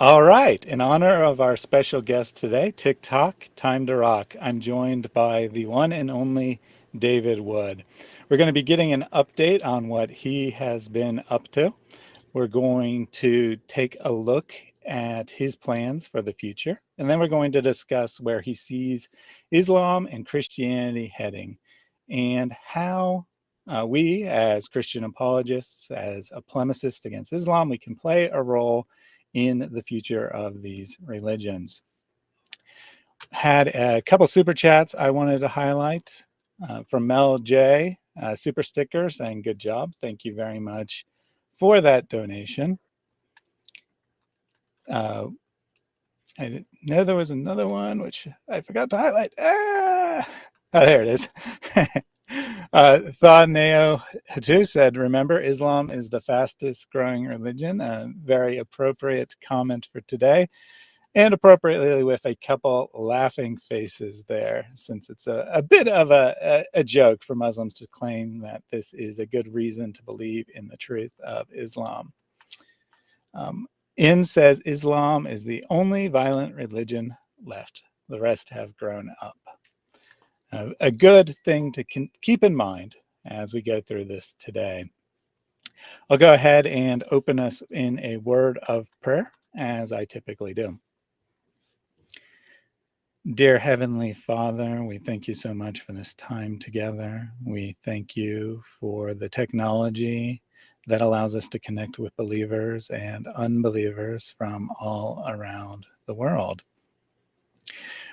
All right. In honor of our special guest today, TikTok, Time to Rock, I'm joined by the one and only David Wood. We're going to be getting an update on what he has been up to. We're going to take a look at his plans for the future, and then we're going to discuss where he sees Islam and Christianity heading and how we, as Christian apologists, as apologetics against Islam, we can play a role in the future of these religions. Had a couple super chats I wanted to highlight from Mel J, super sticker saying good job. Thank you very much for that donation. I didn't know there was another one, which I forgot to highlight. Oh, there it is. Thaneo Hatu said, remember, Islam is the fastest growing religion. A very appropriate comment for today, and appropriately with a couple laughing faces there, since it's a bit of a joke for Muslims to claim that this is a good reason to believe in the truth of Islam. In says Islam is the only violent religion left. The rest have grown up. A good thing to keep in mind as we go through this today. I'll go ahead and open us in a word of prayer, as I typically do. Dear Heavenly Father, we thank you so much for this time together. We thank you for the technology that allows us to connect with believers and unbelievers from all around the world.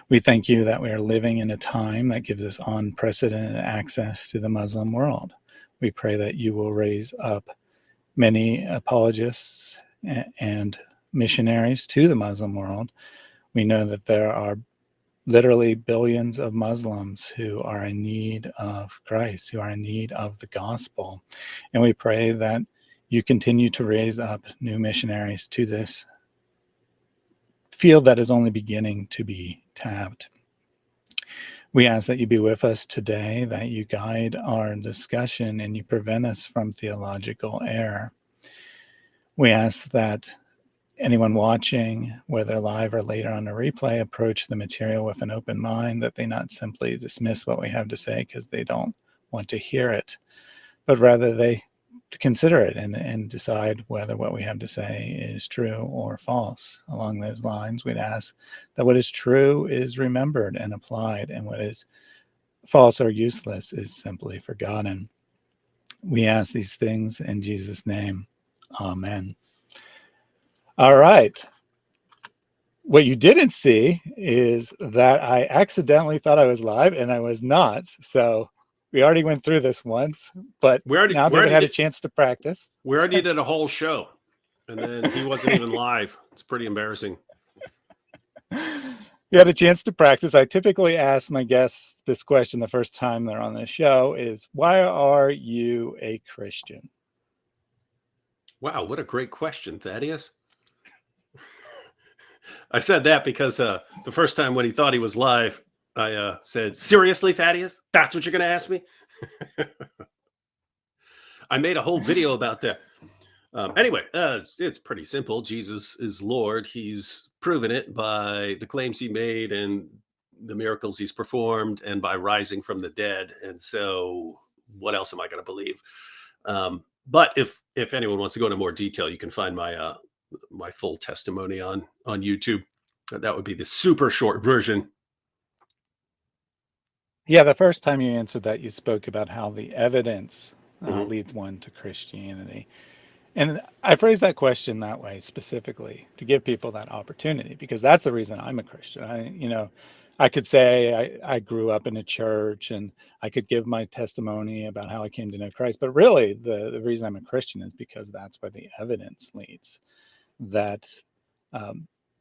We thank you that we are living in a time that gives us unprecedented access to the Muslim world. We pray that you will raise up many apologists and missionaries to the Muslim world. We know that there are literally billions of Muslims who are in need of Christ, who are in need of the gospel. And we pray that you continue to raise up new missionaries to this field that is only beginning to be tapped. We ask that you be with us today, that you guide our discussion and you prevent us from theological error. We ask that anyone watching, whether live or later on a replay, approach the material with an open mind, that they not simply dismiss what we have to say because they don't want to hear it, but rather they consider it and decide whether what we have to say is true or false. Along those lines, we'd ask that what is true is remembered and applied, and what is false or useless is simply forgotten. We ask these things in Jesus' name. Amen. All right. What you didn't see is that I accidentally thought I was live and I was not. So we already went through this once, but now David had a chance to practice. We already did a whole show, and then he wasn't even live. It's pretty embarrassing. You had a chance to practice. I typically ask my guests this question the first time they're on the show is, why are you a Christian? Wow, what a great question, Thaddeus. I said that because the first time when he thought he was live, I said, seriously, Thaddeus? That's what you're going to ask me? I made a whole video about that. Anyway, it's pretty simple. Jesus is Lord. He's proven it by the claims he made and the miracles he's performed and by rising from the dead. And so what else am I going to believe? But if anyone wants to go into more detail, you can find my my full testimony on YouTube. That would be the super short version. Yeah, the first time you answered that, you spoke about how the evidence leads one to Christianity. And I phrase that question that way specifically to give people that opportunity, because that's the reason I'm a Christian. I could say I grew up in a church and I could give my testimony about how I came to know Christ. But really, the reason I'm a Christian is because that's where the evidence leads. That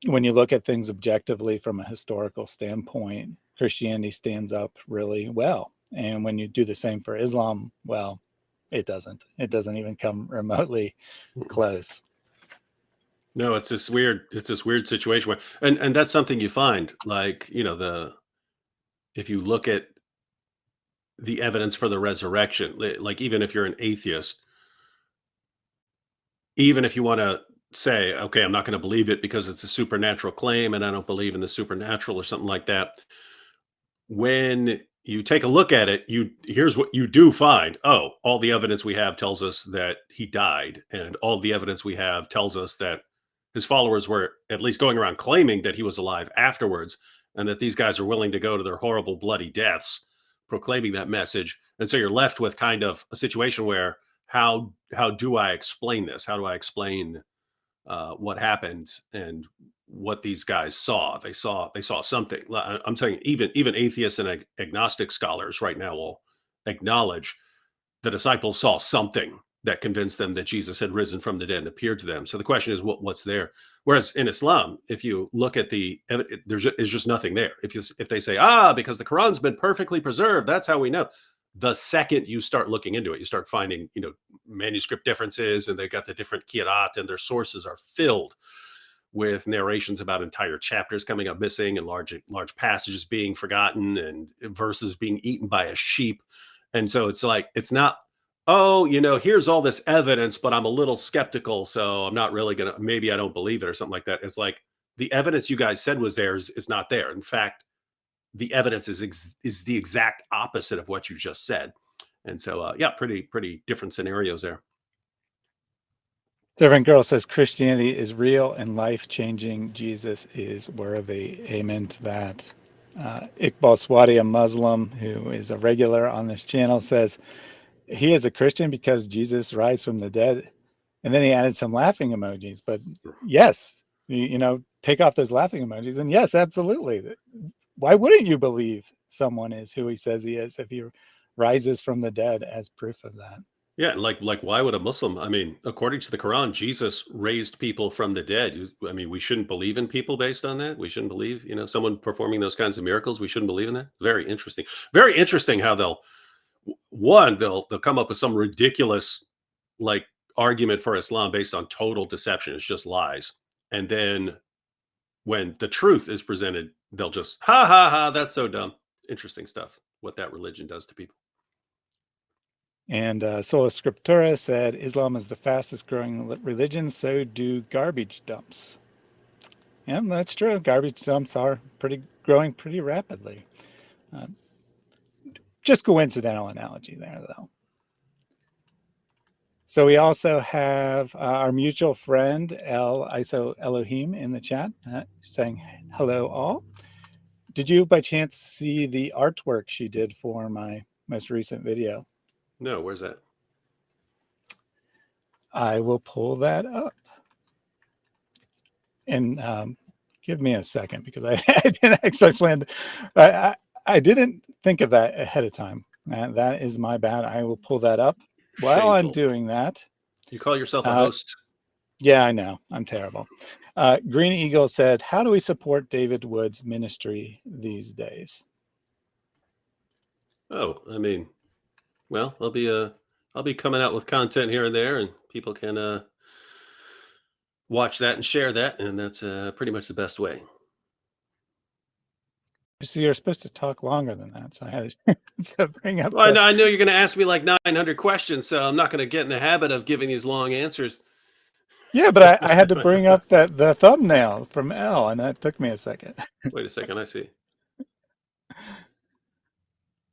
when you look at things objectively from a historical standpoint, Christianity stands up really well. And when you do the same for Islam, well, it doesn't even come remotely close. No, it's this weird situation where, and that's something you find, like, if you look at the evidence for the resurrection, like even if you're an atheist, even if you want to say, okay, I'm not going to believe it because it's a supernatural claim and I don't believe in the supernatural or something like that. When you take a look at it, here's what you do find. Oh, all the evidence we have tells us that he died, and all the evidence we have tells us that his followers were at least going around claiming that he was alive afterwards, and that these guys are willing to go to their horrible, bloody deaths proclaiming that message. And so you're left with kind of a situation where how do I explain this? How do I explain what happened and what these guys saw? They saw something. I'm saying even atheists and agnostic scholars right now will acknowledge the disciples saw something that convinced them that Jesus had risen from the dead and appeared to them. So the question is, what's there? Whereas in Islam, if you look at there's just nothing there. If they say, because the Quran's been perfectly preserved, that's how we know. The second you start looking into it, you start finding, manuscript differences, and they got the different kirat, and their sources are filled with narrations about entire chapters coming up missing and large passages being forgotten and verses being eaten by a sheep. And so it's like, it's not, oh, here's all this evidence, but I'm a little skeptical, so I'm not really gonna, maybe I don't believe it or something like that. It's like the evidence you guys said was there is not there. In fact, the evidence is the exact opposite of what you just said. And so yeah, pretty different scenarios there. Servant Girl says Christianity is real and life-changing. Jesus is worthy. Amen to that. Iqbal Swati, a Muslim who is a regular on this channel, says he is a Christian because Jesus rise from the dead. And then he added some laughing emojis. But yes, take off those laughing emojis. And yes, absolutely. Why wouldn't you believe someone is who he says he is if he rises from the dead as proof of that? Yeah, like why would a Muslim? I mean, according to the Quran, Jesus raised people from the dead. I mean, we shouldn't believe in people based on that. We shouldn't believe, someone performing those kinds of miracles. We shouldn't believe in that. Very interesting. Very interesting how they'll come up with some ridiculous like argument for Islam based on total deception. It's just lies. And then when the truth is presented, they'll just ha ha ha, that's so dumb. Interesting stuff. What that religion does to people. And Sola Scriptura said, Islam is the fastest growing religion, so do garbage dumps. And that's true. Garbage dumps are growing pretty rapidly. Just coincidental analogy there, though. So we also have our mutual friend, El Iso Elohim, in the chat saying, hello all. Did you by chance see the artwork she did for my most recent video? No, where's that? I will pull that up. And give me a second because I didn't actually plan to, I didn't think of that ahead of time. That is my bad. I will pull that up. While I'm Shameful. doing that. You call yourself a host? Yeah, I know. I'm terrible. Green Eagle said, how do we support David Wood's ministry these days? Oh, I mean, well, I'll be coming out with content here and there, and people can watch that and share that, and that's pretty much the best way. So you're supposed to talk longer than that. So I had to bring up. Well, I know you're going to ask me like 900 questions, so I'm not going to get in the habit of giving these long answers. Yeah, but I had to bring up the thumbnail from Elle, and that took me a second. Wait a second, I see.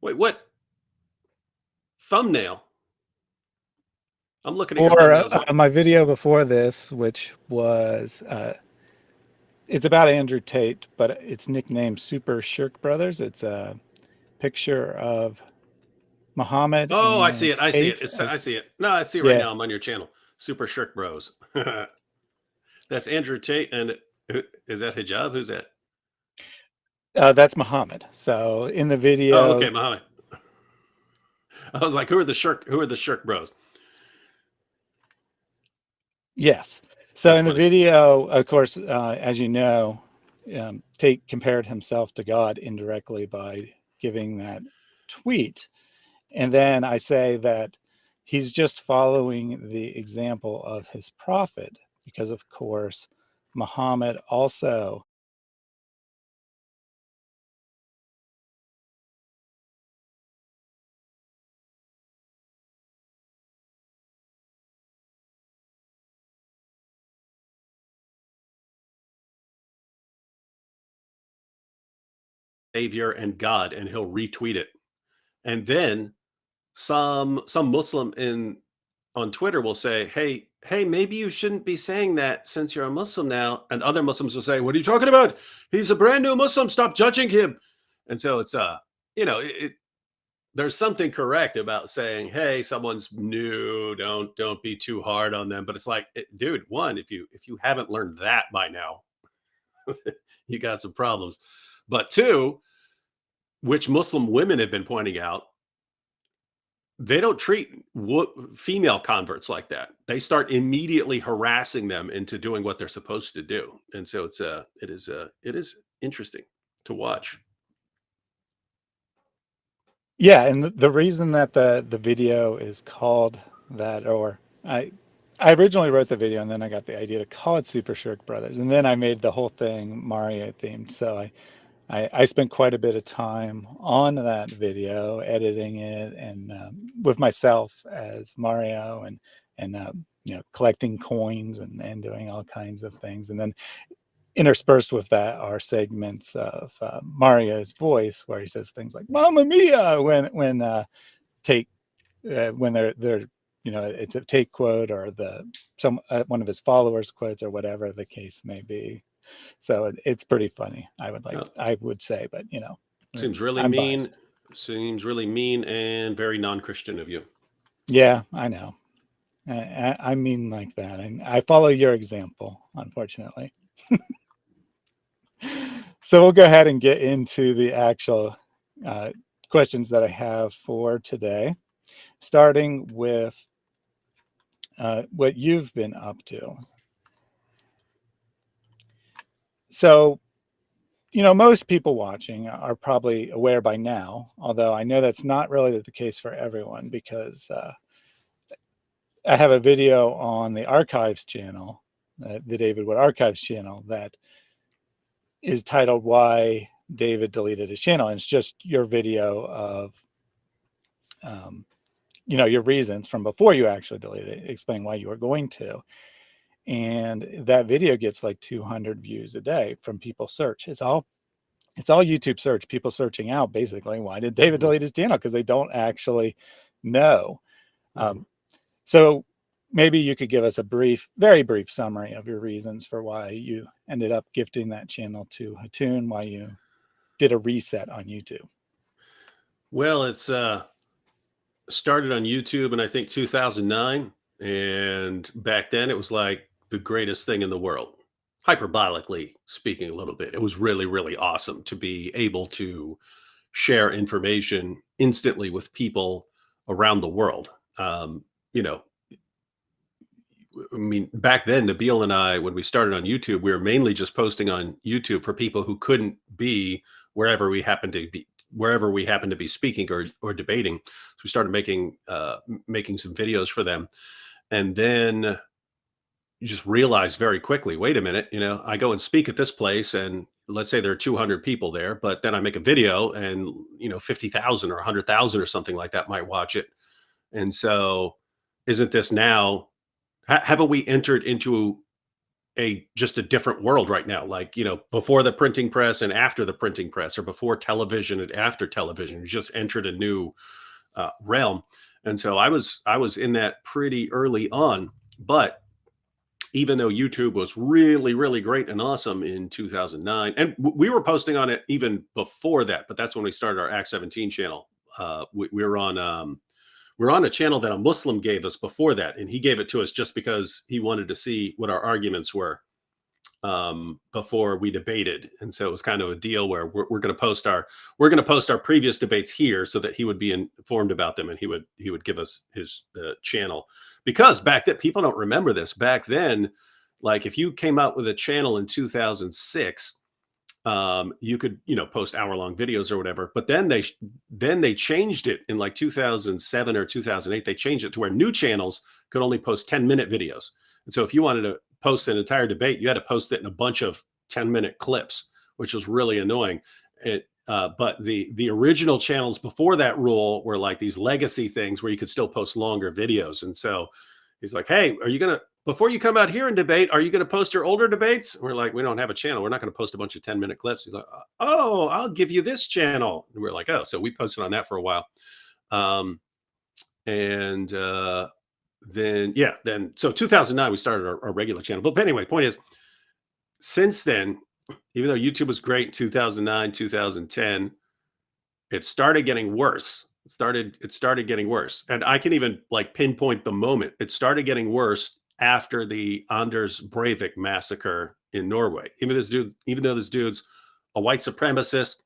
Wait, what? Thumbnail? I'm looking at your thumbnails. My video before this, which was it's about Andrew Tate, but it's nicknamed Super Shirk Brothers. It's a picture of Muhammad. Oh, I and see it. I see it. I see it. No, I see it right now. I'm on your channel. Super Shirk Bros. That's Andrew Tate. And is that hijab? Who's that? That's Muhammad. So in the video. Oh, okay, Muhammad. I was like, who are the Shirk Bros? Yes. So That's in the funny. video, of course, as you know, Tate compared himself to God indirectly by giving that tweet. And then I say that he's just following the example of his prophet, because of course, Muhammad also Savior and God, and he'll retweet it. And then some Muslim on Twitter will say, hey, maybe you shouldn't be saying that since you're a Muslim now. And other Muslims will say, what are you talking about? He's a brand new Muslim. Stop judging him. And so it's there's something correct about saying, hey, someone's new, don't be too hard on them. But it's like, dude, one, if you haven't learned that by now, you got some problems. But two, which Muslim women have been pointing out, they don't treat female converts like that. They start immediately harassing them into doing what they're supposed to do. And so it is interesting to watch. Yeah, and the reason that the video is called that, or I originally wrote the video and then I got the idea to call it Super Shirk Brothers, and then I made the whole thing Mario themed. So I spent quite a bit of time on that video, editing it, and with myself as Mario, and collecting coins and doing all kinds of things, and then interspersed with that are segments of Mario's voice where he says things like "Mamma Mia" when they're it's a take quote, or one of his followers quotes, or whatever the case may be. So it's pretty funny. I would say, but Seems really I'm mean. biased. Seems really mean and very non-Christian of you. Yeah, I know. I mean like that, and I follow your example, unfortunately. So we'll go ahead and get into the actual questions that I have for today, starting with what you've been up to. So, most people watching are probably aware by now, although I know that's not really the case for everyone, because I have a video on the Archives channel, the David Wood Archives channel, that is titled "Why David Deleted His Channel." And it's just your video of, your reasons from before you actually deleted it, explain why you were going to. And that video gets like 200 views a day from people search. It's all YouTube search, people searching out basically, why did David delete his channel? Because they don't actually know. So maybe you could give us a very brief summary of your reasons for why you ended up gifting that channel to Hatun, why you did a reset on YouTube. Well, it's started on YouTube in I think 2009, and back then it was like the greatest thing in the world. Hyperbolically speaking a little bit, it was really, really awesome to be able to share information instantly with people around the world. I mean, back then, Nabil and I, when we started on YouTube, we were mainly just posting on YouTube for people who couldn't be wherever we happened to be speaking or debating. So we started making some videos for them, and then you just realize very quickly, wait a minute, I go and speak at this place, and let's say there are 200 people there, but then I make a video, and 50,000 or 100,000 or something like that might watch it. And so, isn't this now? Haven't we entered into just a different world right now? Like, before the printing press and after the printing press, or before television and after television, you just entered a new realm. And so I was in that pretty early on. But even though YouTube was really, really great and awesome in 2009, and we were posting on it even before that, but that's when we started our Act 17 channel. We were on we're on a channel that a Muslim gave us before that, and he gave it to us just because he wanted to see what our arguments were before we debated. And so it was kind of a deal where we're going to post our previous debates here so that he would be informed about them, and he would give us his channel. Because back then, people don't remember this. Back then, like if you came out with a channel in 2006. You could, post hour-long videos or whatever, but then they changed it in like 2007 or 2008. They changed it to where new channels could only post 10-minute videos. And so if you wanted to post an entire debate, you had to post it in a bunch of 10-minute clips, which was really annoying. But the original channels before that rule were like these legacy things where you could still post longer videos. And so he's like, hey, are you going to before you come out here and debate, are you going to post your older debates? We're like, we don't have a channel. We're not going to post a bunch of 10-minute clips. He's like, oh, I'll give you this channel. And we're like, oh, so we posted on that for a while. Um, and then so 2009 we started our regular channel. But anyway, point is, since then, even though YouTube was great in 2009, 2010, it started getting worse. It started getting worse, and I can even like pinpoint the moment it started getting worse after the Anders Breivik massacre in Norway. Even though this dude's a white supremacist,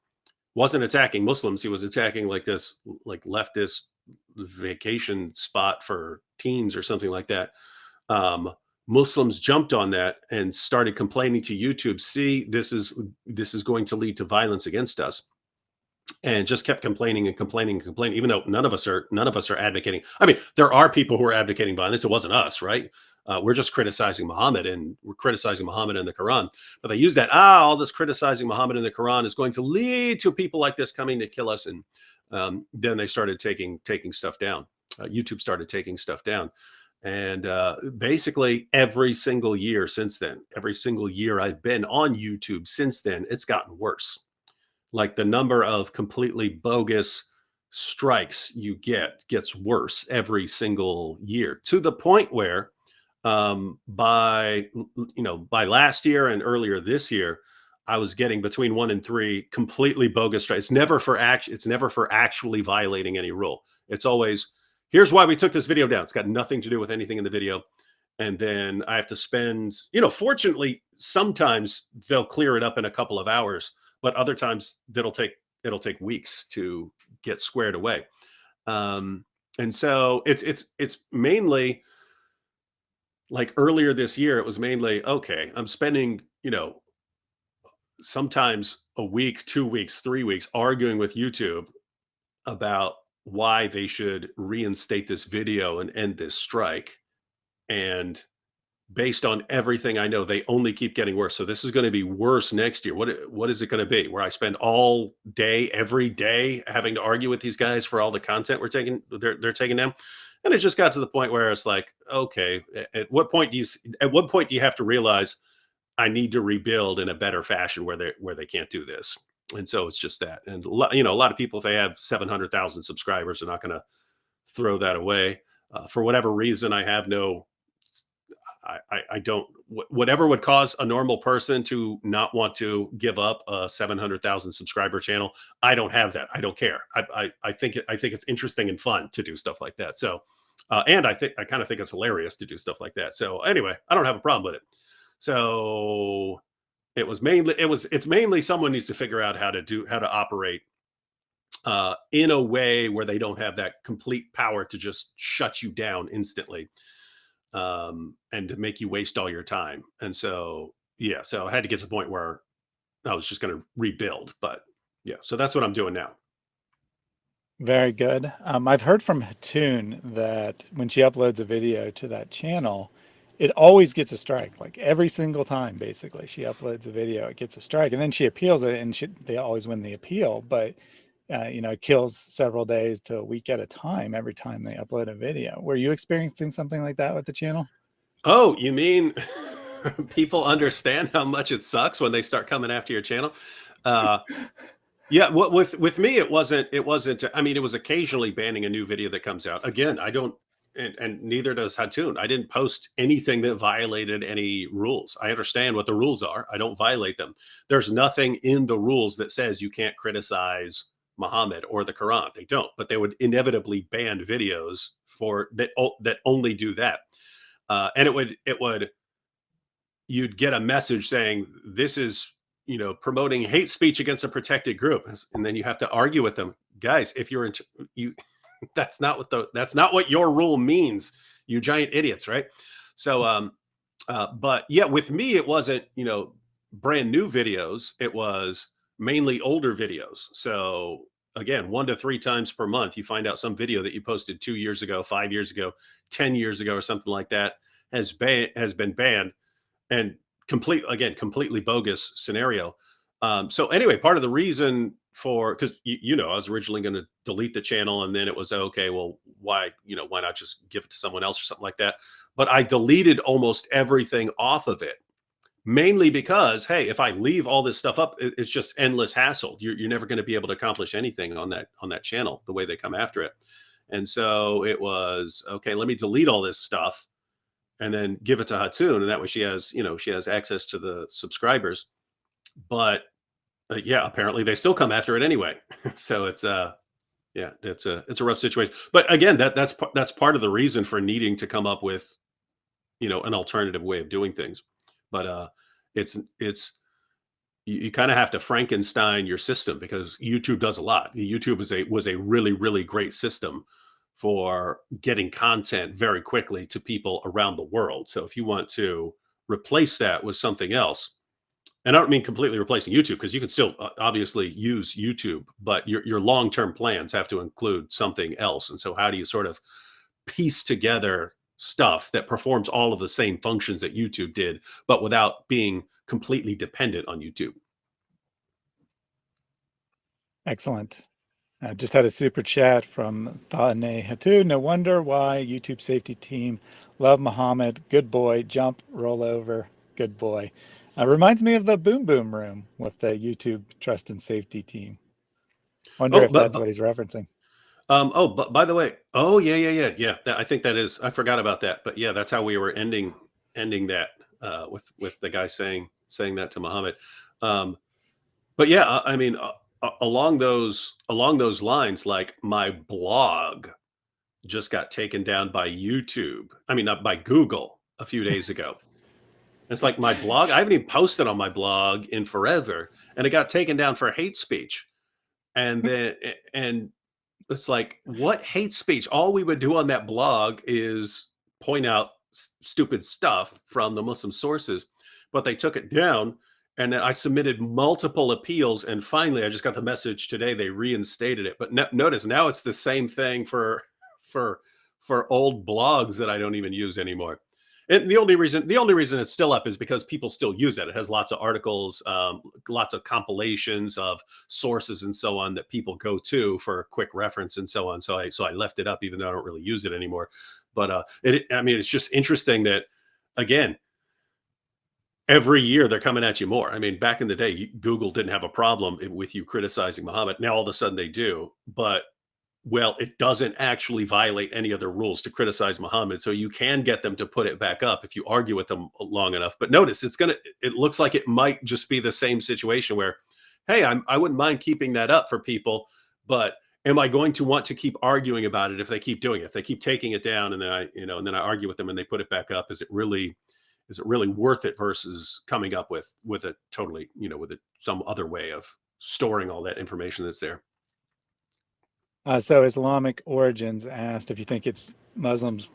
wasn't attacking Muslims. He was attacking like this like leftist vacation spot for teens or something like that. Muslims jumped on that and started complaining to YouTube. See, this is going to lead to violence against us, and just kept complaining and complaining and complaining. Even though none of us are advocating. I mean, there are people who are advocating violence. It wasn't us, right? We're just criticizing Muhammad, and we're criticizing Muhammad and the Quran. But they use that, all this criticizing Muhammad and the Quran is going to lead to people like this coming to kill us. And then they started taking stuff down. YouTube started taking stuff down. And basically every single year since then, every single year I've been on YouTube since then, it's gotten worse. Like the number of completely bogus strikes you gets worse every single year, to the point where by last year and earlier this year, I was getting between 1 and 3 completely bogus strikes. It's never for actually violating any rule. It's always, here's why we took this video down. It's got nothing to do with anything in the video. And then I have to spend, fortunately, sometimes they'll clear it up in a couple of hours, but other times it'll take weeks to get squared away. And so it's mainly, like earlier this year, it was mainly, okay, I'm spending, sometimes a week, 2 weeks, 3 weeks arguing with YouTube about why they should reinstate this video and end this strike. And based on everything I know, they only keep getting worse. So this is going to be worse next year. What is it going to be? Where I spend all day, every day, having to argue with these guys for all the content they're taking down? And it just got to the point where it's like, okay, at what point do you have to realize I need to rebuild in a better fashion where they can't do this? And so it's just that. And a lot of people, if they have 700,000 subscribers, are not going to throw that away. For whatever reason, I don't, whatever would cause a normal person to not want to give up a 700,000 subscriber channel. I don't have that. I don't care. I think it's interesting and fun to do stuff like that. So, and I kind of think it's hilarious to do stuff like that. So anyway, I don't have a problem with it. So it's mainly someone needs to figure out how to operate in a way where they don't have that complete power to just shut you down instantly. And to make you waste all your time. And so, yeah, so I had to get to the point where I was just going to rebuild. But yeah, so that's what I'm doing now. Very good. I've heard from Hatun that when she uploads a video to that channel, it always gets a strike. Like every single time, basically, she uploads a video, it gets a strike, and then she appeals it, and they always win the appeal. But it kills several days to a week at a time every time they upload a video. Were you experiencing something like that with the channel? Oh, you mean people understand how much it sucks when they start coming after your channel? Yeah, with me, it wasn't. I mean, it was occasionally banning a new video that comes out. Again, I don't, and neither does Hatun. I didn't post anything that violated any rules. I understand what the rules are. I don't violate them. There's nothing in the rules that says you can't criticize Muhammad or the Quran. They don't, but they would inevitably ban videos that only do that. And you'd get a message saying this is, promoting hate speech against a protected group. And then you have to argue with them, guys, if that's not what your rule means, you giant idiots. Right. So, but yeah, with me, it wasn't, brand new videos. It was mainly older videos. So again, 1 to 3 times per month, you find out some video that you posted 2 years ago, 5 years ago, 10 years ago, or something like that has been banned, and completely bogus scenario. So anyway, part of the reason because I was originally going to delete the channel, and then it was okay. Well, why not just give it to someone else or something like that? but I deleted almost everything off of it. Mainly because, hey, if I leave all this stuff up, it's just endless hassle. You're never going to be able to accomplish anything on that channel the way they come after it. And so it was, okay, let me delete all this stuff and then give it to Hatun, and that way she has access to the subscribers. But yeah, apparently they still come after it anyway. So it's yeah, it's a rough situation. But again, that's part of the reason for needing to come up with an alternative way of doing things. But it's you kind of have to Frankenstein your system, because YouTube does a lot. YouTube was a really, really great system for getting content very quickly to people around the world. So if you want to replace that with something else, and I don't mean completely replacing YouTube, because you can still obviously use YouTube, but your long-term plans have to include something else. And so how do you sort of piece together stuff that performs all of the same functions that YouTube did, but without being completely dependent on YouTube? Excellent. I just had a super chat from Thane Hatu. No wonder why YouTube safety team love Muhammad. Good boy. Jump, roll over. Good boy. Reminds me of the Boom Boom Room with the YouTube trust and safety team. Wonder Oh, if that's what he's referencing. but by the way, oh yeah. I think that is. I forgot about that. But yeah, that's how we were ending that with the guy saying that to Muhammad. But yeah, I mean, along those lines, like my blog just got taken down by YouTube. I mean, not by Google a few days ago. It's like my blog. I haven't even posted on my blog in forever, and it got taken down for hate speech. And then and it's like, what hate speech? All we would do on that blog is point out stupid stuff from the Muslim sources, but they took it down. And then I submitted multiple appeals, and finally, I just got the message today they reinstated it. But notice now it's the same thing for old blogs that I don't even use anymore. And the only reason it's still up is because people still use it. It has lots of articles, lots of compilations of sources and so on that people go to for quick reference and so on. So I left it up, even though I don't really use it anymore. But it's just interesting that, again, every year they're coming at you more. I mean, back in the day, Google didn't have a problem with you criticizing Muhammad. Now all of a sudden they do, but well, it doesn't actually violate any other rules to criticize Muhammad. So you can get them to put it back up if you argue with them long enough. But notice it looks like it might just be the same situation where, hey, I wouldn't mind keeping that up for people, but am I going to want to keep arguing about it if they keep doing it? If they keep taking it down and then I argue with them and they put it back up, is it really worth it versus coming up with a totally, with some other way of storing all that information that's there? So Islamic Origins asked if you think it's Muslims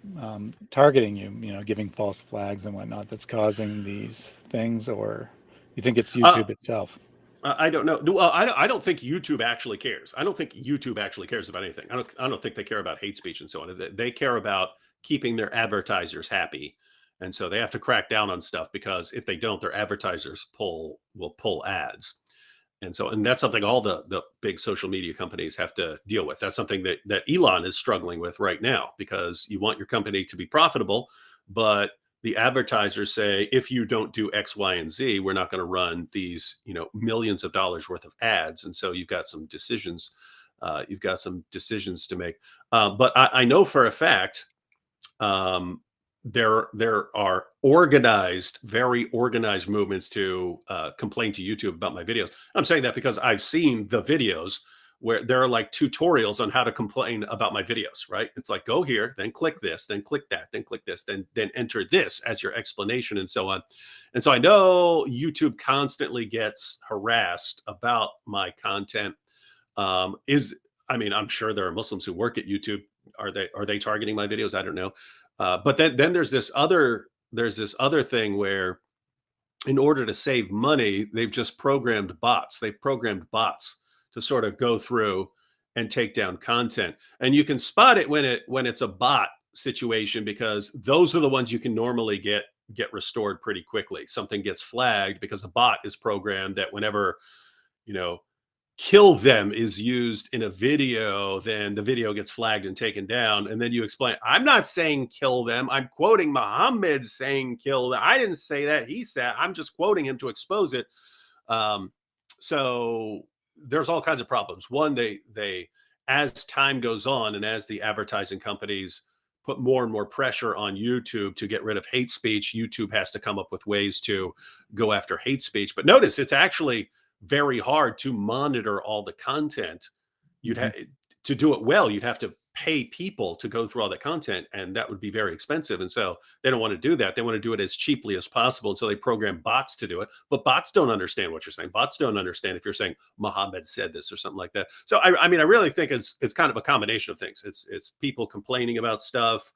targeting you, giving false flags and whatnot that's causing these things, or you think it's YouTube itself? I don't know. Well, I don't think YouTube actually cares. I don't think YouTube actually cares about anything. I don't think they care about hate speech and so on. They care about keeping their advertisers happy. And so they have to crack down on stuff, because if they don't, their advertisers will pull ads. And that's something all the big social media companies have to deal with. That's something that Elon is struggling with right now, because you want your company to be profitable, but the advertisers say, if you don't do X, Y, and Z, we're not going to run these, millions of dollars worth of ads. And so you've got some decisions. To make. But I know for a fact, there are very organized movements to complain to YouTube about my videos. I'm saying that because I've seen the videos where there are like tutorials on how to complain about my videos, right? It's like, go here, then click this, then click that, then click this, then enter this as your explanation and so on. And so I know YouTube constantly gets harassed about my content. I'm sure there are Muslims who work at YouTube. Are they targeting my videos? I don't know. But then there's this other thing where, in order to save money, they've just programmed bots. They've programmed bots to sort of go through and take down content. And you can spot it when it's a bot situation, because those are the ones you can normally get restored pretty quickly. Something gets flagged because a bot is programmed that whenever, kill them is used in a video, then the video gets flagged and taken down. And then you explain, I'm not saying kill them. I'm quoting Muhammad saying kill them. I didn't say that. He said, I'm just quoting him to expose it. Um, so there's all kinds of problems. One, they, as time goes on and as the advertising companies put more and more pressure on YouTube to get rid of hate speech, YouTube has to come up with ways to go after hate speech. But notice it's actually very hard to monitor all the content. You'd have to do it well. You'd have to pay people to go through all that content, and that would be very expensive. And so they don't want to do that. They want to do it as cheaply as possible. And so they program bots to do it. But bots don't understand what you're saying. Bots don't understand if you're saying Muhammad said this or something like that. So I mean, I really think it's kind of a combination of things. It's people complaining about stuff,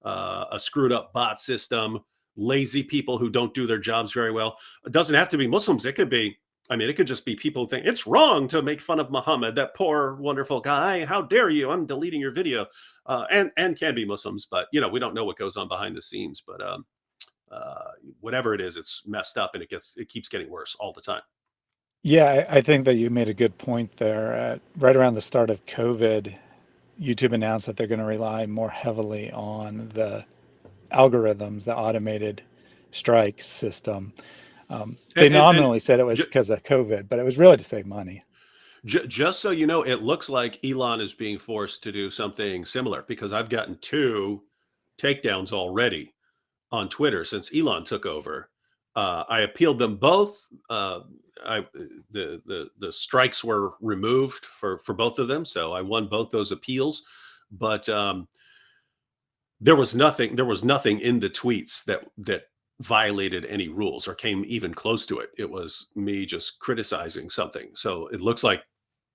a screwed up bot system, lazy people who don't do their jobs very well. It doesn't have to be Muslims. It could be, I mean, it could just be people think it's wrong to make fun of Muhammad, that poor, wonderful guy. How dare you? I'm deleting your video. And can be Muslims, but you know, we don't know what goes on behind the scenes. But whatever it is, it's messed up, and it keeps getting worse all the time. Yeah, I think that you made a good point there. Right around the start of COVID, YouTube announced that they're going to rely more heavily on the algorithms, the automated strikes system. They nominally said it was because of COVID, but it was really to save money. Just so you know, it looks like Elon is being forced to do something similar, because I've gotten 2 takedowns already on Twitter since Elon took over. I appealed them both. The strikes were removed for both of them, so I won both those appeals. But there was nothing in the tweets that violated any rules or came even close to it. It was me just criticizing something. So it looks like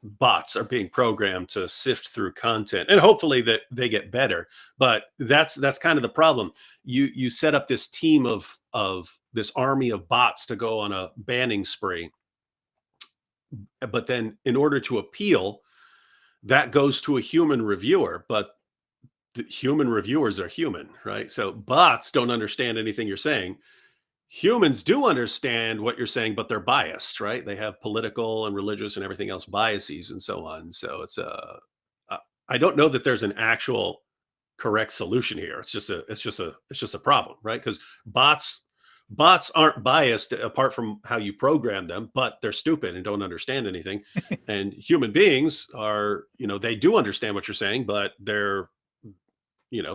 bots are being programmed to sift through content, and hopefully that they get better. But that's kind of the problem. You set up this team of this army of bots to go on a banning spree, but then in order to appeal, that goes to a human reviewer. But the human reviewers are human, right? So bots don't understand anything you're saying. Humans do understand what you're saying, but they're biased, right? They have political and religious and everything else biases and so on. So it's I don't know that there's an actual correct solution here. It's just a problem, right? Because bots aren't biased apart from how you program them, but they're stupid and don't understand anything. And human beings are, they do understand what you're saying, but they're,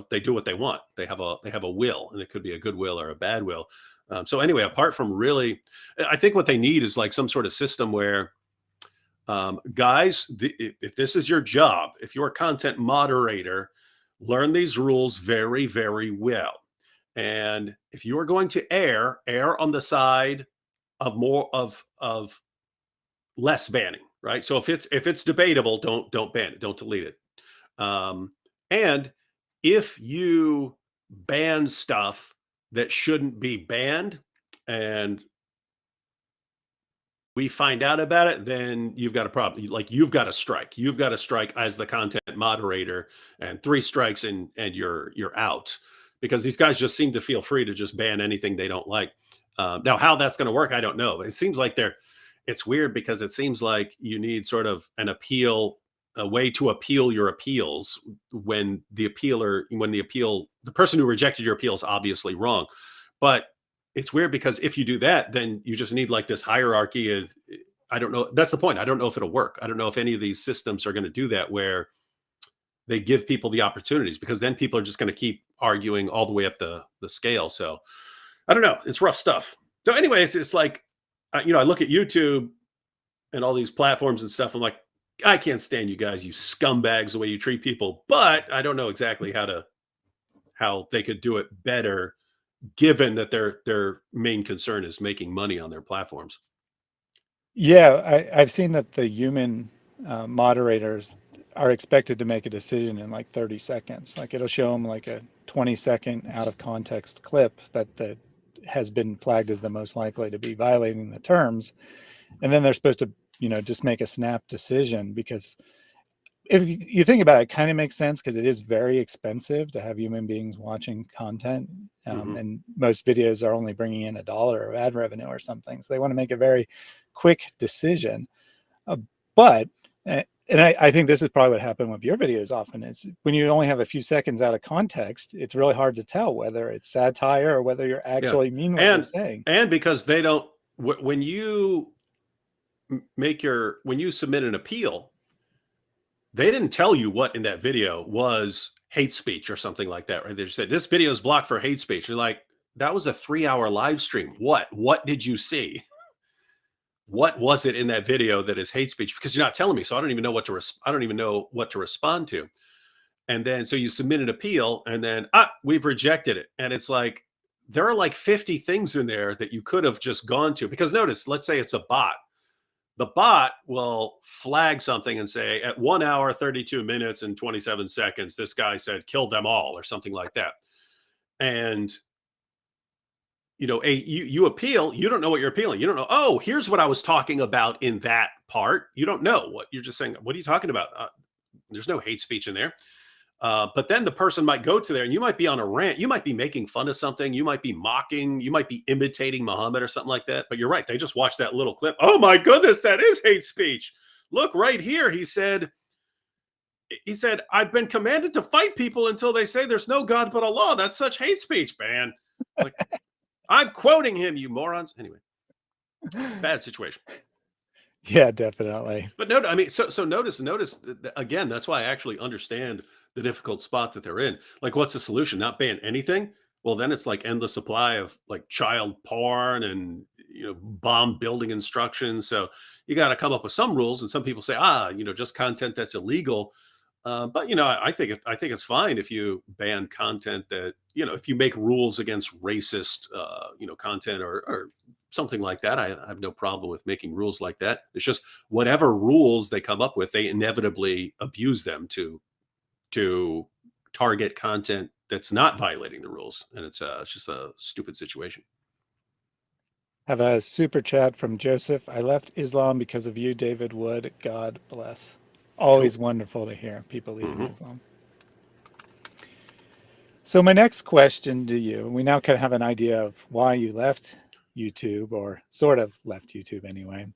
they do what they want. They have a will, and it could be a good will or a bad will. So anyway, apart from really, I think what they need is like some sort of system where, guys, if this is your job, if you're a content moderator, learn these rules very, very well. And if you are going to err on the side of more of less banning, right? So if it's debatable, don't ban it, don't delete it. And if you ban stuff that shouldn't be banned, and we find out about it, then you've got a problem. Like, you've got to strike. You've got to strike as the content moderator, and 3 strikes and you're out, because these guys just seem to feel free to just ban anything they don't like. Now, how that's going to work, I don't know. It seems like it's weird, because it seems like you need sort of a way to appeal your appeals when the person who rejected your appeal is obviously wrong. But it's weird, because if you do that, then you just need like this hierarchy. I don't know. That's the point. I don't know if it'll work. I don't know if any of these systems are going to do that, where they give people the opportunities, because then people are just going to keep arguing all the way up the scale. So I don't know. It's rough stuff. So anyways, it's like, I look at YouTube and all these platforms and stuff. I'm like, I can't stand you guys, you scumbags, the way you treat people. But I don't know exactly how they could do it better, given that their main concern is making money on their platforms. Yeah, I've seen that the human moderators are expected to make a decision in like 30 seconds. Like, it'll show them like a 20-second out of context clip that has been flagged as the most likely to be violating the terms. And then they're supposed to, just make a snap decision, because if you think about it, it kind of makes sense, because it is very expensive to have human beings watching content. And most videos are only bringing in $1 of ad revenue or something. So they want to make a very quick decision. But and I think this is probably what happened with your videos often is when you only have a few seconds out of context, it's really hard to tell whether it's satire or whether you're Yeah. actually mean what you're And saying. because they don't when you when you submit an appeal, they didn't tell you what in that video was hate speech or something like that, right? They just said this video is blocked for hate speech. You're like, that was a 3-hour live stream. What did you see? What was it in that video that is hate speech? Because you're not telling me, so I don't even know what to I don't even know what to respond to. And then so you submit an appeal, and then we've rejected it. And it's like there are like 50 things in there that you could have just gone to. Because notice, let's say it's a bot. The bot will flag something and say at 1 hour, 32 minutes, and 27 seconds, this guy said, kill them all, or something like that. And you appeal, you don't know what you're appealing. You don't know, oh, here's what I was talking about in that part. You don't know what you're just saying. What are you talking about? There's no hate speech in there. But then the person might go to there and you might be on a rant. You might be making fun of something. You might be mocking. You might be imitating Muhammad or something like that. But you're right. They just watched that little clip. Oh, my goodness, that is hate speech. Look right here. He said, I've been commanded to fight people until they say there's no God but Allah. That's such hate speech, man. Like, I'm quoting him, you morons. Anyway, bad situation. Yeah, definitely. But no, I mean, so notice again. That's why I actually understand the difficult spot that they're in. Like, what's the solution? Not ban anything? Well, then it's like endless supply of like child porn and bomb building instructions. So you got to come up with some rules. And some people say, just content that's illegal. But I think it's fine if you ban content that if you make rules against racist content or something like that. I have no problem with making rules like that. It's just whatever rules they come up with, they inevitably abuse them to target content that's not violating the rules, and it's just a stupid situation. Have a super chat from Joseph. I left Islam because of you, David Wood. God bless. Always wonderful to hear people leaving Islam. So my next question to you, we now kind of have an idea of why you left YouTube, or sort of left YouTube anyway.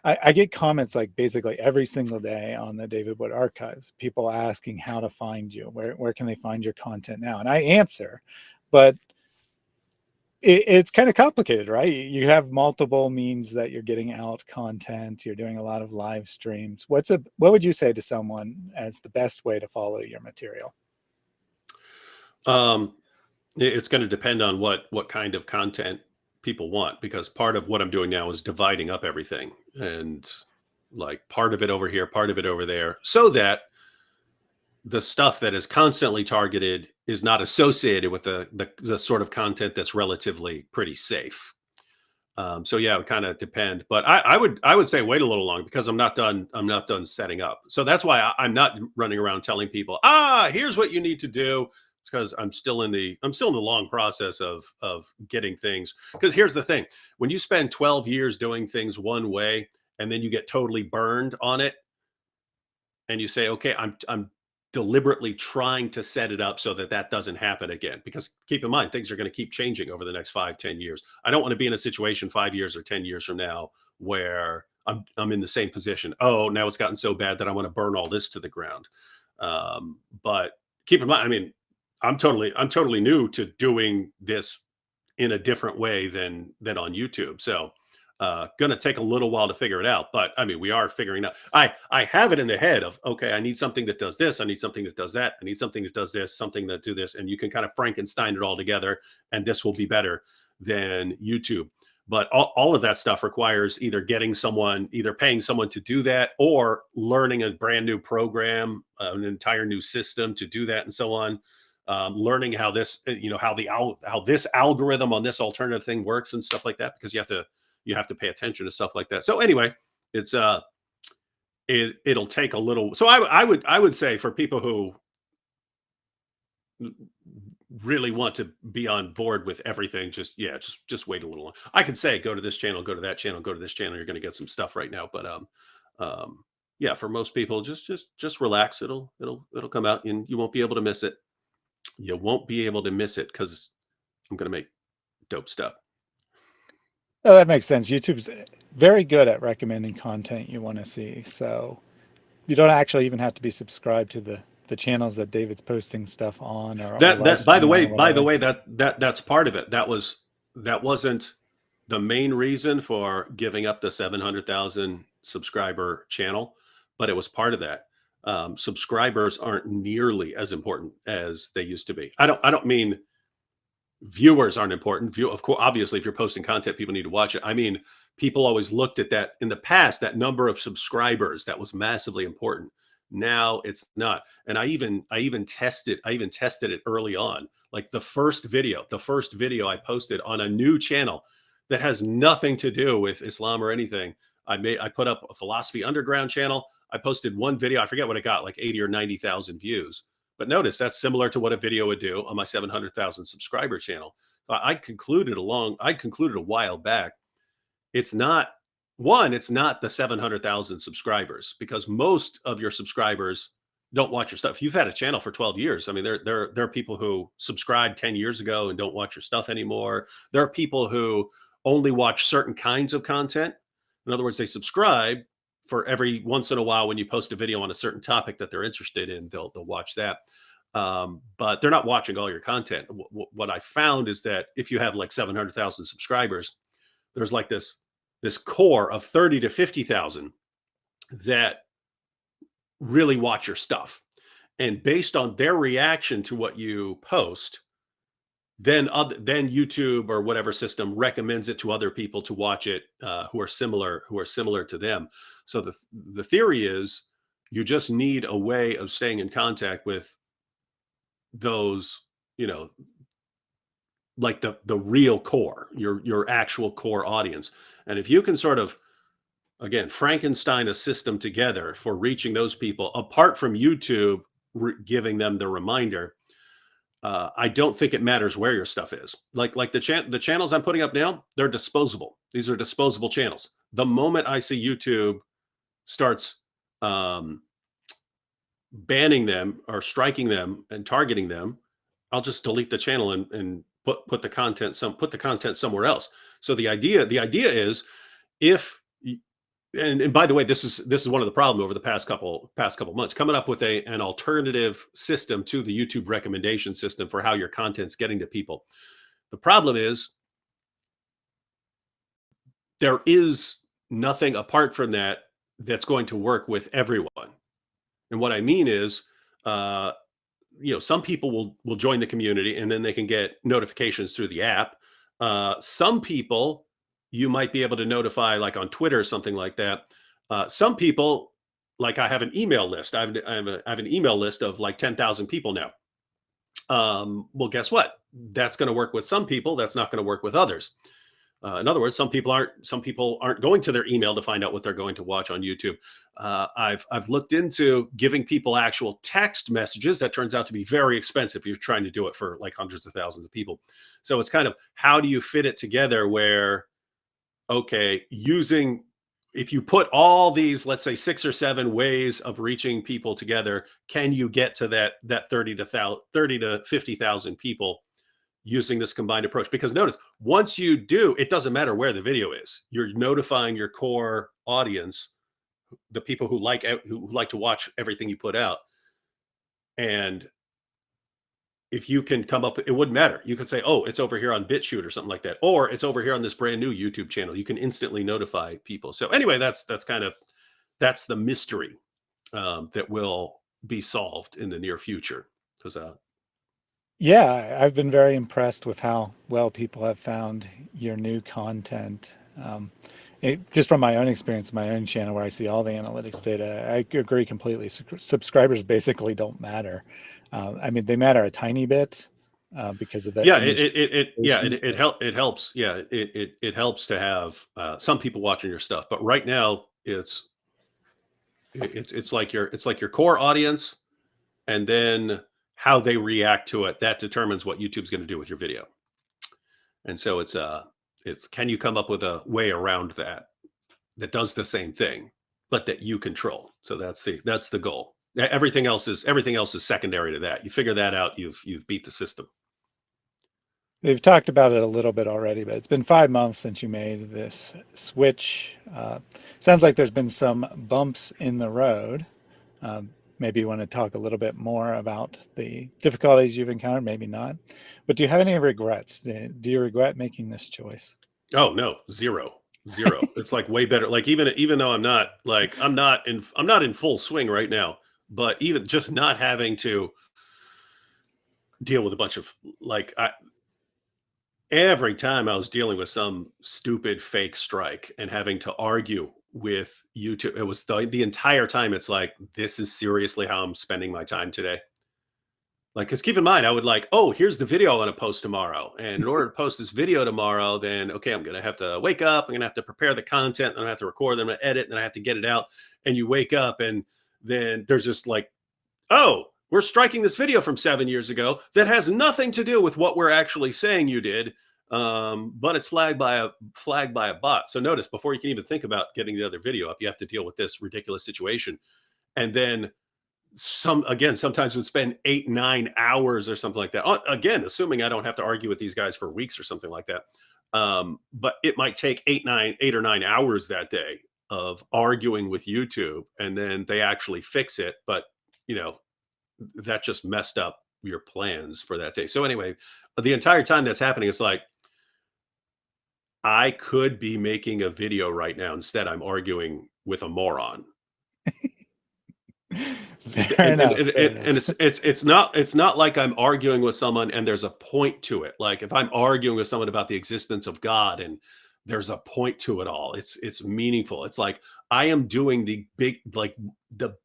I get comments like basically every single day on the David Wood archives, people asking how to find you, where can they find your content now? And I answer, but it's kind of complicated, right? You have multiple means that you're getting out content. You're doing a lot of live streams. What would you say to someone as the best way to follow your material? It's going to depend on what kind of content people want, because part of what I'm doing now is dividing up everything, and like part of it over here, part of it over there, so that the stuff that is constantly targeted is not associated with the sort of content that's relatively pretty safe. So yeah, it would kind of depend, but I would say wait a little longer, because I'm not done setting up. So that's why I'm not running around telling people, here's what you need to do, because I'm still in the long process of getting things. Because here's the thing: when you spend 12 years doing things one way and then you get totally burned on it, and you say, okay, I'm deliberately trying to set it up so that that doesn't happen again. Because keep in mind, things are going to keep changing over the next 5-10 years. I don't want to be in a situation 5 years or 10 years from now where I'm in the same position. Oh, now it's gotten so bad that I want to burn all this to the ground. But keep in mind, I mean, I'm totally new to doing this in a different way than on YouTube. So gonna take a little while to figure it out, but I mean, we are figuring out. I have it in the head of, okay, I need something that does this, I need something that does that, I need something that does this, something that do this, and you can kind of Frankenstein it all together, and this will be better than YouTube. But all of that stuff requires either paying someone to do that, or learning a brand new program, an entire new system to do that, and so on. Learning how this, how this algorithm on this alternative thing works and stuff like that, because you have to pay attention to stuff like that. So anyway, it's it'll take a little. So I would say for people who really want to be on board with everything, just wait a little long. I could say go to this channel, go to that channel, go to this channel. You're going to get some stuff right now, but yeah, for most people, just relax. It'll come out, and you won't be able to miss it. You won't be able to miss it, because I'm going to make dope stuff. Oh, that makes sense. YouTube's very good at recommending content you want to see. So you don't actually even have to be subscribed to the channels that David's posting stuff on or live That by the streaming on way, or whatever. that's part of it. That wasn't the main reason for giving up the 700,000 subscriber channel, but it was part of that. Subscribers aren't nearly as important as they used to be. I don't mean viewers aren't important. Of course, obviously, if you're posting content, people need to watch it. I mean, people always looked at that in the past, that number of subscribers, that was massively important. Now it's not. And I even tested it early on. Like the first video I posted on a new channel that has nothing to do with Islam or anything. I put up a Philosophy Underground channel. I posted one video, I forget what it got, like 80 or 90,000 views. But notice that's similar to what a video would do on my 700,000 subscriber channel. So I concluded a while back. It's not it's not the 700,000 subscribers, because most of your subscribers don't watch your stuff. If you've had a channel for 12 years, I mean, there are people who subscribed 10 years ago and don't watch your stuff anymore. There are people who only watch certain kinds of content. In other words, they subscribe for every once in a while when you post a video on a certain topic that they're interested in, they'll watch that. But they're not watching all your content. What I found is that if you have like 700,000 subscribers, there's like this core of 30 to 50,000 that really watch your stuff. And based on their reaction to what you post, then YouTube or whatever system recommends it to other people to watch it, who are similar to them. So the theory is you just need a way of staying in contact with those, you know, like the real core, your actual core audience. And if you can sort of, again, Frankenstein a system together for reaching those people apart from YouTube giving them the reminder, I don't think it matters where your stuff is. Like the channels I'm putting up now, they're disposable. These are disposable channels. The moment I see YouTube starts banning them or striking them and targeting them, I'll just delete the channel and put the content somewhere else. So the idea is, if and by the way, this is one of the problems over the past couple months, coming up with an alternative system to the YouTube recommendation system for how your content's getting to people. The problem is there is nothing apart from that that's going to work with everyone. And what I mean is, some people will join the community and then they can get notifications through the app. Some people you might be able to notify, like on Twitter or something like that. Some people, like I have an email list. I have an email list of like 10,000 people now. Well, guess what? That's going to work with some people. That's not going to work with others. In other words, some people aren't going to their email to find out what they're going to watch on YouTube. I've looked into giving people actual text messages. That turns out to be very expensive if you're trying to do it for like hundreds of thousands of people. So it's kind of, how do you fit it together where, okay, if you put all these, let's say 6 or 7 ways of reaching people together, can you get to that 30 to 50,000 people using this combined approach? Because notice, once you do, it doesn't matter where the video is. You're notifying your core audience, the people who like to watch everything you put out. And if you can come up, it wouldn't matter. You could say, oh, it's over here on BitChute or something like that, or it's over here on this brand new YouTube channel. You can instantly notify people. So anyway, that's the mystery that will be solved in the near future. Because Yeah, I've been very impressed with how well people have found your new content. Just from my own experience, my own channel where I see all the analytics data, I agree completely. Subscribers basically don't matter. I mean, they matter a tiny bit because of the yeah, initial it helps. Yeah, it helps to have some people watching your stuff. But right now, it's like your core audience, and then how they react to it, that determines what YouTube's going to do with your video. And so it's can you come up with a way around that does the same thing, but that you control. So that's the goal. Everything else is secondary to that. You figure that out, you've beat the system. We've talked about it a little bit already, but it's been 5 months since you made this switch. Sounds like there's been some bumps in the road. Maybe you want to talk a little bit more about the difficulties you've encountered, maybe not. But do you have any regrets? Do you regret making this choice? Oh no, zero. Zero. It's like way better. Like even though I'm not in full swing right now, but even just not having to deal with a bunch of like every time I was dealing with some stupid fake strike and having to argue with YouTube, it was the entire time. It's like, this is seriously how I'm spending my time today. Like, because keep in mind, I would like, oh, here's the video I want to post tomorrow. And in order to post this video tomorrow, then, okay, I'm going to have to wake up. I'm going to have to prepare the content. Then I have to record, then I'm going to edit, then I have to get it out. And you wake up and then there's just like, oh, we're striking this video from 7 years ago that has nothing to do with what we're actually saying you did. But it's flagged by a bot. So notice, before you can even think about getting the other video up, you have to deal with this ridiculous situation. And then sometimes would spend 8-9 hours or something like that. Again, assuming I don't have to argue with these guys for weeks or something like that. But it might take 8 or 9 hours that day of arguing with YouTube, and then they actually fix it. But that just messed up your plans for that day. So anyway, the entire time that's happening, it's like, I could be making a video right now. Instead, I'm arguing with a moron. Fair enough. And it's not like I'm arguing with someone and there's a point to it. Like if I'm arguing with someone about the existence of God and there's a point to it all, it's meaningful. It's like I am doing the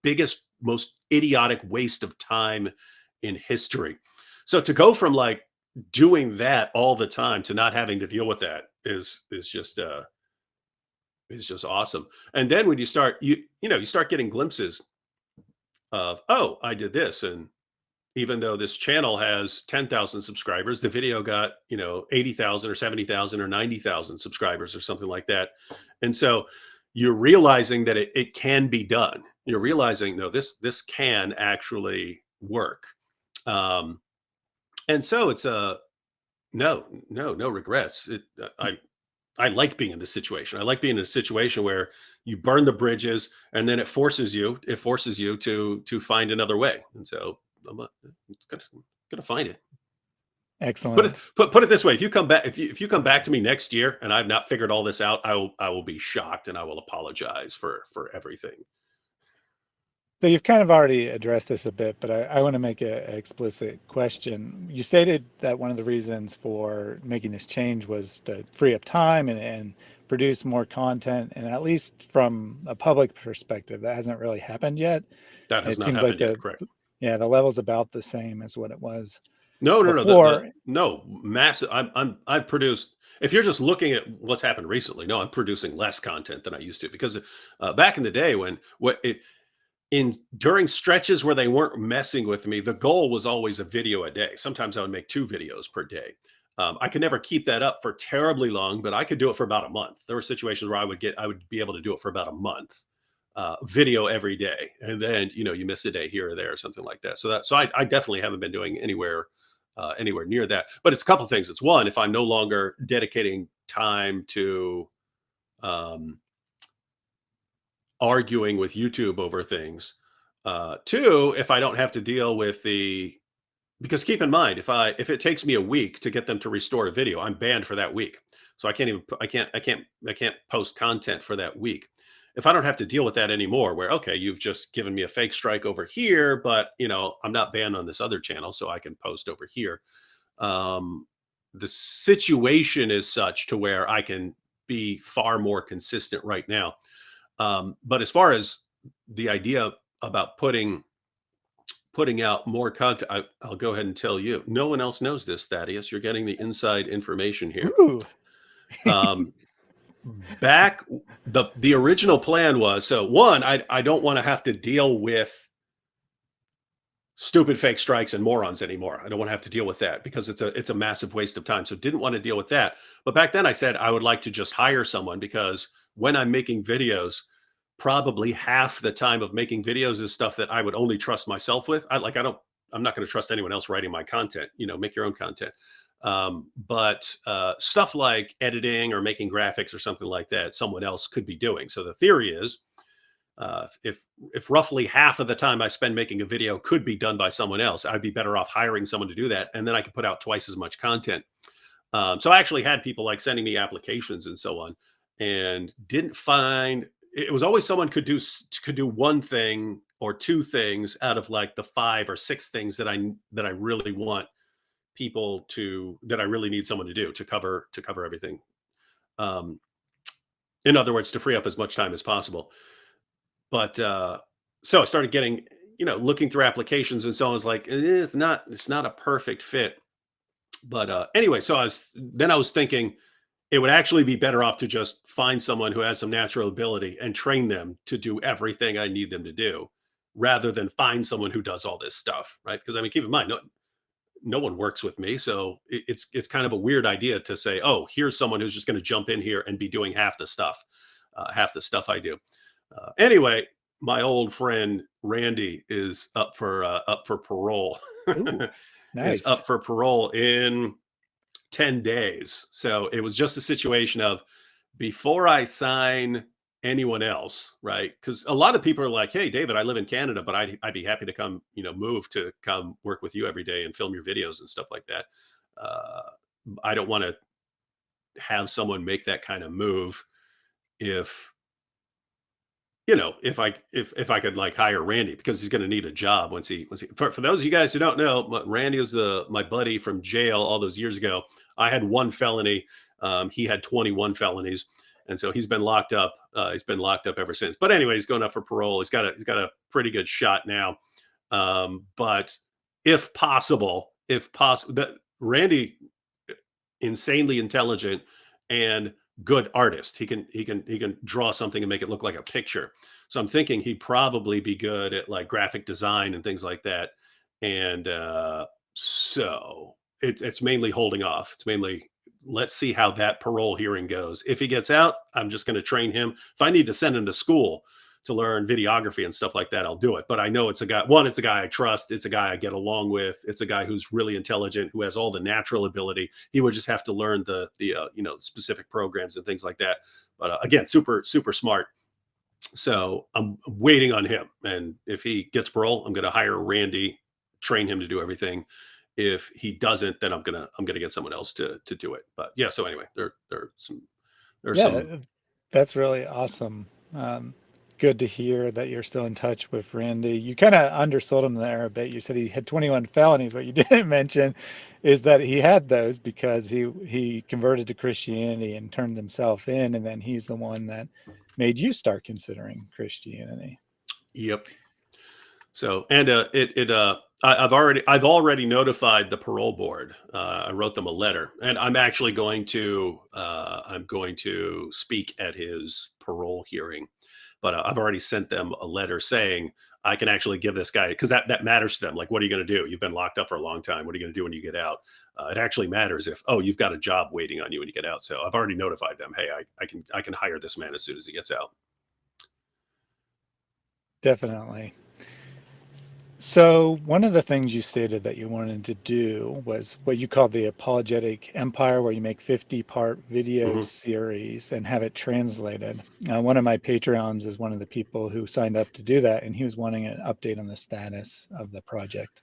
biggest, most idiotic waste of time in history. So to go from like doing that all the time to not having to deal with that is just awesome. And then when you start you start getting glimpses of, oh, I did this, and even though this channel has 10,000 subscribers, the video got 80,000 or 70,000 or 90,000 subscribers or something like that. And so you're realizing that it can be done. You're realizing, no, this can actually work. And so it's no regrets. I like being in this situation. I like being in a situation where you burn the bridges and then it forces you to find another way. And so I'm gonna find it. Excellent. Put it this way: if you come back to me next year and I've not figured all this out, I will be shocked and I will apologize for everything. So you've kind of already addressed this a bit, but I want to make an explicit question. You stated that one of the reasons for making this change was to free up time and produce more content. And at least from a public perspective, that hasn't really happened yet. That has It not seems happened like yet, correct? the level's about the same as what it was No, before. no, massive. I've produced. If you're just looking at what's happened recently, no, I'm producing less content than I used to, because back in the day during stretches where they weren't messing with me, the goal was always a video a day. Sometimes I would make 2 videos per day. I could never keep that up for terribly long, but I could do it for about a month. There were situations where I would be able to do it for about a month, video every day, and then you miss a day here or there or something like that. So I definitely haven't been doing anywhere near that. But it's a couple things. It's one, if I'm no longer dedicating time to arguing with YouTube over things. 2, if I don't have to deal with because keep in mind, if it takes me a week to get them to restore a video, I'm banned for that week. So I can't post content for that week. If I don't have to deal with that anymore, where, okay, you've just given me a fake strike over here, but I'm not banned on this other channel, so I can post over here. The situation is such to where I can be far more consistent right now. But as far as the idea about putting out more content, I'll go ahead and tell you. No one else knows this, Thaddeus. You're getting the inside information here. Ooh. Back, the original plan was, so one, I don't want to have to deal with stupid fake strikes and morons anymore. I don't want to have to deal with that because it's a massive waste of time. So didn't want to deal with that. But back then I said I would like to just hire someone, because when I'm making videos, probably half the time of making videos is stuff that I would only trust myself with. I'm not going to trust anyone else writing my content. Make your own content. But stuff like editing or making graphics or something like that, someone else could be doing. So the theory is, if roughly half of the time I spend making a video could be done by someone else, I'd be better off hiring someone to do that, and then I could put out twice as much content. So I actually had people like sending me applications and so on, and didn't find it was always someone could do one thing or two things out of like the 5 or 6 things that I really want people to that I really need someone to do to cover everything. Um, in other words, to free up as much time as possible. But so I started getting, looking through applications and so on. I was like, it's not a perfect fit. But anyway, so I was thinking it would actually be better off to just find someone who has some natural ability and train them to do everything I need them to do, rather than find someone who does all this stuff, right? Because I mean, keep in mind, no one works with me, so it's kind of a weird idea to say, oh, here's someone who's just going to jump in here and be doing half the stuff I do. Anyway, my old friend Randy is up for parole. Ooh, Is nice. up for parole in 10 days. So it was just a situation of, before I sign anyone else, right? Because a lot of people are like, hey, David, I live in Canada, but I'd be happy to come, move to come work with you every day and film your videos and stuff like that. Uh, I don't want to have someone make that kind of move if if I could like hire Randy, because he's going to need a job once he for those of you guys who don't know, Randy was my buddy from jail all those years ago. I had 1 felony. He had 21 felonies. And so he's been locked up. He's been locked up ever since. But anyway, he's going up for parole. He's got a pretty good shot now. But if possible, that Randy, insanely intelligent and good artist. He can draw something and make it look like a picture. So I'm thinking he'd probably be good at like graphic design and things like that. And so it's mainly holding off. It's mainly, let's see how that parole hearing goes. If he gets out, I'm just going to train him. If I need to send him to school to learn videography and stuff like that, I'll do it. But I know it's a guy. One, it's a guy I trust. It's a guy I get along with. It's a guy who's really intelligent, who has all the natural ability. He would just have to learn the specific programs and things like that. But again, super super smart. So I'm waiting on him. And if he gets parole, I'm going to hire Randy, train him to do everything. If he doesn't, then I'm gonna get someone else to do it. But yeah. So anyway, there's Yeah, some. that's really awesome. Um, Good to hear that you're still in touch with Randy. You kind of undersold him there a bit. You said he had 21 felonies. What you didn't mention is that he had those because he converted to Christianity and turned himself in, and then he's the one that made you start considering Christianity. Yep. So, and I've already notified the parole board. I wrote them a letter, and I'm going to speak at his parole hearing. But I've already sent them a letter saying I can actually give this guy, because that matters to them. Like, what are you going to do? You've been locked up for a long time. What are you going to do when you get out? It actually matters if, oh, you've got a job waiting on you when you get out. So I've already notified them. Hey, I can hire this man as soon as he gets out. Definitely. So one of the things you stated that you wanted to do was what you called the apologetic empire, where you make 50-part video Hmm. series and have it translated. One of my Patreons is one of the people who signed up to do that, and he was wanting an update on the status of the project.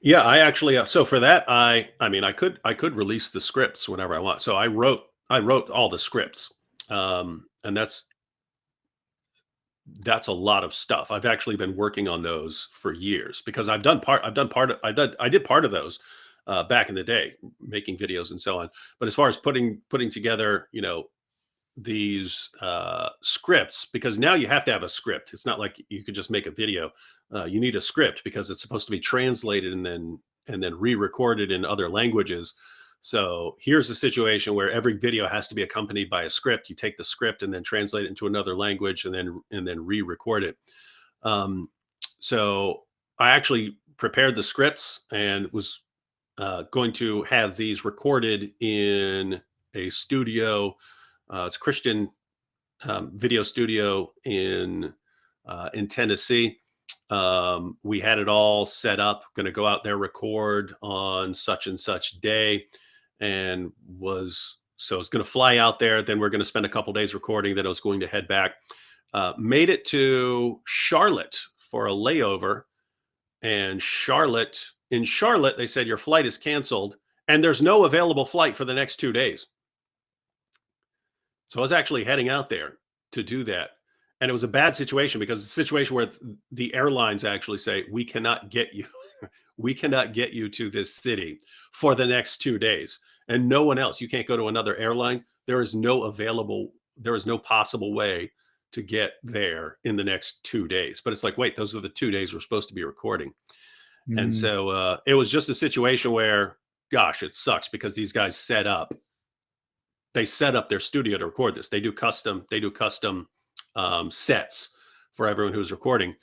Yeah, I actually so for that I mean I could release the scripts whenever I want. So I wrote all the scripts. And that's a lot of stuff. I've actually been working on those for years, because I did part of those back in the day, making videos and so on. But as far as putting together, these scripts, because now you have to have a script. It's not like you could just make a video. You need a script because it's supposed to be translated and then re-recorded in other languages. So here's a situation where every video has to be accompanied by a script. You take the script and then translate it into another language and then re-record it. Um, so I actually prepared the scripts and was going to have these recorded in a studio. It's a Christian video studio in Tennessee. We had it all set up. Going to go out there, record on such and such day. and was going to fly out there. Then we're going to spend a couple days recording. Then I was going to head back. Made it to Charlotte for a layover, and in Charlotte, they said your flight is canceled, and there's no available flight for the next 2 days. So I was actually heading out there to do that. And it was a bad situation because it's a situation where the airlines actually say, we cannot get you. We cannot get you to this city for the next 2 days. And no one else. You can't go to another airline. There is no possible way to get there in the next 2 days. But it's like, wait, those are the 2 days we're supposed to be recording. And so it was just a situation where, gosh, it sucks because these guys set up their studio to record this. They do custom sets for everyone who's recording.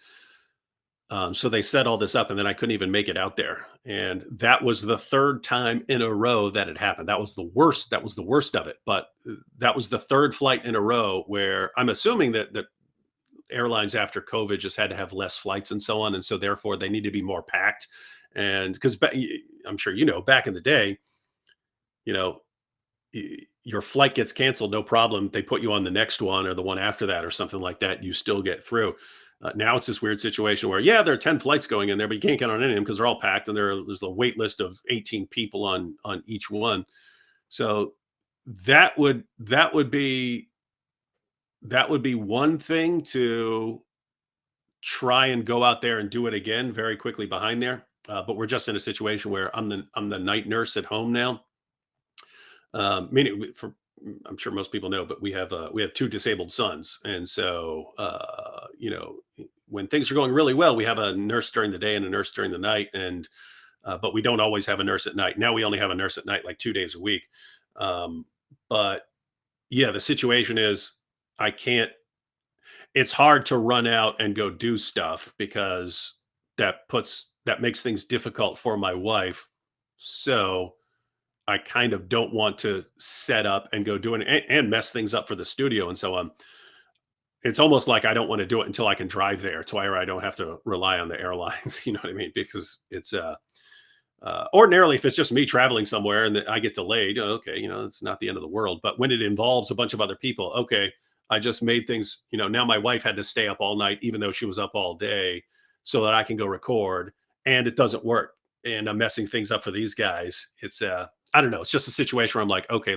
So they set all this up, and then I couldn't even make it out there. And that was the third time in a row that it happened. That was the worst. That was the worst of it. But that was the third flight in a row where I'm assuming that airlines after COVID just had to have less flights and so on. And so therefore they need to be more packed. And because I'm sure, back in the day, your flight gets canceled, no problem. They put you on the next one or the one after that or something like that. You still get through. Now it's this weird situation where, there are 10 flights going in there, but you can't get on any of them because they're all packed, and there's a wait list of 18 people on each one. So that would be one thing to try and go out there and do it again very quickly behind there. But we're just in a situation where I'm the night nurse at home now. Meaning, I'm sure most people know, but we have 2 disabled sons, and so when things are going really well, we have a nurse during the day and a nurse during the night, and but we don't always have a nurse at night. Now we only have a nurse at night like 2 days a week. But the situation is I can't. It's hard to run out and go do stuff because that makes things difficult for my wife. So I kind of don't want to set up and go do it and mess things up for the studio and so on. It's almost like I don't want to do it until I can drive there to where I don't have to rely on the airlines. You know what I mean? Because it's ordinarily, if it's just me traveling somewhere and I get delayed, okay, it's not the end of the world. But when it involves a bunch of other people, okay, I just made things, now my wife had to stay up all night, even though she was up all day, so that I can go record, and it doesn't work. And I'm messing things up for these guys. It's I don't know. It's just a situation where I'm like, okay,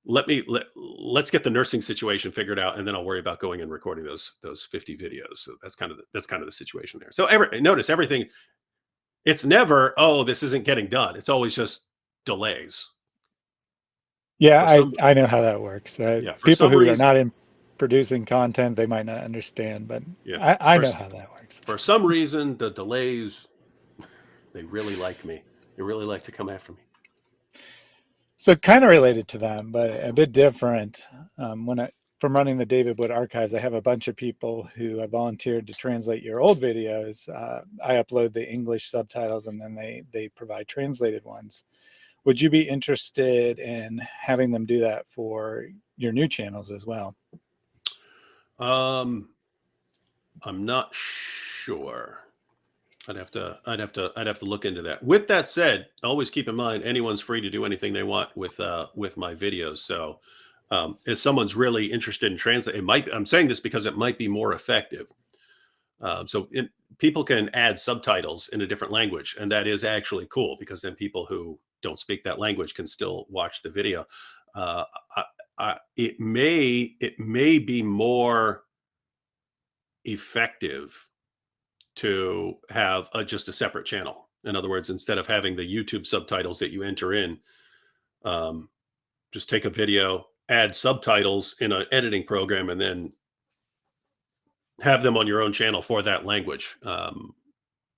let's get the nursing situation figured out, and then I'll worry about going and recording those 50 videos. So that's kind of the situation there. So notice everything. It's never, oh, this isn't getting done. It's always just delays. Yeah, I know how that works. People who are not in producing content, they might not understand, but I know how that works. For some reason, the delays, they really like me. They really like to come after me. So kind of related to them, but a bit different. From running the David Wood archives, I have a bunch of people who have volunteered to translate your old videos. I upload the English subtitles, and then they provide translated ones. Would you be interested in having them do that for your new channels as well? I'm not sure. I'd have to look into that. With that said, always keep in mind anyone's free to do anything they want with my videos. So if someone's really interested in translate, I'm saying this because it might be more effective. People can add subtitles in a different language, and that is actually cool because then people who don't speak that language can still watch the video. It may be more effective to have just a separate channel. In other words, instead of having the YouTube subtitles that you enter in, just take a video, add subtitles in an editing program, and then have them on your own channel for that language.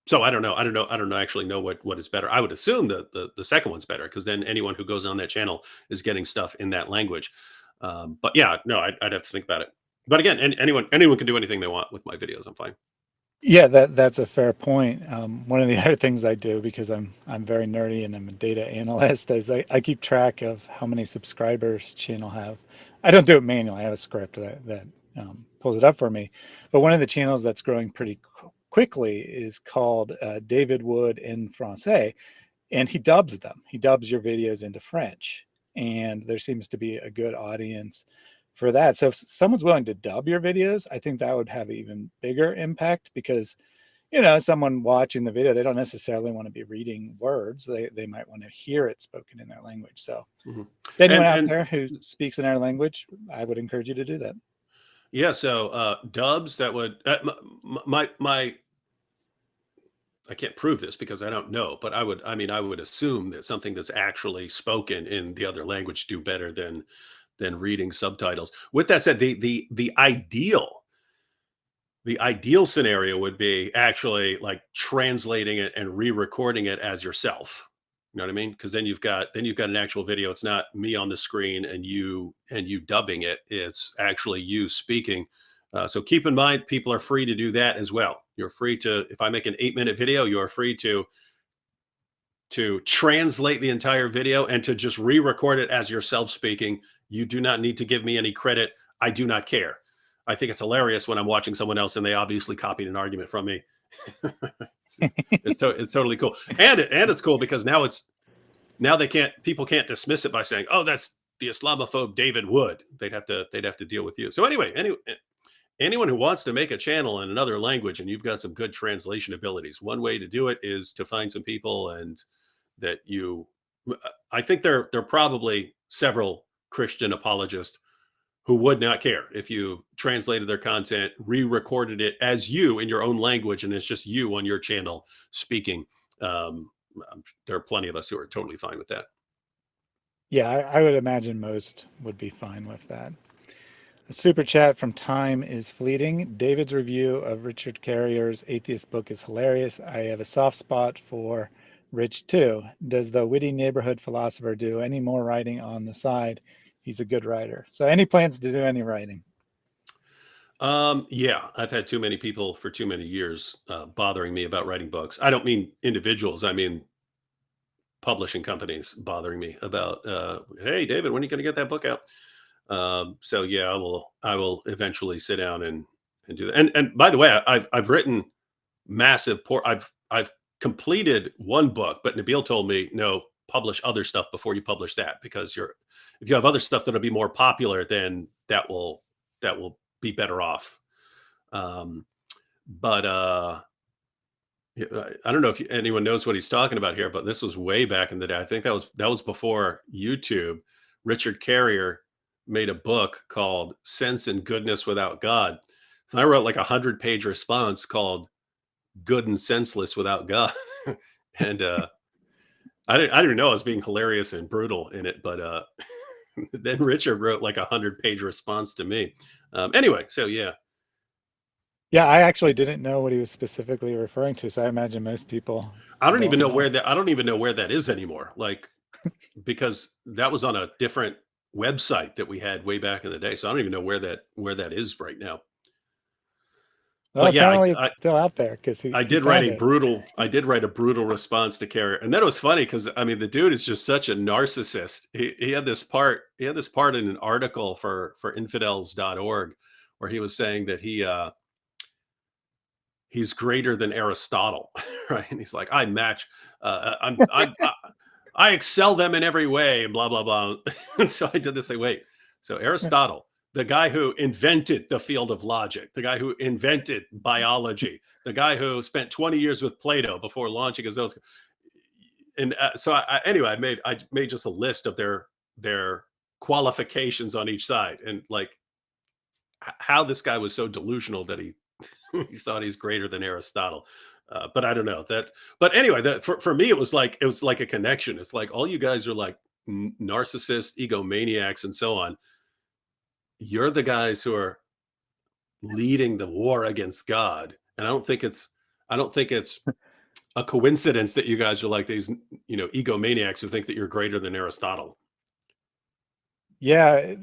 So I don't know. I don't actually know what is better. I would assume that the second one's better because then anyone who goes on that channel is getting stuff in that language. But yeah, no, I'd have to think about it. But again, anyone can do anything they want with my videos. I'm fine. Yeah, that's a fair point. One of the other things I do, because I'm very nerdy and I'm a data analyst, is I keep track of how many subscribers channel have. I don't do it manually. I have a script that pulls it up for me. But one of the channels that's growing pretty quickly is called David Wood in Francais. and he dubs them. He dubs your videos into French, and there seems to be a good audience for that. So if someone's willing to dub your videos, I think that would have an even bigger impact, because someone watching the video, they don't necessarily want to be reading words. They might want to hear it spoken in their language. So anyone out there who speaks in our language, I would encourage you to do that. Yeah. So dubs, that would my I can't prove this because I don't know, but I would assume that something that's actually spoken in the other language do better than reading subtitles. With that said, the ideal scenario would be actually like translating it and re-recording it as yourself. You know what I mean? Because then you've got an actual video. It's not me on the screen and you dubbing it. It's actually you speaking. So keep in mind, people are free to do that as well. You're free to, if I make an 8-minute video, you are free to translate the entire video and to just re-record it as yourself speaking. You do not need to give me any credit. I do not care. I think it's hilarious when I'm watching someone else and they obviously copied an argument from me. it's totally cool. And it's cool because now people can't dismiss it by saying, oh, that's the Islamophobe David Wood. They'd have to deal with you. So anyway, anyone who wants to make a channel in another language and you've got some good translation abilities, one way to do it is to find some people I think there are probably several Christian apologists who would not care if you translated their content, re-recorded it as you in your own language, and it's just you on your channel speaking. There are plenty of us who are totally fine with that. Yeah, I would imagine most would be fine with that. A super chat from Time is Fleeting. David's review of Richard Carrier's atheist book is hilarious. I have a soft spot for Rich too. Does the witty neighborhood philosopher do any more writing on the side? He's a good writer. So any plans to do any writing? Yeah, I've had too many people for too many years bothering me about writing books. I don't mean individuals. I mean publishing companies bothering me about, hey, David, when are you going to get that book out? So yeah, I will eventually sit down and do that. And by the way, I've written massive I've completed one book, but Nabil told me, no, publish other stuff before you publish that, because if you have other stuff that'll be more popular, then that will be better off. But I don't know if anyone knows what he's talking about here, but this was way back in the day. I think that was before YouTube. Richard Carrier made a book called Sense and Goodness Without God. So I wrote like 100-page response called Good and Senseless Without God. And I didn't even know I was being hilarious and brutal in it, but then Richard wrote like 100-page response to me. Anyway, so yeah. Yeah, I actually didn't know what he was specifically referring to, so I imagine most people. I don't even know where that is anymore. Like, because that was on a different website that we had way back in the day. So I don't even know where that is right now. Well, but apparently it's still out there, because I did write a brutal response to Carrier. And then it was funny because I mean the dude is just such a narcissist. He had this part in an article for infidels.org where he was saying that he's greater than Aristotle, right? And he's like, I excel them in every way, and blah blah blah. And so I did this. So Aristotle, the guy who invented the field of logic, the guy who invented biology, the guy who spent 20 years with Plato before launching his own. And so I made just a list of their qualifications on each side, and like how this guy was so delusional that he thought he's greater than Aristotle. But I don't know that. But anyway, for me, it was like a connection. It's like all you guys are like narcissists, egomaniacs, and so on. You're the guys who are leading the war against God, and I don't think it's a coincidence that you guys are like these, egomaniacs who think that you're greater than Aristotle. Yeah,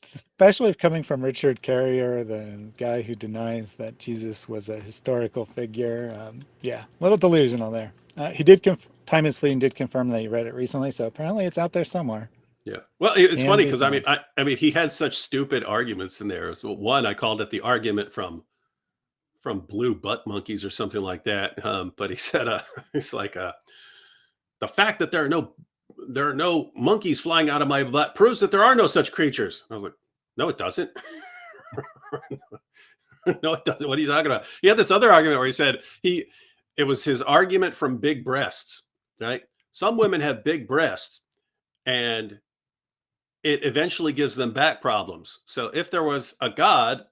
especially coming from Richard Carrier, the guy who denies that Jesus was a historical figure. Yeah, a little delusional there. He did Time is Fleeting did confirm that he read it recently, so apparently it's out there somewhere. Yeah. Well, it's funny because I mean, he had such stupid arguments in there. So one, I called it the argument from blue butt monkeys or something like that. But he said, it's like, the fact that there are no monkeys flying out of my butt proves that there are no such creatures. I was like, no, it doesn't. No, it doesn't. What are you talking about? He had this other argument where he said it was his argument from big breasts, right? Some women have big breasts and it eventually gives them back problems. So if there was a God,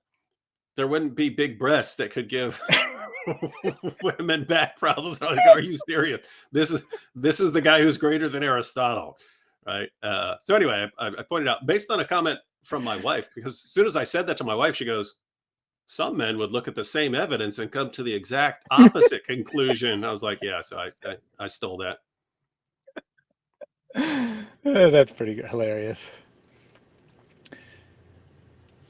there wouldn't be big breasts that could give women back problems. I was like, are you serious? This is the guy who's greater than Aristotle, right? So anyway, I pointed out based on a comment from my wife, because as soon as I said that to my wife, she goes, some men would look at the same evidence and come to the exact opposite conclusion. I was like, yeah, so I stole that. That's pretty hilarious.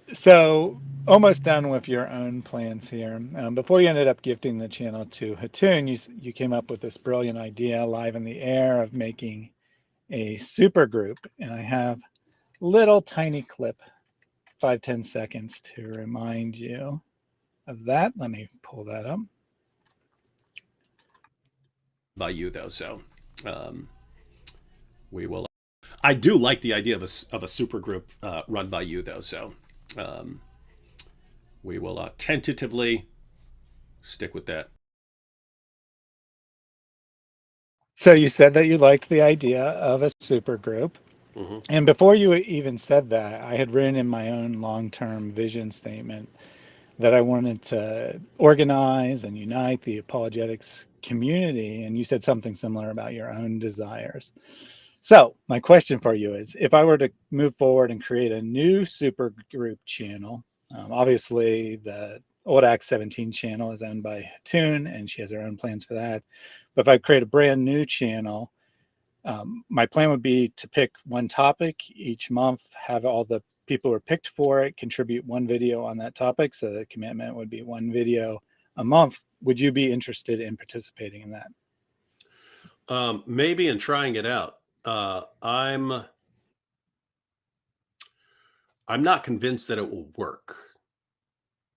So almost done with your own plans here. Before you ended up gifting the channel to Hatun, you came up with this brilliant idea live in the air of making a super group. And I have a little tiny clip, 5-10 seconds to remind you of that. Let me pull that up. By you though, so we will. I do like the idea of a super group run by you though, so we will tentatively stick with that. So you said that you liked the idea of a super group. Mm-hmm. And before you even said that, I had written in my own long-term vision statement that I wanted to organize and unite the apologetics community. And you said something similar about your own desires. So my question for you is, if I were to move forward and create a new super group channel, obviously the Old Act 17 channel is owned by Hatun and she has her own plans for that. But if I create a brand new channel, my plan would be to pick one topic each month, have all the people who are picked for it contribute one video on that topic. So the commitment would be one video a month. Would you be interested in participating in that? Maybe in trying it out. I'm not convinced that it will work.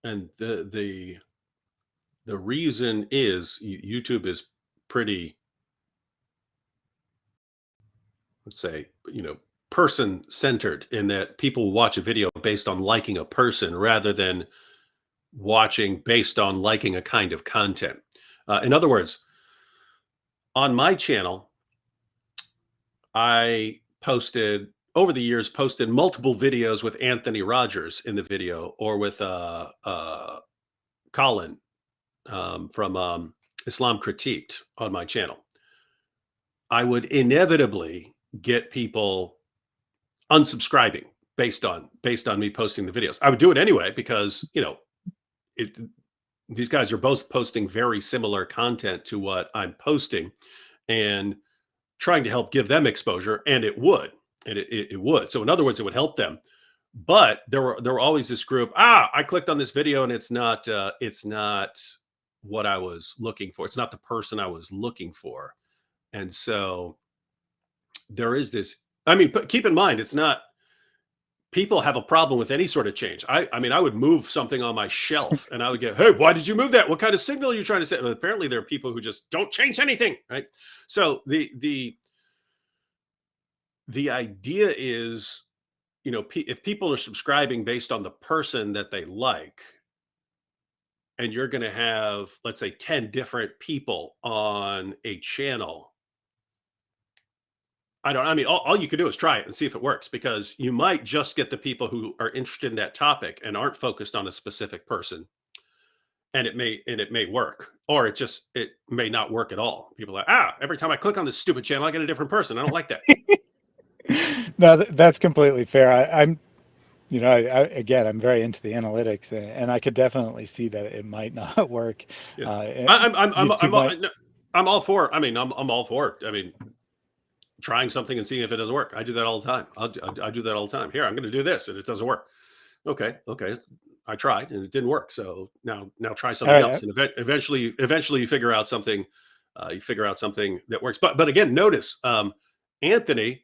And the reason is YouTube is pretty, let's say, person centered in that people watch a video based on liking a person rather than watching based on liking a kind of content. In other words, on my channel, I over the years posted multiple videos with Anthony Rogers in the video, or with Colin from Islam Critiqued on my channel. I would inevitably get people unsubscribing based on me posting the videos. I would do it anyway because these guys are both posting very similar content to what I'm posting and trying to help give them exposure, and it would. So in other words, it would help them. But there were always this group, I clicked on this video and it's not what I was looking for. It's not the person I was looking for. And so there is this, but keep in mind, it's not, people have a problem with any sort of change. I mean, I would move something on my shelf and I would get, hey, why did you move that? What kind of signal are you trying to send? Well, apparently there are people who just don't change anything, right? So the idea is, if people are subscribing based on the person that they like, and you're going to have, let's say, 10 different people on a channel, all you can do is try it and see if it works, because you might just get the people who are interested in that topic and aren't focused on a specific person. And it may work, or it may not work at all. People are like, every time I click on this stupid channel, I get a different person. I don't like that. No, that's completely fair. I'm again, I'm very into the analytics, and I could definitely see that it might not work. Yeah. I'm all for. I'm all for it. Trying something and seeing if it doesn't work. I do that all the time. I do that all the time. Here, I'm going to do this, and it doesn't work. Okay. I tried, and it didn't work. So now try something else, and eventually you figure out something. You figure out something that works. But again, notice Anthony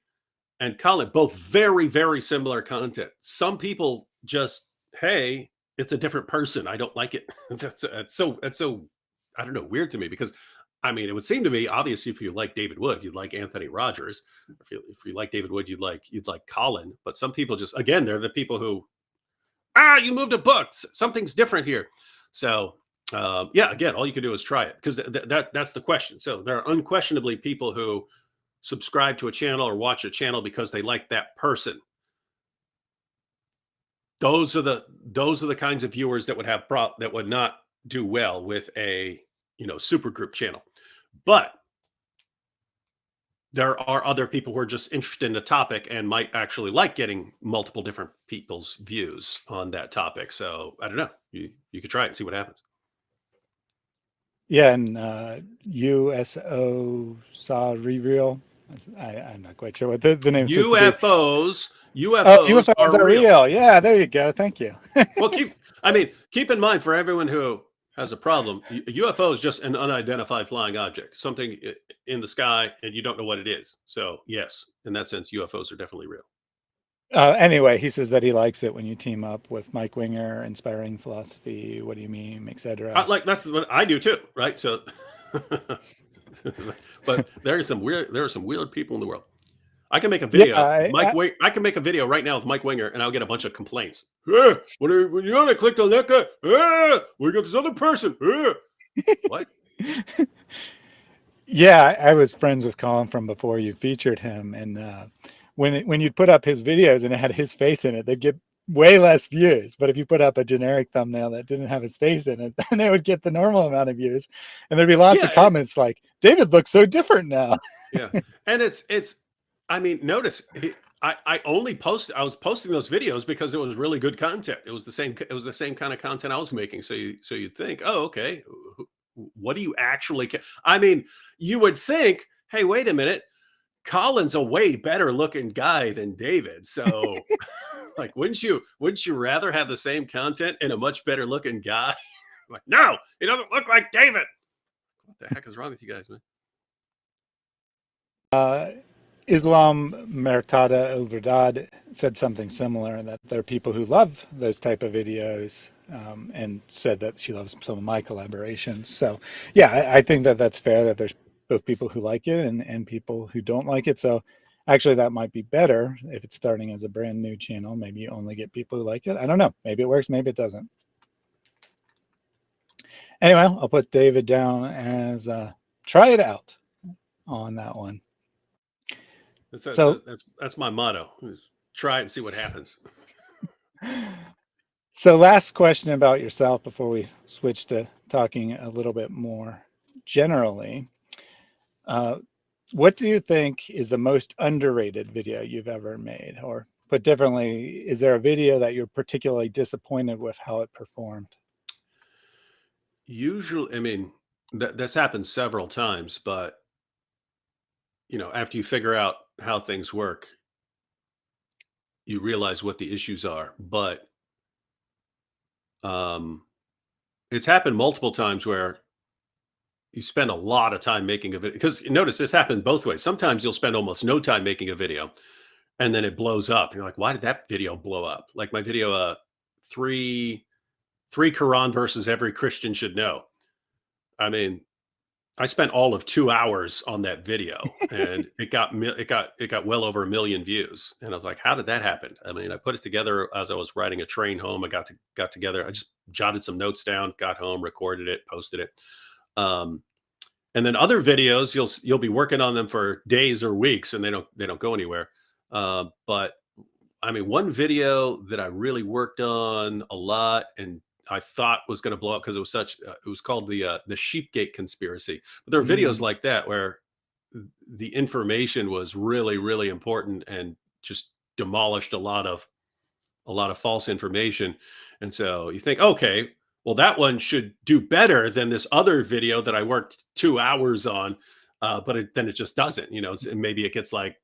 and Colin, both very, very similar content. Some people just, hey, it's a different person. I don't like it. That's so I don't know, weird to me, because I mean, it would seem to me, obviously, if you like David Wood, you'd like Anthony Rogers. If you like David Wood, you'd like Colin. But some people just, again, they're the people who, you moved a book. Something's different here. So yeah, again, all you can do is try it, because that's the question. So there are unquestionably people who subscribe to a channel or watch a channel because they like that person. Those are the kinds of viewers that would not do well with a super group channel. But there are other people who are just interested in the topic and might actually like getting multiple different people's views on that topic. So I don't know. You could try it and see what happens. Yeah, and USO saw reveal. I'm not quite sure what the name is supposed to be. UFOs UFOs are are real. real. Yeah, there you go. Thank you. Well, keep in mind, for everyone who has a problem, UFO is just an unidentified flying object, something in the sky, and you don't know what it is. So yes, in that sense, UFOs are definitely real. Anyway, he says that he likes it when you team up with Mike Winger, Inspiring Philosophy, What Do You Mean, etc. That's what I do too, right? So, but there are some weird people in the world. I can make a video. Yeah, I can make a video right now with Mike Winger, and I'll get a bunch of complaints. When you only clicked on that guy, we got this other person. What? Yeah, I was friends with Colin from before you featured him, and when you'd put up his videos and it had his face in it, they'd get way less views. But if you put up a generic thumbnail that didn't have his face in it, then it would get the normal amount of views, and there'd be lots of comments like, "David looks so different now." Yeah, and it's. I mean, notice I was posting those videos because it was really good content. It was the same kind of content I was making. So you'd think, oh, okay, what do you actually care? I mean, you would think, hey, wait a minute, Colin's a way better looking guy than David. So like, wouldn't you rather have the same content and a much better looking guy? Like, no, he doesn't look like David. What the heck is wrong with you guys, man? Islam Mertada El Verdad said something similar, that there are people who love those type of videos, and said that she loves some of my collaborations. So yeah, I think that that's fair, that there's both people who like it and people who don't like it. So actually that might be better if it's starting as a brand new channel. Maybe you only get people who like it. I don't know. Maybe it works, maybe it doesn't. Anyway, I'll put David down as try it out on that one. That's my motto. Try it and see what happens. So last question about yourself before we switch to talking a little bit more generally. What do you think is the most underrated video you've ever made? Or put differently, is there a video that you're particularly disappointed with how it performed? Usually, I mean, that's happened several times, but after you figure out how things work, you realize what the issues are. But it's happened multiple times where you spend a lot of time making a video, because notice this happened both ways. Sometimes you'll spend almost no time making a video and then it blows up. And you're like, why did that video blow up? Like my video, three Quran verses every Christian should know. I mean, I spent all of 2 hours on that video, and it got well over 1 million views. And I was like, how did that happen? I mean, I put it together as I was riding a train home. I got together. I just jotted some notes down, got home, recorded it, posted it. And then other videos, you'll be working on them for days or weeks, and they don't go anywhere. But I mean, one video that I really worked on a lot and I thought was going to blow up because it was called the Sheepgate conspiracy. But there are videos like that where the information was really, really important and just demolished a lot of false information. And so you think, okay, well, that one should do better than this other video that I worked 2 hours on. But then it just doesn't, maybe it gets like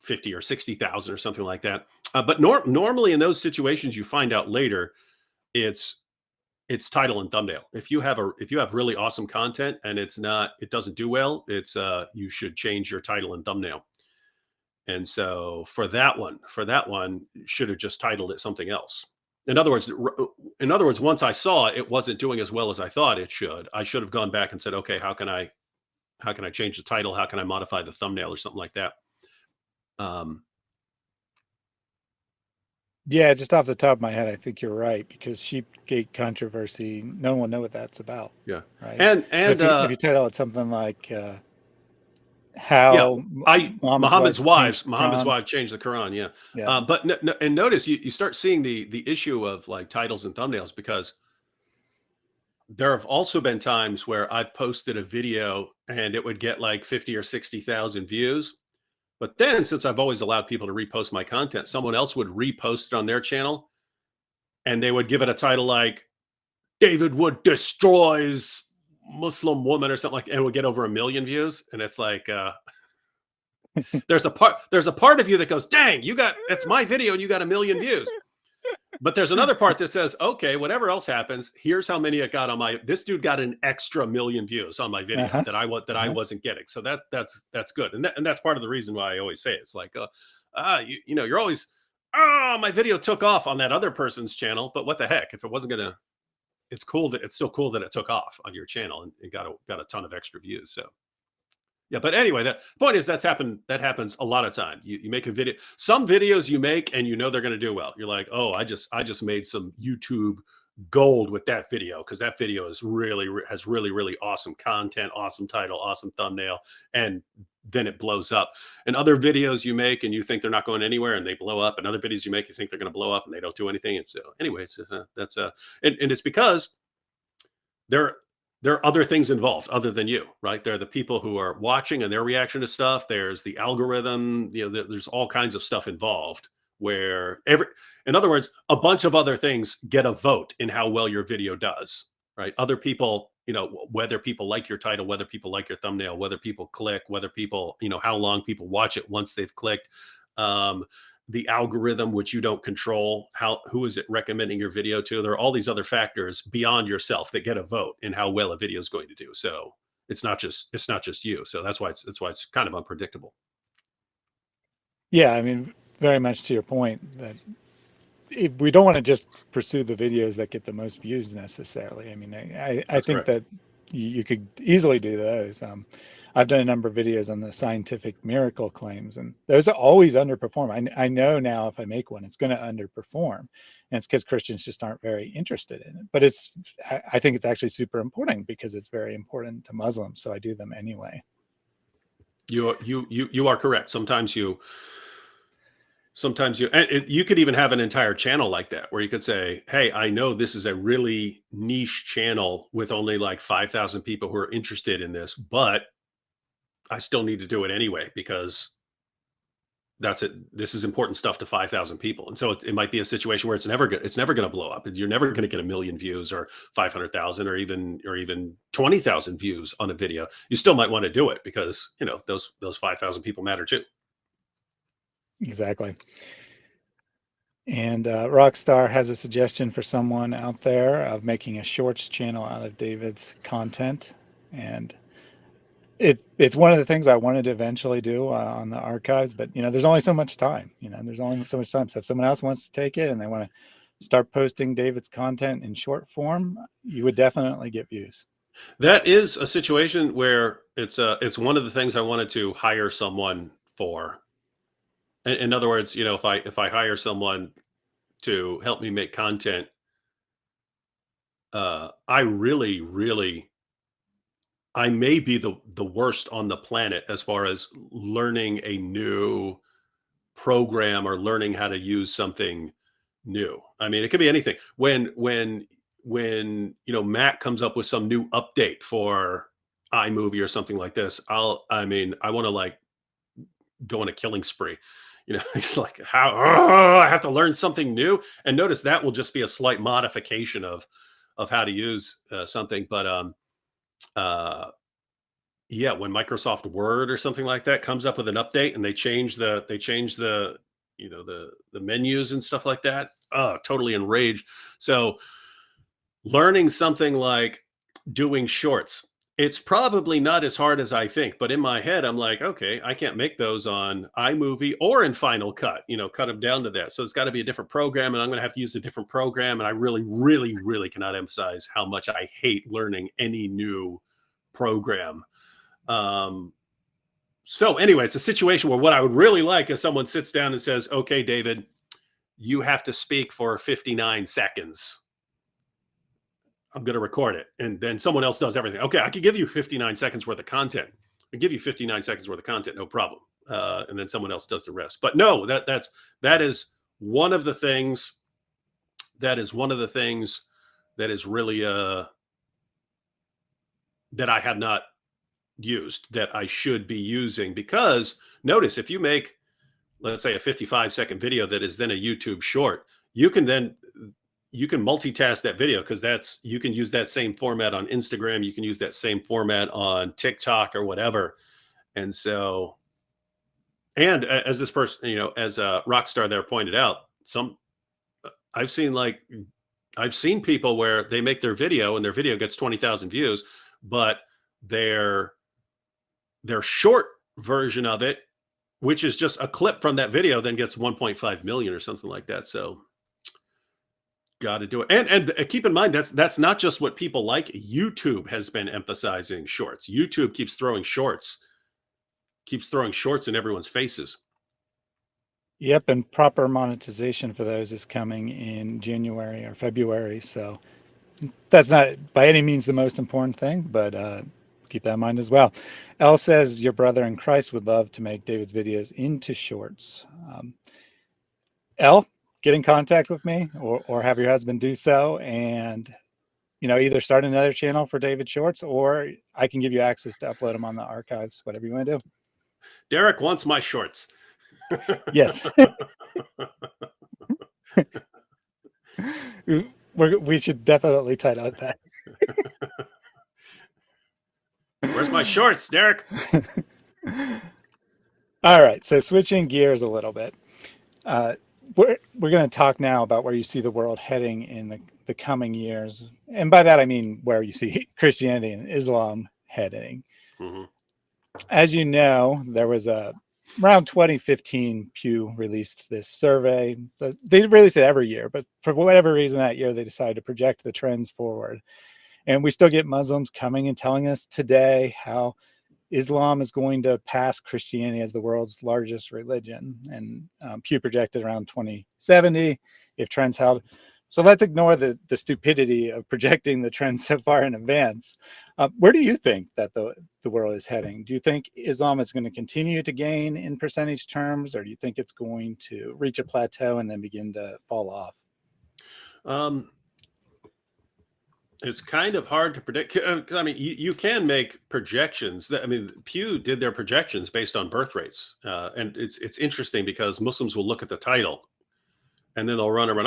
50 or 60,000 or something like that. But normally in those situations, you find out later it's title and thumbnail. If you have really awesome content and it doesn't do well, you should change your title and thumbnail. And so for that one, should have just titled it something else. In other words, once I saw it wasn't doing as well as I thought it should, I should have gone back and said, okay, how can I change the title? How can I modify the thumbnail or something like that? Yeah, just off the top of my head, I think you're right, because Sheepgate controversy, no one will know what that's about, Yeah. right? And But if you title it something like yeah, how Muhammad's wife changed the Muhammad's Quran, wife changed the Quran. Yeah. yeah, But and notice you start seeing the issue of like titles and thumbnails, because there have also been times where I've posted a video and it would get like 50 or 60,000 views. But then, since I've always allowed people to repost my content, someone else would repost it on their channel and they would give it a title like David Wood destroys Muslim woman or something like that, and it would get over 1 million views. And it's like, there's a part of you that goes, dang, that's my video and you got 1 million views. But there's another part that says, okay, whatever else happens, here's how many it got on this dude got an extra 1 million views on my video uh-huh, that I wasn't getting. So that's good. And that's part of the reason why I always say it. It's like, you're always, my video took off on that other person's channel, but what the heck, if it wasn't going to, it's still cool that it took off on your channel and it got a ton of extra views. So yeah, but anyway, the point is that happens a lot of time. You make a video, some videos you make and they're going to do well. You're like, oh, I just made some YouTube gold with that video, because that video has really awesome content, awesome title, awesome thumbnail, and then it blows up. And other videos you make and you think they're not going anywhere and they blow up, and other videos you make you think they're going to blow up and they don't do anything. And so anyway, it's just, and it's because there are other things involved other than you, right? There are the people who are watching and their reaction to stuff. There's the algorithm, there's all kinds of stuff involved, where in other words, a bunch of other things get a vote in how well your video does, right? Other people, whether people like your title, whether people like your thumbnail, whether people click, whether people, how long people watch it once they've clicked. The algorithm, which you don't control, who is it recommending your video to? There are all these other factors beyond yourself that get a vote in how well a video is going to do. So it's not just you. So that's why it's kind of unpredictable. yeah. I mean, very much to your point that we don't want to just pursue the videos that get the most views necessarily. I mean, I think that you could easily do those. I've done a number of videos on the scientific miracle claims, and those are always underperform. I know now if I make one, it's going to underperform, and it's because Christians just aren't very interested in it. But I think it's actually super important, because it's very important to Muslims, so I do them anyway. You are correct. Sometimes you and you could even have an entire channel like that, where you could say, hey, I know this is a really niche channel with only like 5,000 people who are interested in this, but I still need to do it anyway, because that's it. This is important stuff to 5,000 people. And so it might be a situation where it's never going to blow up. You're never going to get 1 million views or 500,000 or even 20,000 views on a video. You still might want to do it, because, those 5,000 people matter too. Exactly. And Rockstar has a suggestion for someone out there of making a shorts channel out of David's content. And it's one of the things I wanted to eventually do on the archives, but there's only so much time. There's only so much time. So if someone else wants to take it and they want to start posting David's content in short form, you would definitely get views. That is a situation where it's one of the things I wanted to hire someone for. In other words, if I hire someone to help me make content, I really I may be the worst on the planet as far as learning a new program or learning how to use something new. I mean, it could be anything. When Mac comes up with some new update for iMovie or something like this, I want to like go on a killing spree. It's like, I have to learn something new. And notice that will just be a slight modification of how to use something. But yeah, when Microsoft Word or something like that comes up with an update and they change the the menus and stuff like that, totally enraged. So learning something like doing shorts, it's probably not as hard as I think, but in my head, I'm like, okay, I can't make those on iMovie or in Final Cut, cut them down to that. So it's got to be a different program, and I'm going to have to use a different program. And I really cannot emphasize how much I hate learning any new program. So anyway, it's a situation where what I would really like is someone sits down and says, okay, David, you have to speak for 59 seconds. I'm going to record it. And then someone else does everything. Okay, I could give you 59 seconds worth of content. I give you 59 seconds worth of content, no problem. And then someone else does the rest. But no, that is one of the things. That is one of the things that is really that I have not used, that I should be using. Because notice, if you make, let's say, a 55-second video that is then a YouTube short, you can multitask that video, because you can use that same format on Instagram. You can use that same format on TikTok or whatever. And so, and as this person, as a Rockstar there pointed out, I've seen people where they make their video and their video gets 20,000 views, but their short version of it, which is just a clip from that video, then gets 1.5 million or something like that. So got to do it. And keep in mind, that's not just what people like. YouTube has been emphasizing shorts. YouTube keeps throwing shorts in everyone's faces. Yep, and proper monetization for those is coming in January or February. So that's not by any means the most important thing, but keep that in mind as well. Elle says, your brother in Christ would love to make David's videos into shorts. Elle, get in contact with me or have your husband do so, and either start another channel for David Shorts, or I can give you access to upload them on the archives, whatever you want to do. Derek wants my shorts. Yes. We should definitely title that. Where's my shorts, Derek? All right, so switching gears a little bit. We're going to talk now about where you see the world heading in the coming years. And by that, I mean where you see Christianity and Islam heading. Mm-hmm. As you know, there was around 2015, Pew released this survey. They release it every year, but for whatever reason that year, they decided to project the trends forward. And we still get Muslims coming and telling us today how Islam is going to pass Christianity as the world's largest religion. And Pew projected around 2070 if trends held. So let's ignore the stupidity of projecting the trends so far in advance. Where do you think that the world is heading? Do you think Islam is going to continue to gain in percentage terms, or do you think it's going to reach a plateau and then begin to fall off? It's kind of hard to predict. I mean, you can make projections. Pew did their projections based on birth rates. And it's interesting because Muslims will look at the title and then they'll run around,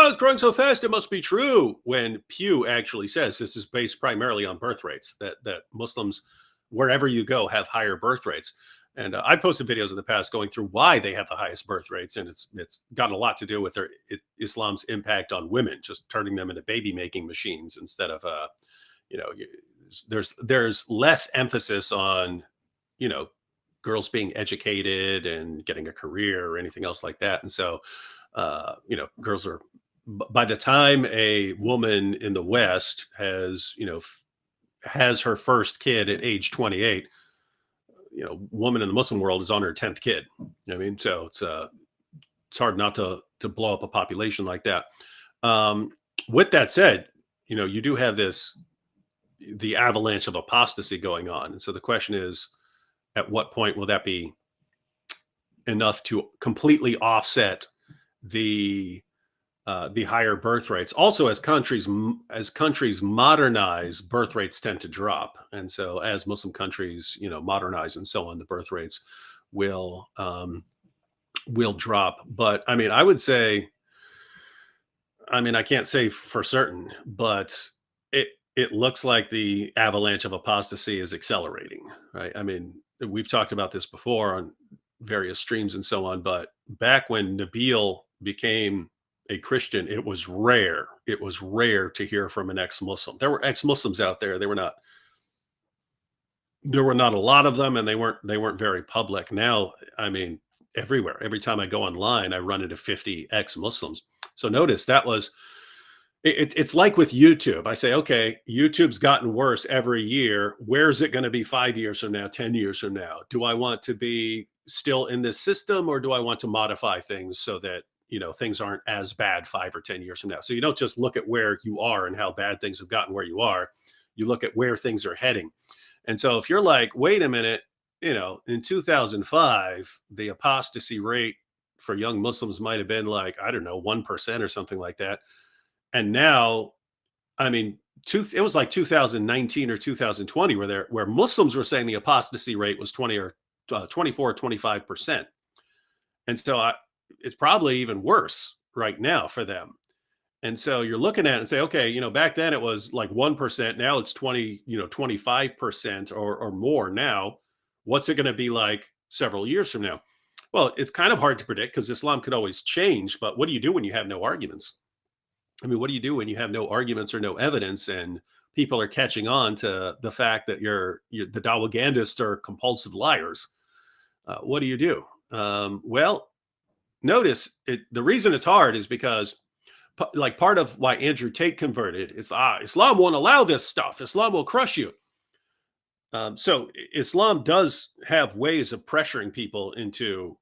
it's growing so fast, it must be true. When Pew actually says this is based primarily on birth rates, that Muslims, wherever you go, have higher birth rates. And I posted videos in the past going through why they have the highest birth rates. And it's got a lot to do with Islam's impact on women, just turning them into baby making machines instead of, there's less emphasis on, girls being educated and getting a career or anything else like that. And so, girls are, by the time a woman in the West has her first kid at age 28, woman in the Muslim world is on her 10th kid. I mean, so it's hard not to blow up a population like that. With that said, you do have the avalanche of apostasy going on. And so the question is, at what point will that be enough to completely offset the higher birth rates? Also, as countries modernize, birth rates tend to drop, and so as Muslim countries modernize and so on, the birth rates will drop. But I mean, I would say, I can't say for certain, but it looks like the avalanche of apostasy is accelerating, right? I mean, we've talked about this before on various streams and so on, but back when Nabil became a Christian, it was rare to hear from an ex-Muslim. There were ex-Muslims out there. There were not a lot of them, and they weren't very public. Now, I mean, everywhere, every time I go online, I run into 50 ex-Muslims. So notice that was It's like with YouTube. I say, okay, YouTube's gotten worse every year. Where's it going to be 5 years from now, 10 years from now? Do I want to be still in this system, or do I want to modify things so that, things aren't as bad 5 or 10 years from now? So you don't just look at where you are and how bad things have gotten where you are. You look at where things are heading. And so if you're like, wait a minute, in 2005, the apostasy rate for young Muslims might have been like, I don't know, 1% or something like that. And now, I mean, it was like 2019 or 2020 where Muslims were saying the apostasy rate was 20 or 24 or 25%. And so it's probably even worse right now for them. And so you're looking at it and say, okay, back then it was like 1%. Now it's 25% or more now. What's it going to be like several years from now? Well, it's kind of hard to predict because Islam could always change. But what do you do when you have no arguments? I mean, what do you do when you have no arguments or no evidence, and people are catching on to the fact that the dialogists are compulsive liars? What do you do? Well, notice the reason it's hard is because, like, part of why Andrew Tate converted is Islam won't allow this stuff. Islam will crush you. So Islam does have ways of pressuring people into,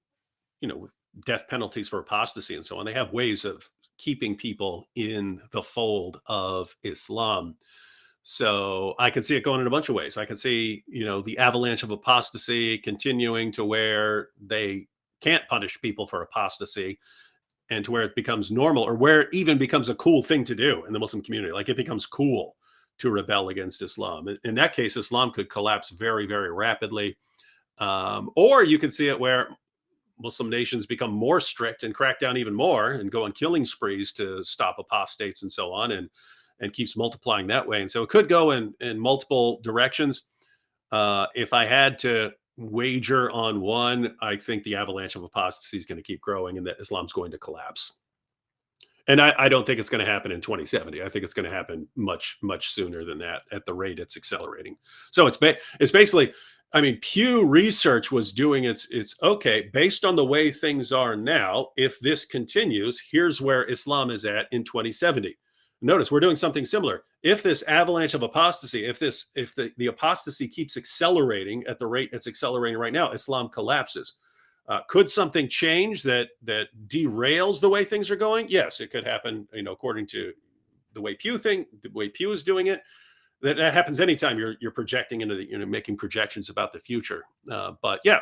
with death penalties for apostasy and so on. They have ways of keeping people in the fold of Islam. So I can see it going in a bunch of ways. I can see, the avalanche of apostasy continuing to where they can't punish people for apostasy, and to where it becomes normal, or where it even becomes a cool thing to do in the Muslim community. Like, it becomes cool to rebel against Islam. In that case, Islam could collapse very, very rapidly. Or you can see it where Muslim nations become more strict and crack down even more and go on killing sprees to stop apostates and so on, and keeps multiplying that way. And so it could go in multiple directions. If I had to wager on one, I think the avalanche of apostasy is going to keep growing and that Islam's going to collapse. And I don't think it's going to happen in 2070. I think it's going to happen much, much sooner than that at the rate it's accelerating. So it's basically, I mean, Pew Research was doing it's okay, based on the way things are now, if this continues, here's where Islam is at in 2070. Notice we're doing something similar. If this avalanche of apostasy, if the apostasy keeps accelerating at the rate it's accelerating right now, Islam collapses. Could something change that derails the way things are going? Yes, it could happen. According to the way Pew is doing it, that happens anytime you're projecting into the making projections about the future. But yeah,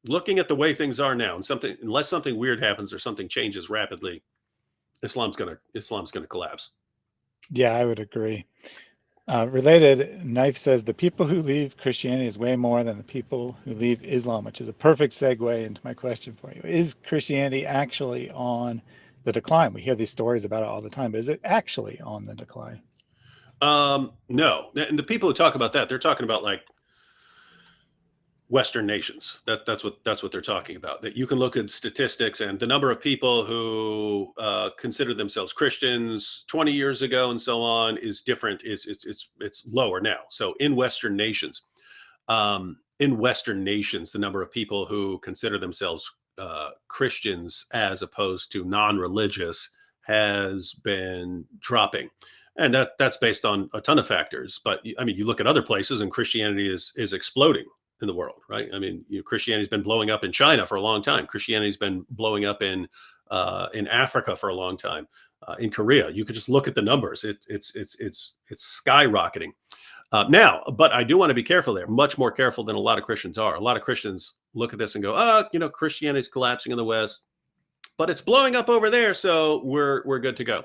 looking at the way things are now, and unless something weird happens or something changes rapidly, Islam's gonna collapse. Yeah, I would agree. Related, Knife says the people who leave Christianity is way more than the people who leave Islam, which is a perfect segue into my question for you. Is Christianity actually on the decline? We hear these stories about it all the time, but is it actually on the decline? No. And the people who talk about that, they're talking about like Western nations. That's what they're talking about. That you can look at statistics, and the number of people who consider themselves Christians 20 years ago and so on is different. It's lower now. So in Western nations, the number of people who consider themselves Christians as opposed to non-religious has been dropping. And that's based on a ton of factors. But I mean, you look at other places, and Christianity is exploding in the world, right? I mean, Christianity's been blowing up in China for a long time. Christianity's been blowing up in Africa for a long time. In Korea, you could just look at the numbers. It's skyrocketing now. But I do want to be careful there, much more careful than a lot of Christians are. A lot of Christians look at this and go, Christianity's collapsing in the West, but it's blowing up over there, so we're good to go.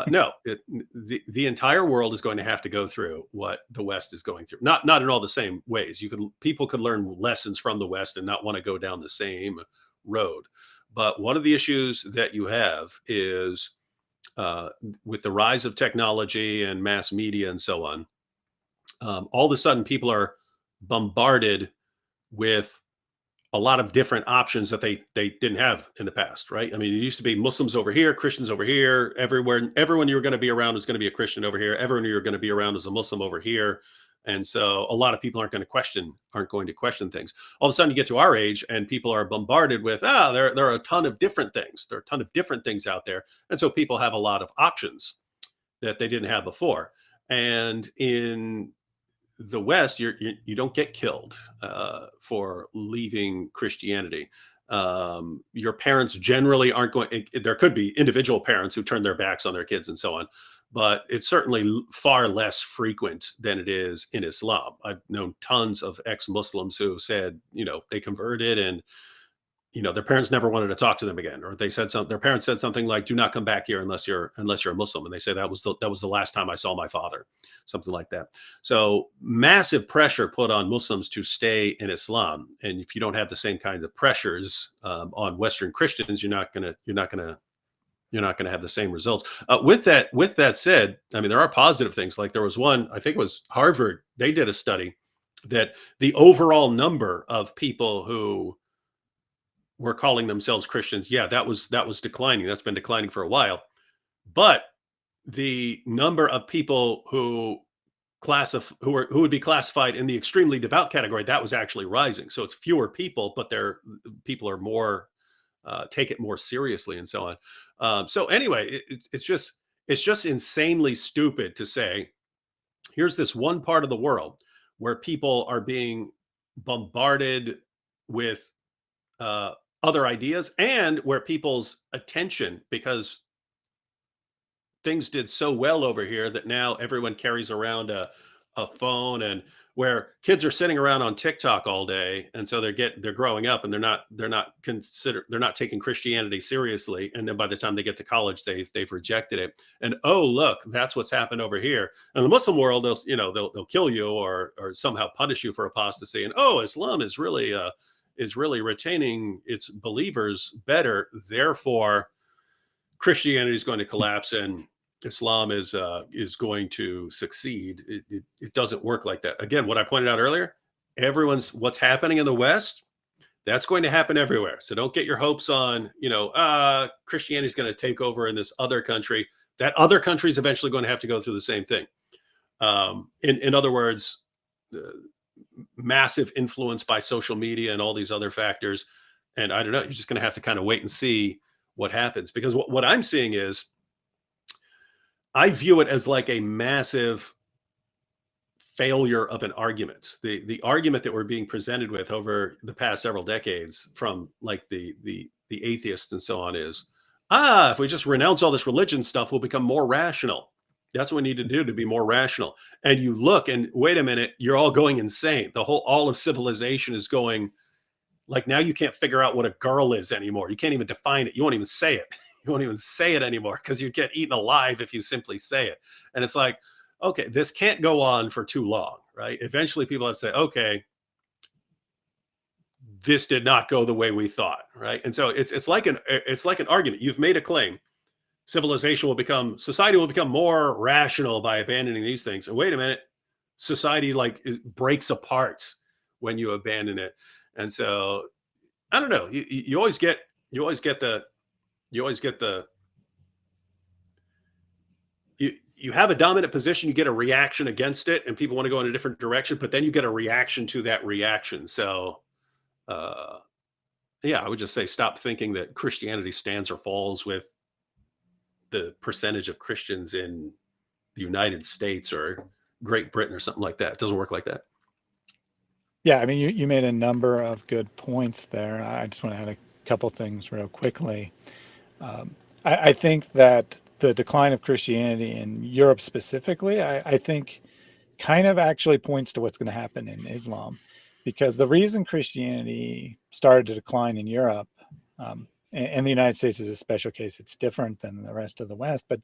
No, the entire world is going to have to go through what the West is going through. Not in all the same ways. People could learn lessons from the West and not want to go down the same road. But one of the issues that you have is with the rise of technology and mass media and so on, all of a sudden people are bombarded with a lot of different options that they didn't have in the past, right? I mean, it used to be Muslims over here, Christians over here, everywhere. Everyone you're going to be around is going to be a Christian over here. Everyone you're going to be around is a Muslim over here. And so a lot of people aren't going to question things. All of a sudden you get to our age and people are bombarded with, there are a ton of different things. There are a ton of different things out there. And so people have a lot of options that they didn't have before. And in the West, you don't get killed for leaving Christianity. Your parents generally aren't going. There could be individual parents who turn their backs on their kids and so on, but it's certainly far less frequent than it is in Islam. I've known tons of ex-Muslims who said, they converted and their parents never wanted to talk to them again, or they said something. Their parents said something like, "Do not come back here unless you're a Muslim," and they say that was the last time I saw my father, something like that. So massive pressure put on Muslims to stay in Islam, and if you don't have the same kind of pressures on Western Christians, you're not gonna have the same results. With that said, I mean there are positive things. Like there was one, I think it was Harvard. They did a study that the overall number of people who were calling themselves Christians, that was declining. That's been declining for a while. But the number of people who would be classified in the extremely devout category, that was actually rising. So it's fewer people, but people are more take it more seriously and so on. So anyway, it's just insanely stupid to say, here's this one part of the world where people are being bombarded with other ideas, and where people's attention, because things did so well over here that now everyone carries around a phone, and where kids are sitting around on TikTok all day, and so they're growing up and they're not taking Christianity seriously, and then by the time they get to college they've rejected it, and oh look, that's what's happened over here. In the Muslim world, they'll kill you or somehow punish you for apostasy, and Islam is really retaining its believers better, therefore Christianity is going to collapse and Islam is going to succeed. It doesn't work like that. Again, what I pointed out earlier, what's happening in the West, that's going to happen everywhere. So don't get your hopes on, Christianity is going to take over in this other country. That other country is eventually going to have to go through the same thing. In other words, massive influence by social media and all these other factors. And I don't know, you're just going to have to kind of wait and see what happens, because what I'm seeing is, I view it as like a massive failure of an argument. The argument that we're being presented with over the past several decades from like the atheists and so on is, if we just renounce all this religion stuff, we'll become more rational. That's what we need to do to be more rational. And you look and wait a minute, you're all going insane. All of civilization is going, like, now you can't figure out what a girl is anymore. You can't even define it. You won't even say it. You won't even say it anymore because you get eaten alive if you simply say it. And it's like, okay, this can't go on for too long, right? Eventually people have to say, okay, this did not go the way we thought, right? And so it's like an argument. You've made a claim. Society will become more rational by abandoning these things. And wait a minute, society breaks apart when you abandon it. And so I don't know. You always get the you have a dominant position, you get a reaction against it, and people want to go in a different direction, but then you get a reaction to that reaction. So I would just say, stop thinking that Christianity stands or falls with the percentage of Christians in the United States or Great Britain or something like that. It doesn't work like that. Yeah, I mean, you made a number of good points there. I just want to add a couple things real quickly. I think that the decline of Christianity in Europe specifically, I think kind of actually points to what's going to happen in Islam, because the reason Christianity started to decline in Europe, and the United States is a special case, it's different than the rest of the West, but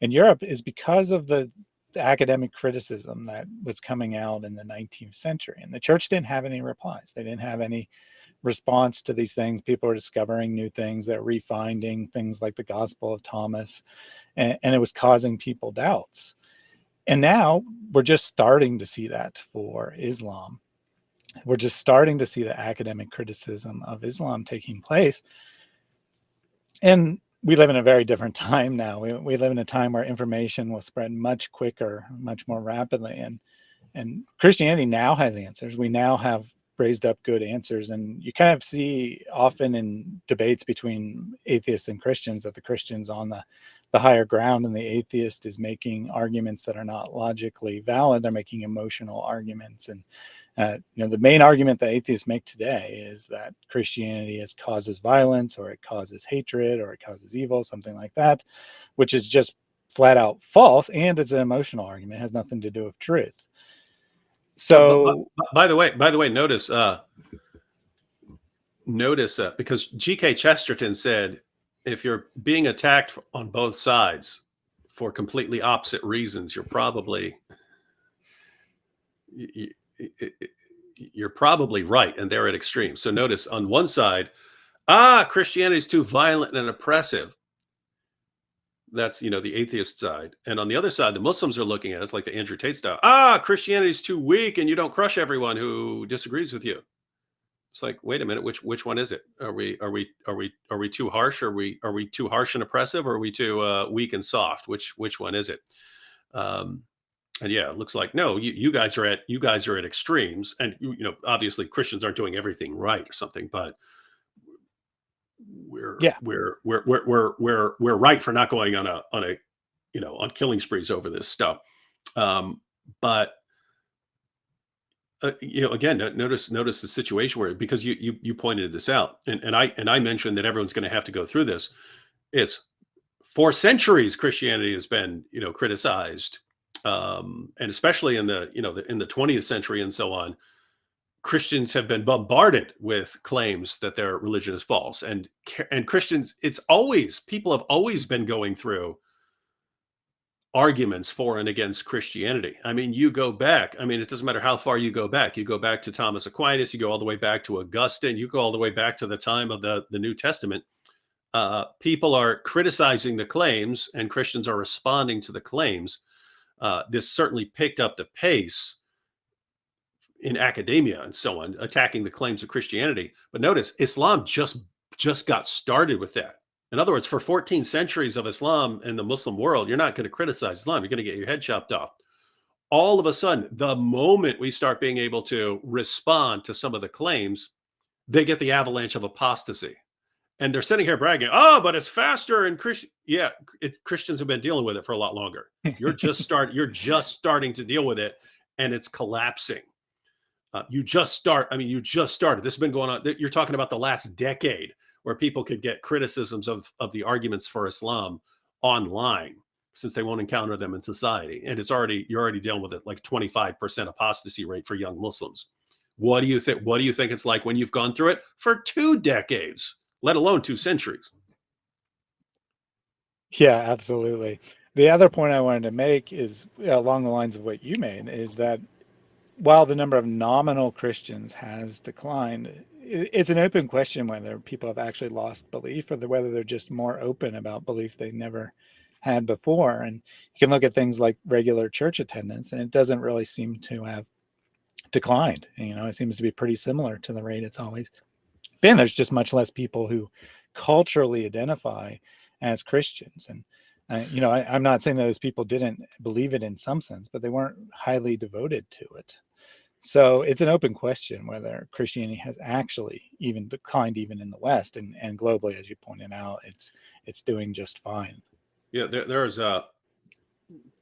in Europe is because of the academic criticism that was coming out in the 19th century. And the church didn't have any replies. They didn't have any response to these things. People are discovering new things. They're refinding things like the Gospel of Thomas, and it was causing people doubts. And now we're just starting to see that for Islam. We're just starting to see the academic criticism of Islam taking place. And we live in a very different time now. We live in a time where information will spread much quicker, much more rapidly. And Christianity now has answers. We now have raised up good answers. And you kind of see often in debates between atheists and Christians that the Christian's on the higher ground and the atheist is making arguments that are not logically valid. They're making emotional arguments. And the main argument that atheists make today is that Christianity causes violence, or it causes hatred, or it causes evil, something like that, which is just flat out false. And it's an emotional argument. It has nothing to do with truth. So, by the way, notice because G.K. Chesterton said, if you're being attacked on both sides for completely opposite reasons, you're probably right, and they're at extremes. So notice on one side, Christianity is too violent and oppressive. That's, the atheist side. And on the other side, the Muslims are looking at it. It's like the Andrew Tate style. Christianity is too weak and you don't crush everyone who disagrees with you. It's like, wait a minute, which one is it? Are we too harsh? Are we too harsh and oppressive? Or are we too weak and soft? Which one is it? And yeah, it looks like, no, you guys are at extremes. And obviously Christians aren't doing everything right or something, but we're right for not going on killing sprees over this stuff. But again, notice the situation where, because you pointed this out, and I mentioned that everyone's going to have to go through this. It's for centuries Christianity has been criticized, and especially in the in the 20th century and so on. Christians have been bombarded with claims that their religion is false, and Christians, people have always been going through arguments for and against Christianity. I mean, you go back, it doesn't matter how far you go back to Thomas Aquinas, you go all the way back to Augustine, you go all the way back to the time of the New Testament. People are criticizing the claims and Christians are responding to the claims. This certainly picked up the pace in academia and so on, attacking the claims of Christianity. But notice, Islam just got started with that. In other words, for 14 centuries of Islam in the Muslim world, you're not going to criticize Islam. You're going to get your head chopped off. All of a sudden, the moment we start being able to respond to some of the claims, they get the avalanche of apostasy. And they're sitting here bragging, but it's faster. And Christians have been dealing with it for a lot longer. You're just starting to deal with it, and it's collapsing. You just started. This has been going on. You're talking about the last decade, where people could get criticisms of the arguments for Islam online, since they won't encounter them in society. And you're already dealing with it, like 25% apostasy rate for young Muslims. What do you think? What do you think it's like when you've gone through it for 2 decades, let alone 2 centuries? Yeah, absolutely. The other point I wanted to make is along the lines of what you made, is that while the number of nominal Christians has declined, it's an open question whether people have actually lost belief, or whether they're just more open about belief they never had before. And you can look at things like regular church attendance, and it doesn't really seem to have declined. It seems to be pretty similar to the rate it's always been. There's just much less people who culturally identify as Christians. And I'm not saying that those people didn't believe it in some sense, but they weren't highly devoted to it. So it's an open question whether Christianity has actually even declined, even in the West, and globally, as you pointed out, it's doing just fine. Yeah, there's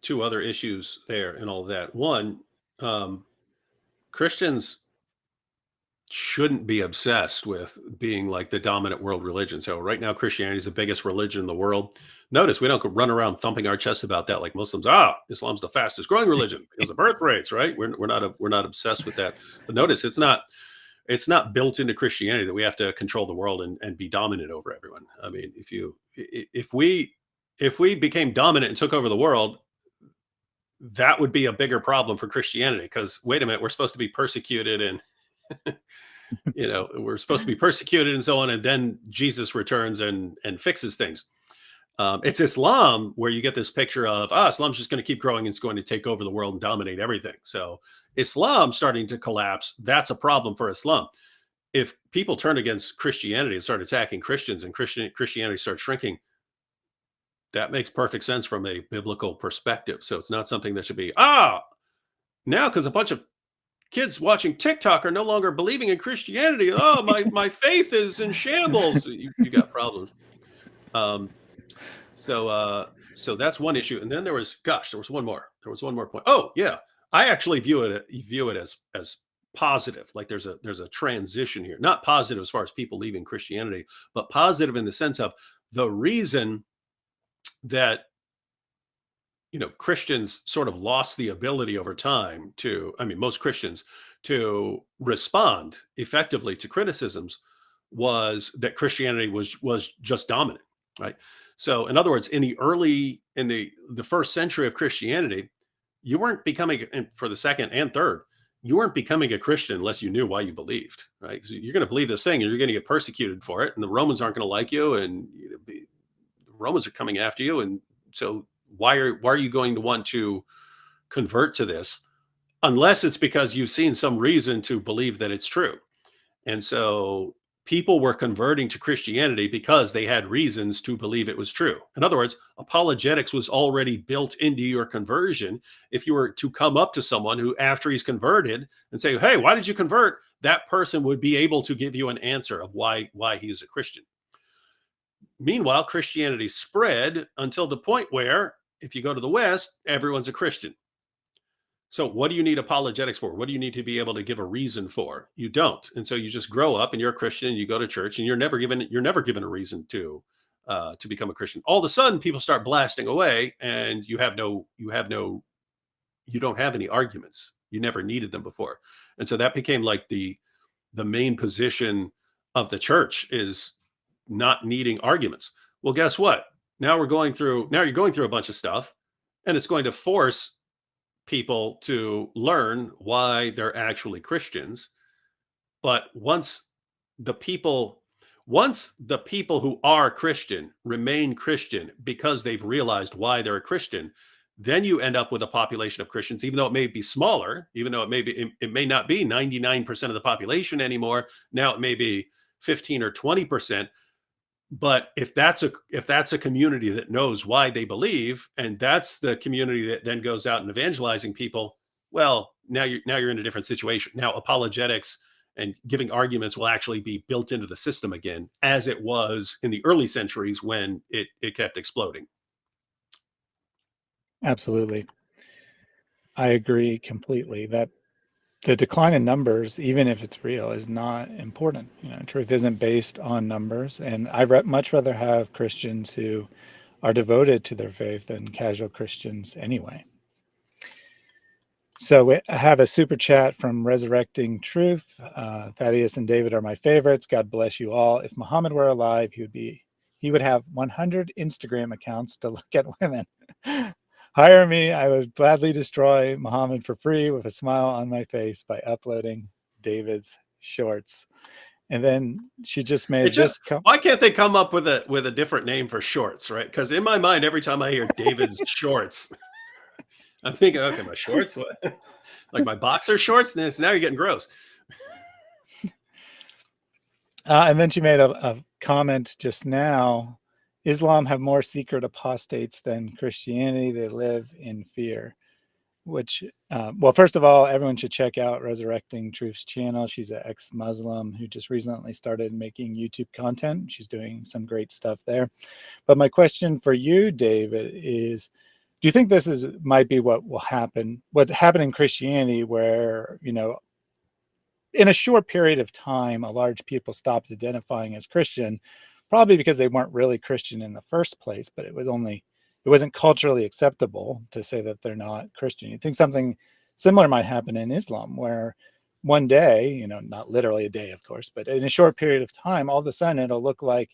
2 other issues there and all that. One, Christians shouldn't be obsessed with being like the dominant world religion. So right now, Christianity is the biggest religion in the world. Notice we don't run around thumping our chests about that like Muslims. Islam's the fastest growing religion because of birth rates, right? We're not obsessed with that. But notice it's not built into Christianity that we have to control the world and be dominant over everyone. I mean, if we became dominant and took over the world, that would be a bigger problem for Christianity, because wait a minute, we're supposed to be persecuted and we're supposed to be persecuted and so on, and then Jesus returns and fixes things. It's Islam where you get this picture of Islam's just going to keep growing and it's going to take over the world and dominate everything. So Islam starting to collapse, that's a problem for Islam. If people turn against Christianity and start attacking Christians, and Christianity starts shrinking, that makes perfect sense from a biblical perspective. So it's not something that should be now because a bunch of kids watching TikTok are no longer believing in Christianity. Oh, my faith is in shambles. You got problems. Um, so that's one issue. And then there was one more. There was one more point. Oh yeah, I actually view it as positive. Like there's a transition here, not positive as far as people leaving Christianity, but positive in the sense of the reason that Christians sort of lost the ability over time most Christians to respond effectively to criticisms was that Christianity was just dominant, right? So, in other words, in the first century of Christianity, you weren't becoming, and for the second and third, you weren't becoming a Christian unless you knew why you believed, right? So you're going to believe this thing, and you're going to get persecuted for it, and the Romans aren't going to like you, and the Romans are coming after you, and so why are you going to want to convert to this unless it's because you've seen some reason to believe that it's true? And so people were converting to Christianity because they had reasons to believe it was true. In other words, apologetics was already built into your conversion. If you were to come up to someone who, after he's converted, and say, "Hey, why did you convert?" that person would be able to give you an answer of why he's a Christian. Meanwhile, Christianity spread until the point where, if you go to the West, everyone's a Christian. So what do you need apologetics for? What do you need to be able to give a reason for? You don't. And so you just grow up and you're a Christian and you go to church and you're never given a reason to become a Christian. All of a sudden people start blasting away and you don't have any arguments. You never needed them before. And so that became like the main position of the church, is not needing arguments. Well, guess what? Now you're going through a bunch of stuff, and it's going to force people to learn why they're actually Christians. But once the people who are Christian remain Christian because they've realized why they're a Christian, then you end up with a population of Christians, even though it may be smaller, even though it may not be 99% of the population anymore. Now it may be 15 or 20%. But if that's a community that knows why they believe, and that's the community that then goes out and evangelizing people, well, now you're in a different situation. Now apologetics and giving arguments will actually be built into the system again, as it was in the early centuries when it kept exploding. Absolutely. I agree completely that the decline in numbers, even if it's real, is not important. Truth isn't based on numbers. And much rather have Christians who are devoted to their faith than casual Christians anyway. So I have a super chat from Resurrecting Truth. Thaddeus and David are my favorites. God bless you all. If Muhammad were alive, he would have 100 Instagram accounts to look at women. Hire me. I would gladly destroy Muhammad for free with a smile on my face by uploading David's shorts. And then she just made why can't they come up with a different name for shorts, right? Because in my mind, every time I hear David's shorts, I'm thinking, okay, my shorts, what? Like my boxer shorts? Now you're getting gross. And then she made a comment just now. Islam have more secret apostates than Christianity. They live in fear. Which, well, first of all, everyone should check out Resurrecting Truth's channel. She's an ex-Muslim who just recently started making YouTube content. She's doing some great stuff there. But my question for you, David, is, do you think this might be what happened in Christianity, where, in a short period of time, a large people stopped identifying as Christian, probably because they weren't really Christian in the first place, but it wasn't culturally acceptable to say that they're not Christian. You think something similar might happen in Islam, where one day, not literally a day, of course, but in a short period of time, all of a sudden it'll look like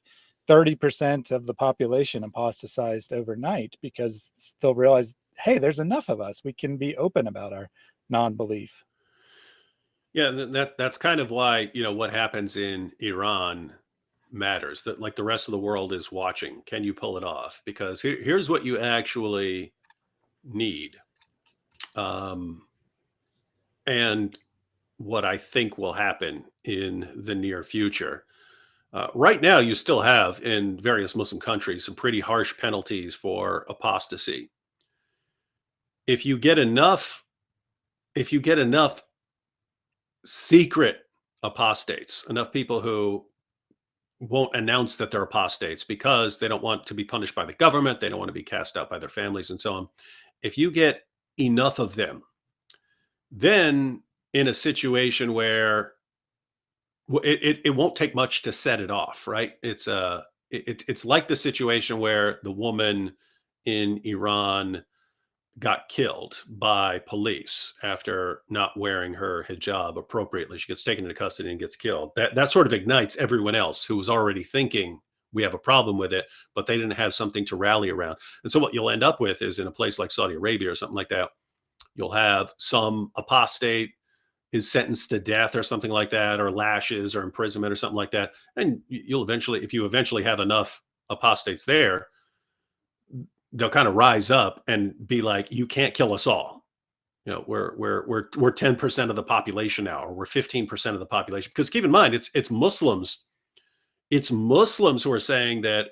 30% of the population apostatized overnight because they'll realize, hey, there's enough of us. We can be open about our non-belief. Yeah, that's kind of why, what happens in Iran matters, that like the rest of the world is watching. Can you pull it off? Because here's what you actually need. And what I think will happen in the near future. Right now, you still have in various Muslim countries some pretty harsh penalties for apostasy. If you get enough if you get enough secret apostates, enough people who won't announce that they're apostates because they don't want to be punished by the government, they don't want to be cast out by their families and so on. If you get enough of them, then in a situation where it won't take much to set it off, right? It's like the situation where the woman in Iran got killed by police after not wearing her hijab appropriately. She gets taken into custody and gets killed. That sort of ignites everyone else who was already thinking we have a problem with it, but they didn't have something to rally around. And so what you'll end up with is in a place like Saudi Arabia or something like that, you'll have some apostate is sentenced to death or something like that, or lashes or imprisonment or something like that. And you'll eventually, if you eventually have enough apostates there, they'll kind of rise up and be like, you can't kill us all. You know, we're 10% of the population now, or we're 15% of the population. Because keep in mind, it's Muslims who are saying that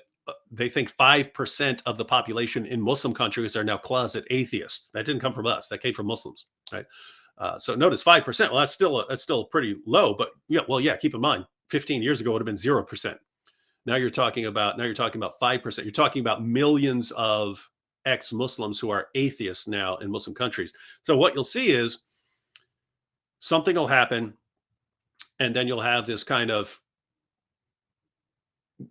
they think 5% of the population in Muslim countries are now closet atheists. That didn't come from us. That came from Muslims, right? So notice 5%. Well, that's still pretty low, but yeah. Keep in mind, 15 years ago it would have been 0%. Now you're talking about 5%. You're talking about millions of ex-Muslims who are atheists now in Muslim countries. So what you'll see is something will happen, and then you'll have this kind of,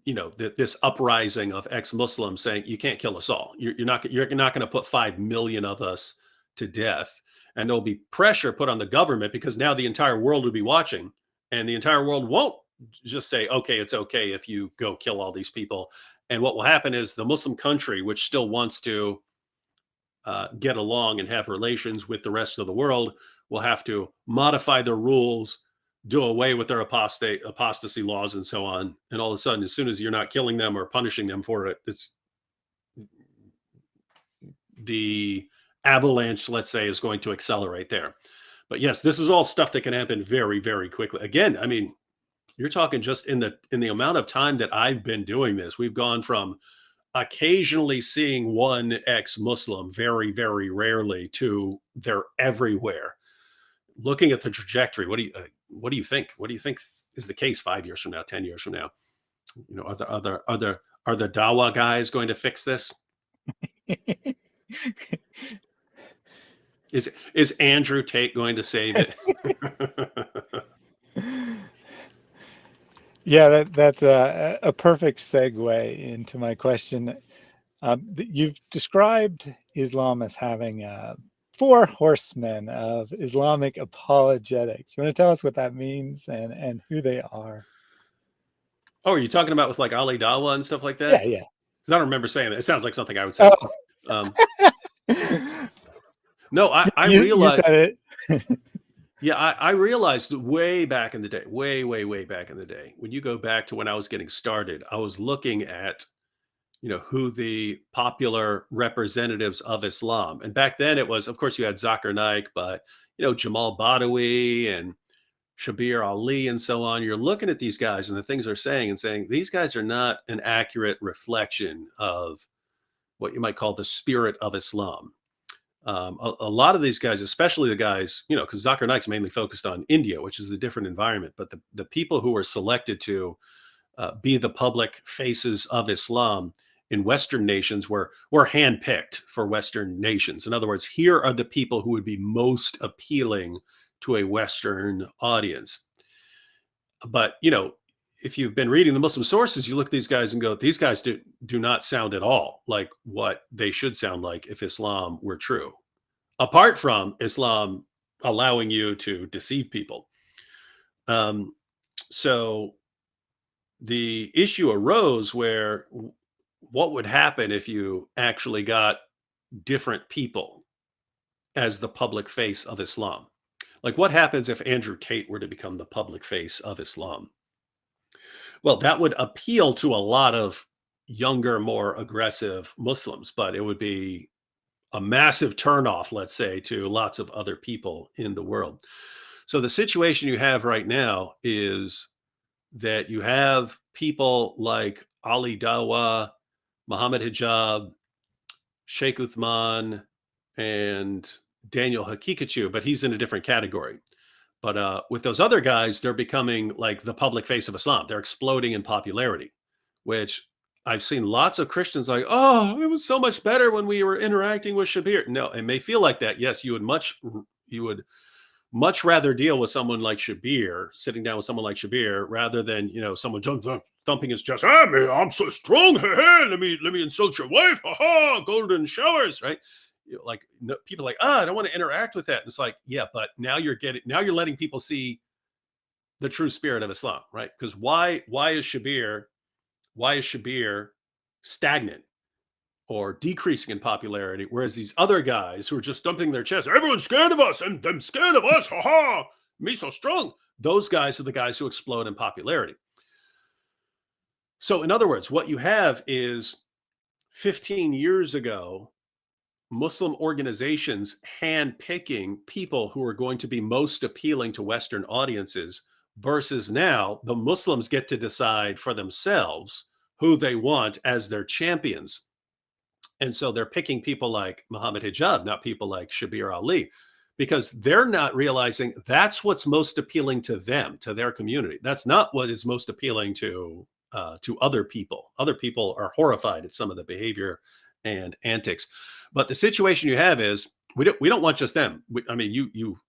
this uprising of ex-Muslims saying you can't kill us all. You're not going to put 5 million of us to death, and there'll be pressure put on the government because now the entire world will be watching, and the entire world won't just say, okay, it's okay if you go kill all these people. And what will happen is the Muslim country, which still wants to get along and have relations with the rest of the world, will have to modify their rules, do away with their apostasy laws and so on. And all of a sudden, as soon as you're not killing them or punishing them for it, it's the avalanche, let's say, is going to accelerate there. But yes, this is all stuff that can happen very, very quickly. Again, I mean, you're talking just in the amount of time that I've been doing this, we've gone from occasionally seeing one ex-Muslim very, very rarely to they're everywhere. Looking at the trajectory, what do you think? What do you think is the case 5 years from now, 10 years from now? Are the Dawa guys going to fix this? Is Andrew Tate going to say that? Yeah, that's a perfect segue into my question. You've described Islam as having 4 horsemen of Islamic apologetics. You want to tell us what that means and who they are? Oh, are you talking about with like Ali Dawa and stuff like that? Yeah. Because I don't remember saying that. It sounds like something I would say. Oh. No, I you realized. said it. Yeah, I realized way back in the day, way back in the day, when you go back to when I was getting started, I was looking at, who the popular representatives of Islam. And back then it was, of course, you had Zakir Naik, but, Jamal Badawi and Shabir Ali and so on. You're looking at these guys and the things they're saying and saying, these guys are not an accurate reflection of what you might call the spirit of Islam. A lot of these guys, especially the guys, because Zakir Naik's mainly focused on India, which is a different environment, but the people who were selected to be the public faces of Islam in Western nations were handpicked for Western nations. In other words, here are the people who would be most appealing to a Western audience. But, if you've been reading the Muslim sources, you look at these guys and go, these guys do not sound at all like what they should sound like if Islam were true, apart from Islam allowing you to deceive people. So the issue arose where what would happen if you actually got different people as the public face of Islam? Like, what happens if Andrew Tate were to become the public face of Islam? Well, that would appeal to a lot of younger, more aggressive Muslims, but it would be a massive turnoff, let's say, to lots of other people in the world. So the situation you have right now is that you have people like Ali Dawa, Muhammad Hijab, Sheikh Uthman, and Daniel Hakikachu, but he's in a different category. But with those other guys, they're becoming like the public face of Islam. They're exploding in popularity, which I've seen lots of Christians like, oh, it was so much better when we were interacting with Shabir. No, it may feel like that. Yes, you would much rather deal with someone like Shabir, sitting down with someone like Shabir, rather than someone thumping his chest. Ah, man, I'm so strong. Let me insult your wife. Golden showers, right? Like people are like, I don't want to interact with that. And it's like, yeah, but now you're letting people see the true spirit of Islam, right? Because why is Shabir stagnant or decreasing in popularity, whereas these other guys who are just thumping their chest, everyone's scared of us, and I'm scared of us, me so strong. Those guys are the guys who explode in popularity. So in other words, what you have is 15 years ago, Muslim organizations handpicking people who are going to be most appealing to Western audiences, versus now the Muslims get to decide for themselves who they want as their champions. And so they're picking people like Muhammad Hijab, not people like Shabir Ali, because they're not realizing that's what's most appealing to them, to their community. That's not what is most appealing to other people. Other people are horrified at some of the behavior and antics. But the situation you have is we don't want just them. You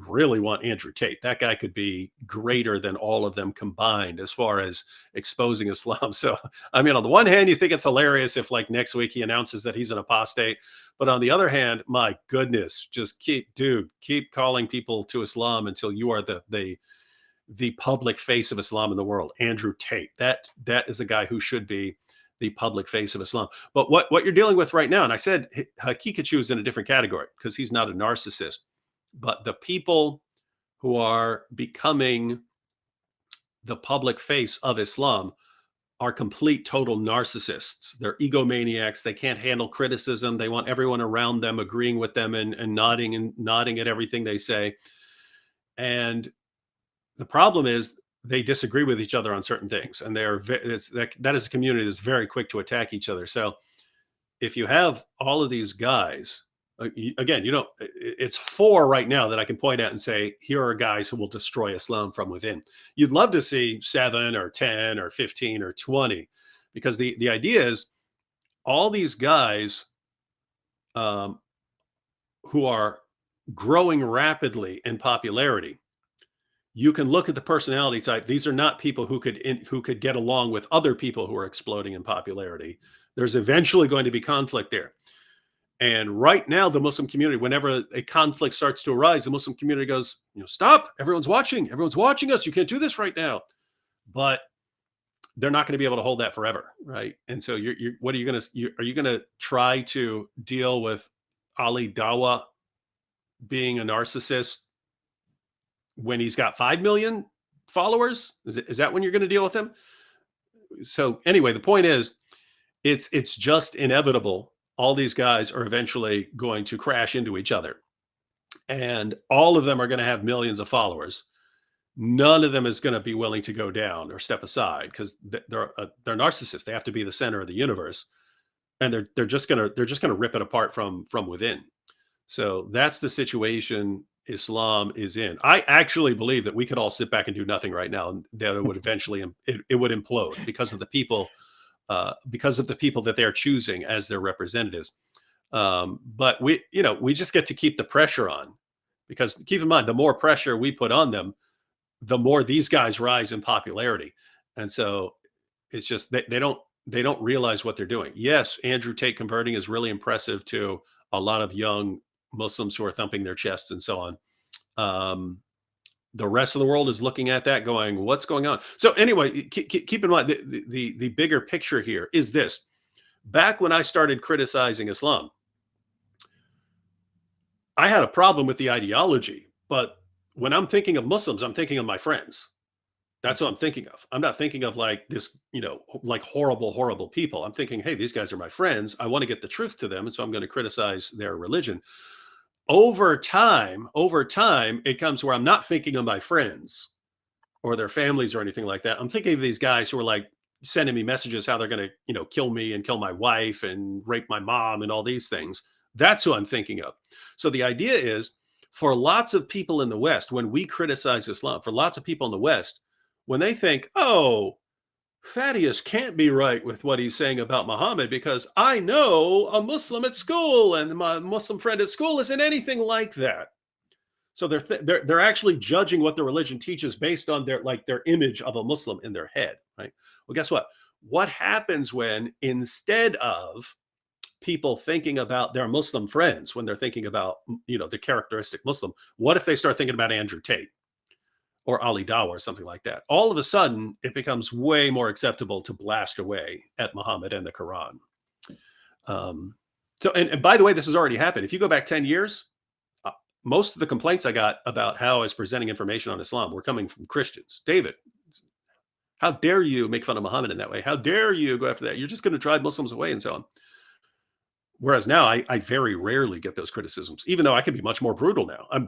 really want Andrew Tate. That guy could be greater than all of them combined as far as exposing Islam. So, on the one hand, you think it's hilarious if like next week he announces that he's an apostate. But on the other hand, my goodness, just keep calling people to Islam until you are the public face of Islam in the world. Andrew Tate. That is a guy who should be the public face of Islam. But what you're dealing with right now, and I said Hakikachu is in a different category because he's not a narcissist, but the people who are becoming the public face of Islam are complete total narcissists. They're egomaniacs. They can't handle criticism. They want everyone around them agreeing with them and nodding at everything they say. And the problem is they disagree with each other on certain things, and that is a community that's very quick to attack each other. So if you have all of these guys, again, it's 4 right now that I can point at and say, here are guys who will destroy Islam from within. You'd love to see 7 or 10 or 15 or 20, because the idea is all these guys who are growing rapidly in popularity, you can look at the personality type. These are not people who could get along with other people who are exploding in popularity. There's eventually going to be conflict there. And right now, the Muslim community, whenever a conflict starts to arise, the Muslim community goes, stop, everyone's watching us. You can't do this right now. But they're not going to be able to hold that forever, right? And so are you going to try to deal with Ali Dawa being a narcissist when he's got 5 million followers? Is that when you're going to deal with him? So anyway, the point is, it's just inevitable. All these guys are eventually going to crash into each other, and all of them are going to have millions of followers. None of them is going to be willing to go down or step aside because they're narcissists. They have to be the center of the universe, and they're just going to rip it apart from within. So that's the situation Islam is in. I actually believe that we could all sit back and do nothing right now, and that it would eventually it would implode because of the people that they're choosing as their representatives. But we just get to keep the pressure on, because keep in mind, the more pressure we put on them, the more these guys rise in popularity. And so it's just they don't realize what they're doing. Yes, Andrew Tate converting is really impressive to a lot of young Muslims who are thumping their chests and so on. The rest of the world is looking at that going, what's going on? So anyway, keep in mind, the bigger picture here is this. Back when I started criticizing Islam, I had a problem with the ideology, but when I'm thinking of Muslims, I'm thinking of my friends. That's what I'm thinking of. I'm not thinking of like this, like horrible people. I'm thinking, hey, these guys are my friends. I want to get the truth to them. And so I'm going to criticize their religion. Over time, it comes where I'm not thinking of my friends or their families or anything like that. I'm thinking of these guys who are like sending me messages how they're going to, kill me and kill my wife and rape my mom and all these things. That's who I'm thinking of. So the idea is, for lots of people in the West, when we criticize Islam, for lots of people in the West, when they think, oh, Thaddeus can't be right with what he's saying about Muhammad because I know a Muslim at school and my Muslim friend at school isn't anything like that. So they're actually judging what the religion teaches based on their image of a Muslim in their head, right? Well, guess what? What happens when, instead of people thinking about their Muslim friends, when they're thinking about, the characteristic Muslim, what if they start thinking about Andrew Tate or Ali Dawah or something like that? All of a sudden, it becomes way more acceptable to blast away at Muhammad and the Quran. And by the way, this has already happened. If you go back 10 years, most of the complaints I got about how I was presenting information on Islam were coming from Christians. David, how dare you make fun of Muhammad in that way? How dare you go after that? You're just going to drive Muslims away and so on. Whereas now I very rarely get those criticisms, even though I can be much more brutal now. I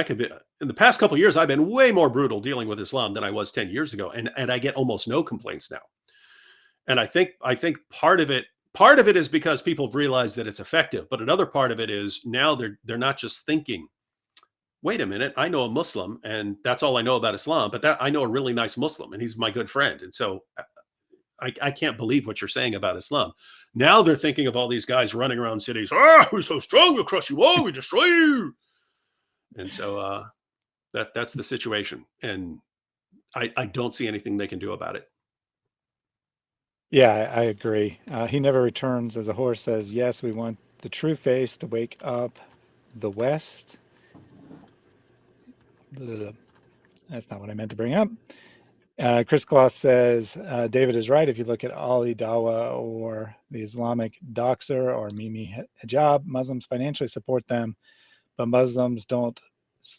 could be, in the past couple of years, I've been way more brutal dealing with Islam than I was 10 years ago. And I get almost no complaints now. And I think part of it is because people have realized that it's effective, but another part of it is now they're not just thinking, wait a minute, I know a Muslim and that's all I know about Islam, but I know a really nice Muslim and he's my good friend. And so I can't believe what you're saying about Islam. Now they're thinking of all these guys running around cities. We're so strong, we'll crush you all, we destroy you. And so that's the situation. And I don't see anything they can do about it. Yeah, I agree. He never returns, as a horse says, yes, we want the true face to wake up the West. That's not what I meant to bring up. Chris Kloss says, David is right. If you look at Ali Dawah or the Islamic Doxer or Mimi Hijab, Muslims financially support them, but Muslims don't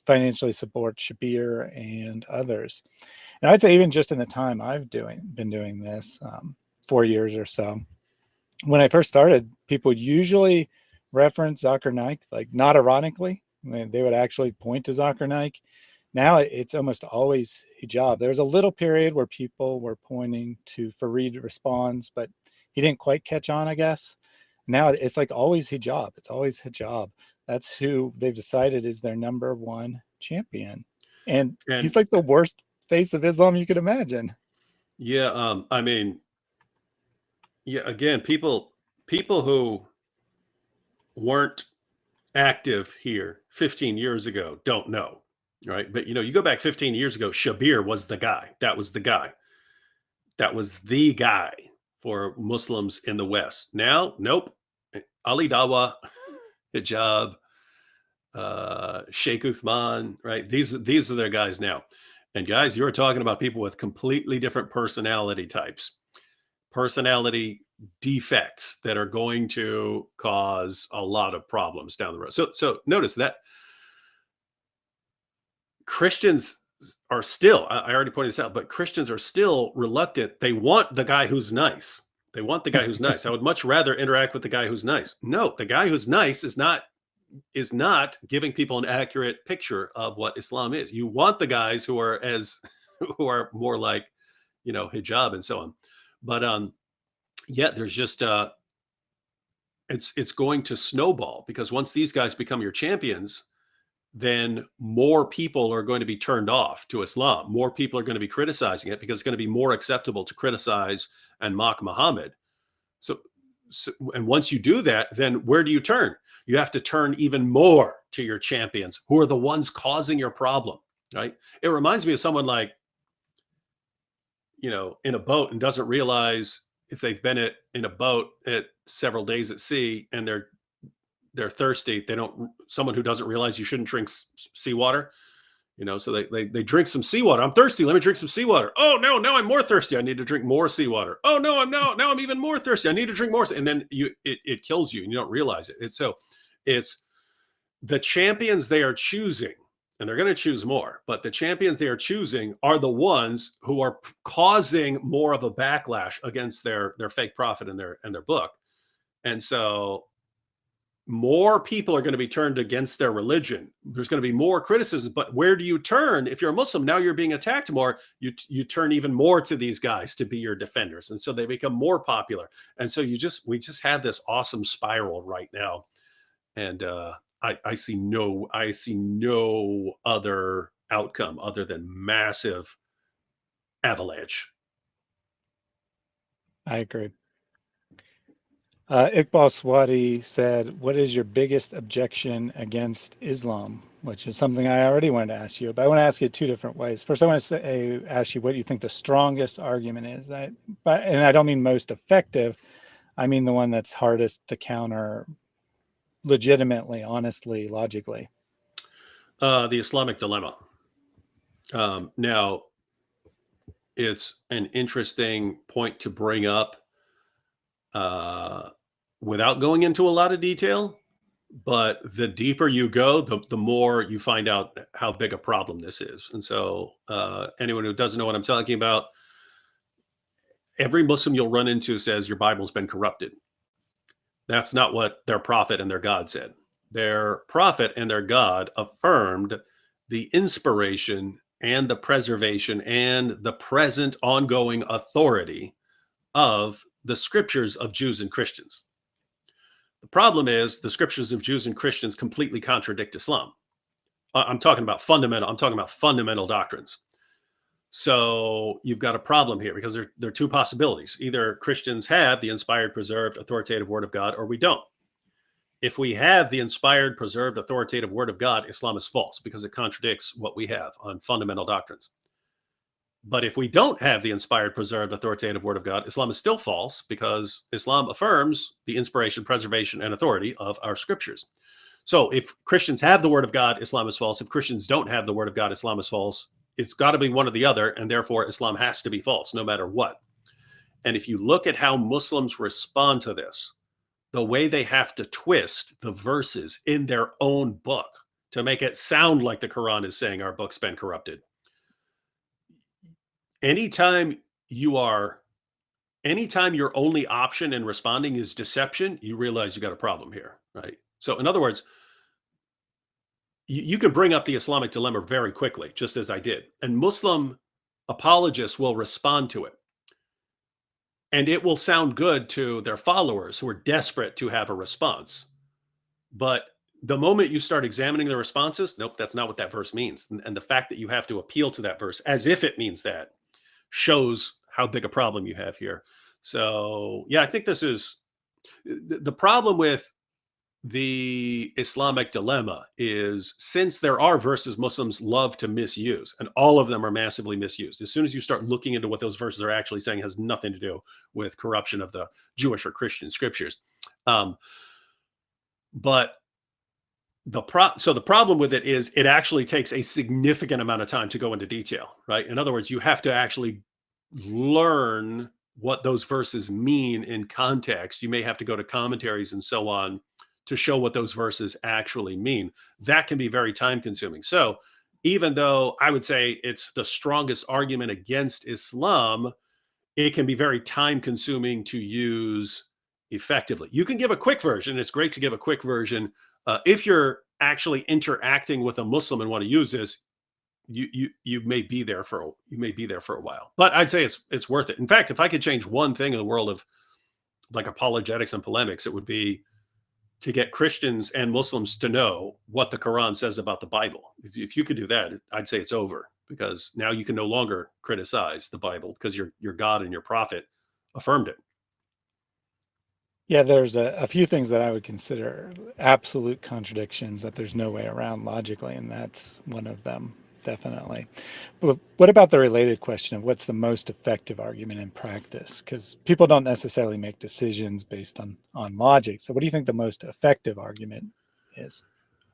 financially support Shabir and others. And I'd say even just in the time I've been doing this, 4 years or so, when I first started, people usually reference Zakir Naik, like not ironically. They would actually point to Zakir Naik. Now it's almost always hijab. There was a little period where people were pointing to Farid Responds, but he didn't quite catch on, I guess. Now it's like always hijab. It's always hijab. That's who they've decided is their number one champion. And he's like the worst face of Islam you could imagine. Yeah. Again, people who weren't active here 15 years ago don't know. Right. But, you go back 15 years ago, Shabir was the guy. That was the guy. That was the guy for Muslims in the West. Now, nope. Ali Dawah, Hijab, Sheikh Uthman, right? These are their guys now. And guys, you're talking about people with completely different personality types, personality defects that are going to cause a lot of problems down the road. So notice that Christians are still, I already pointed this out, but Christians are still reluctant. They want the guy who's nice. They want the guy who's nice. I would much rather interact with the guy who's nice. No, the guy who's nice is not giving people an accurate picture of what Islam is. You want the guys who are more like, hijab and so on. But there's just it's going to snowball, because once these guys become your champions, then more people are going to be turned off to Islam. More people are going to be criticizing it because it's going to be more acceptable to criticize and mock Muhammad. So and once you do that, then where do you turn? You have to turn even more to your champions, who are the ones causing your problem, right? It reminds me of someone like, in a boat and doesn't realize, if they've been in a boat at several days at sea and they're thirsty, someone who doesn't realize you shouldn't drink seawater, so they drink some seawater. I'm thirsty, let me drink some seawater. Oh no, now I'm more thirsty, I need to drink more seawater. Oh no, now I'm even more thirsty, I need to drink more. And then it kills you and you don't realize it. It's the champions they are choosing, and they're going to choose more, but the champions they are choosing are the ones who are causing more of a backlash against their fake prophet and their book. And so more people are going to be turned against their religion. There's going to be more criticism, but where do you turn? If you're a Muslim, now you're being attacked more. You turn even more to these guys to be your defenders. And so they become more popular. And so we just have this awesome spiral right now. And I see no other outcome other than massive avalanche. I agree. Iqbal Swati said, "What is your biggest objection against Islam?" Which is something I already wanted to ask you, but I want to ask you two different ways. First, I want to ask you what you think the strongest argument is. And I don't mean most effective. I mean the one that's hardest to counter legitimately, honestly, logically. The Islamic dilemma. Now, it's an interesting point to bring up without going into a lot of detail, but the deeper you go, the more you find out how big a problem this is. And so anyone who doesn't know what I'm talking about, every Muslim you'll run into says your Bible's been corrupted. That's not what their prophet and their God said. Their prophet and their God affirmed the inspiration and the preservation and the present ongoing authority of the scriptures of Jews and Christians. The problem is the scriptures of Jews and Christians completely contradict Islam. I'm talking about fundamental doctrines. So you've got a problem here because there are two possibilities. Either Christians have the inspired, preserved, authoritative word of God, or we don't. If we have the inspired, preserved, authoritative word of God, Islam is false because it contradicts what we have on fundamental doctrines. But if we don't have the inspired, preserved, authoritative word of God, Islam is still false because Islam affirms the inspiration, preservation, and authority of our scriptures. So if Christians have the word of God, Islam is false. If Christians don't have the word of God, Islam is false. It's got to be one or the other, and therefore Islam has to be false no matter what. And if you look at how Muslims respond to this, the way they have to twist the verses in their own book to make it sound like the Quran is saying our book's been corrupted. Anytime your only option in responding is deception, you realize you got a problem here, right? So in other words, you can bring up the Islamic dilemma very quickly, just as I did. And Muslim apologists will respond to it. And it will sound good to their followers who are desperate to have a response. But the moment you start examining the responses, nope, that's not what that verse means. And the fact that you have to appeal to that verse as if it means that shows how big a problem you have here. So, yeah, I think this is the problem with the Islamic dilemma is since there are verses Muslims love to misuse, and all of them are massively misused. As soon as you start looking into what those verses are actually saying, it has nothing to do with corruption of the Jewish or Christian scriptures. But the problem with it is it actually takes a significant amount of time to go into detail, right? In other words, you have to actually learn what those verses mean in context. You may have to go to commentaries and so on to show what those verses actually mean. That can be very time consuming. So even though I would say it's the strongest argument against Islam, it can be very time consuming to use effectively. You can give a quick version. It's great to give a quick version. If you're actually interacting with a Muslim and want to use this, you may be there for a while. But I'd say it's worth it. In fact, if I could change one thing in the world of like apologetics and polemics, it would be to get Christians and Muslims to know what the Quran says about the Bible. If you could do that, I'd say it's over, because now you can no longer criticize the Bible because your God and your prophet affirmed it. Yeah, there's a few things that I would consider absolute contradictions that there's no way around logically, and that's one of them, definitely. But what about the related question of what's the most effective argument in practice? Because people don't necessarily make decisions based on logic. So what do you think the most effective argument is?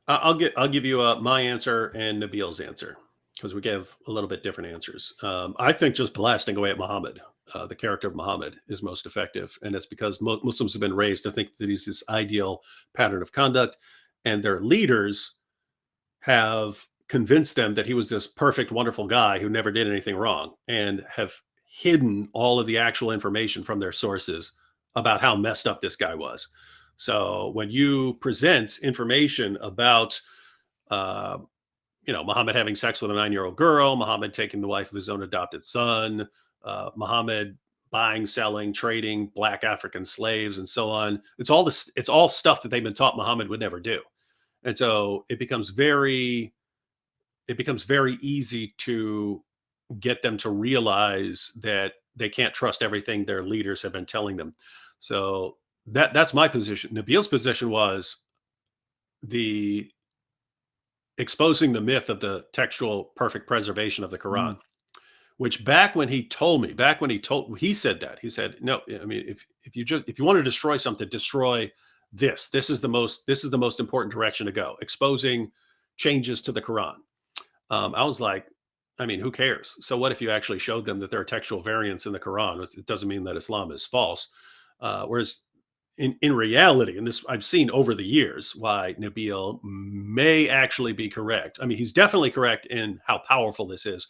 I'll give you my answer and Nabil's answer, because we gave a little bit different answers. I think just blasting away at Muhammad, the character of Muhammad, is most effective. And it's because Muslims have been raised to think that he's this ideal pattern of conduct, and their leaders have convinced them that he was this perfect, wonderful guy who never did anything wrong, and have hidden all of the actual information from their sources about how messed up this guy was. So when you present information about, Muhammad having sex with a 9-year-old girl, Muhammad taking the wife of his own adopted son, Muhammad buying, selling, trading black African slaves, and so on. It's all this. It's all stuff that they've been taught Muhammad would never do, and so it becomes very easy to get them to realize that they can't trust everything their leaders have been telling them. So that's my position. Nabil's position was the exposing the myth of the textual perfect preservation of the Quran. Mm. Which he said that, he said, no, I mean, if you want to destroy something, destroy this. This is the most important direction to go. Exposing changes to the Quran. I was like, I mean, who cares? So what if you actually showed them that there are textual variants in the Quran? It doesn't mean that Islam is false. Whereas in reality, and this I've seen over the years, why Nabil may actually be correct. I mean, he's definitely correct in how powerful this is.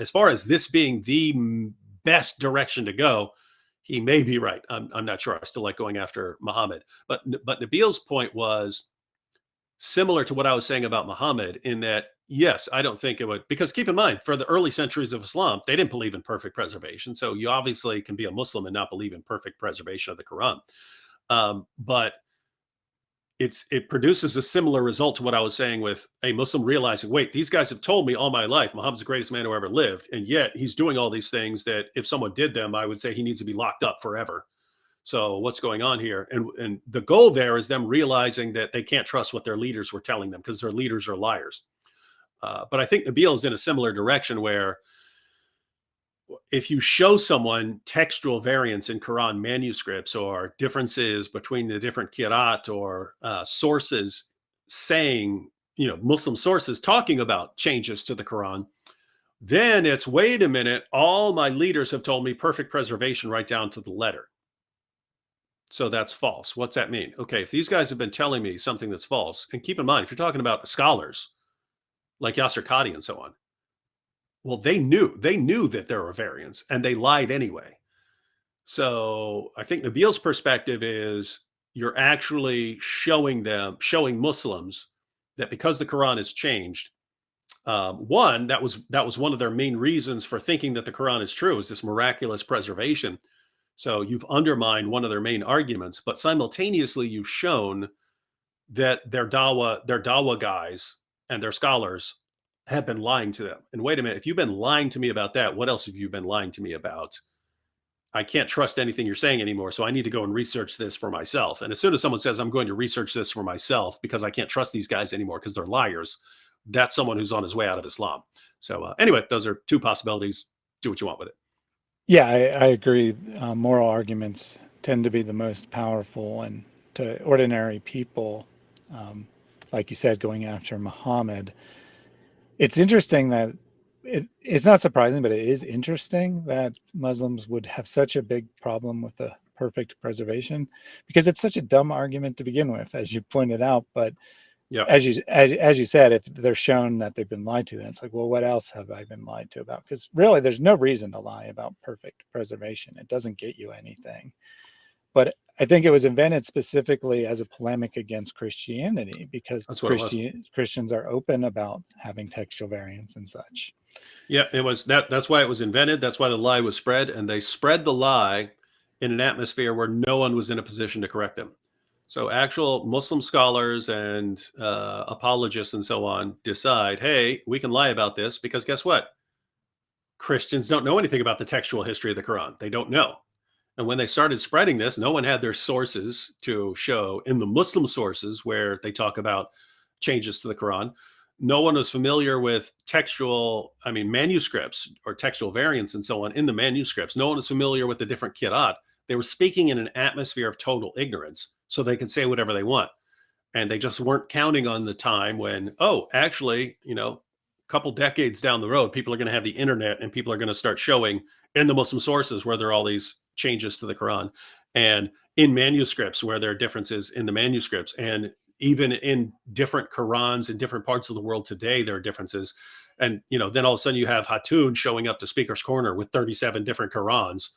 As far as this being the best direction to go, he may be right. I'm not sure. I still like going after Muhammad, but Nabil's point was similar to what I was saying about Muhammad, in that, yes, I don't think it would, because keep in mind, for the early centuries of Islam, they didn't believe in perfect preservation. So you obviously can be a Muslim and not believe in perfect preservation of the Quran. But it produces a similar result to what I was saying with a Muslim realizing, wait, these guys have told me all my life Muhammad's the greatest man who ever lived, and yet he's doing all these things that if someone did them, I would say he needs to be locked up forever. So what's going on here? And the goal there is them realizing that they can't trust what their leaders were telling them because their leaders are liars. But I think Nabil is in a similar direction, where if you show someone textual variants in Quran manuscripts, or differences between the different qira'at, or sources saying, Muslim sources talking about changes to the Quran, then it's, wait a minute, all my leaders have told me perfect preservation right down to the letter. So that's false. What's that mean? Okay, if these guys have been telling me something that's false, and keep in mind, if you're talking about scholars like Yasser Qadi and so on, well, they knew that there were variants, and they lied anyway. So I think Nabil's perspective is, you're actually showing Muslims that because the Quran has changed, one, that was one of their main reasons for thinking that the Quran is true, is this miraculous preservation. So you've undermined one of their main arguments, but simultaneously you've shown that their dawah guys and their scholars have been lying to them. And wait a minute, if you've been lying to me about that, what else have you been lying to me about? I can't trust anything you're saying anymore, so I need to go and research this for myself. And as soon as someone says, I'm going to research this for myself because I can't trust these guys anymore because they're liars, that's someone who's on his way out of Islam. So anyway, those are two possibilities. Do what you want with it. Yeah, I agree. Moral arguments tend to be the most powerful, and to ordinary people, like you said, going after Muhammad. It's interesting that it's not surprising, but it is interesting that Muslims would have such a big problem with the perfect preservation, because it's such a dumb argument to begin with, as you pointed out. But Yeah. as you said, if they're shown that they've been lied to, then it's like, well, what else have I been lied to about? Because really, there's no reason to lie about perfect preservation. It doesn't get you anything. But I think it was invented specifically as a polemic against Christianity, because Christians are open about having textual variants and such. Yeah, it was that's why it was invented. That's why the lie was spread, and they spread the lie in an atmosphere where no one was in a position to correct them. So actual Muslim scholars and apologists and so on decide, hey, we can lie about this because guess what? Christians don't know anything about the textual history of the Quran. They don't know. And when they started spreading this, no one had their sources to show. In the Muslim sources where they talk about changes to the Quran, no one was familiar with manuscripts or textual variants and so on in the manuscripts. No one was familiar with the different qira'at. They were speaking in an atmosphere of total ignorance, so they could say whatever they want. And they just weren't counting on the time when, a couple decades down the road, people are going to have the internet, and people are going to start showing in the Muslim sources where there are all these changes to the Quran, and in manuscripts where there are differences in the manuscripts, and even in different Qurans in different parts of the world today, there are differences. And, then all of a sudden you have Hatun showing up to Speaker's Corner with 37 different Qurans.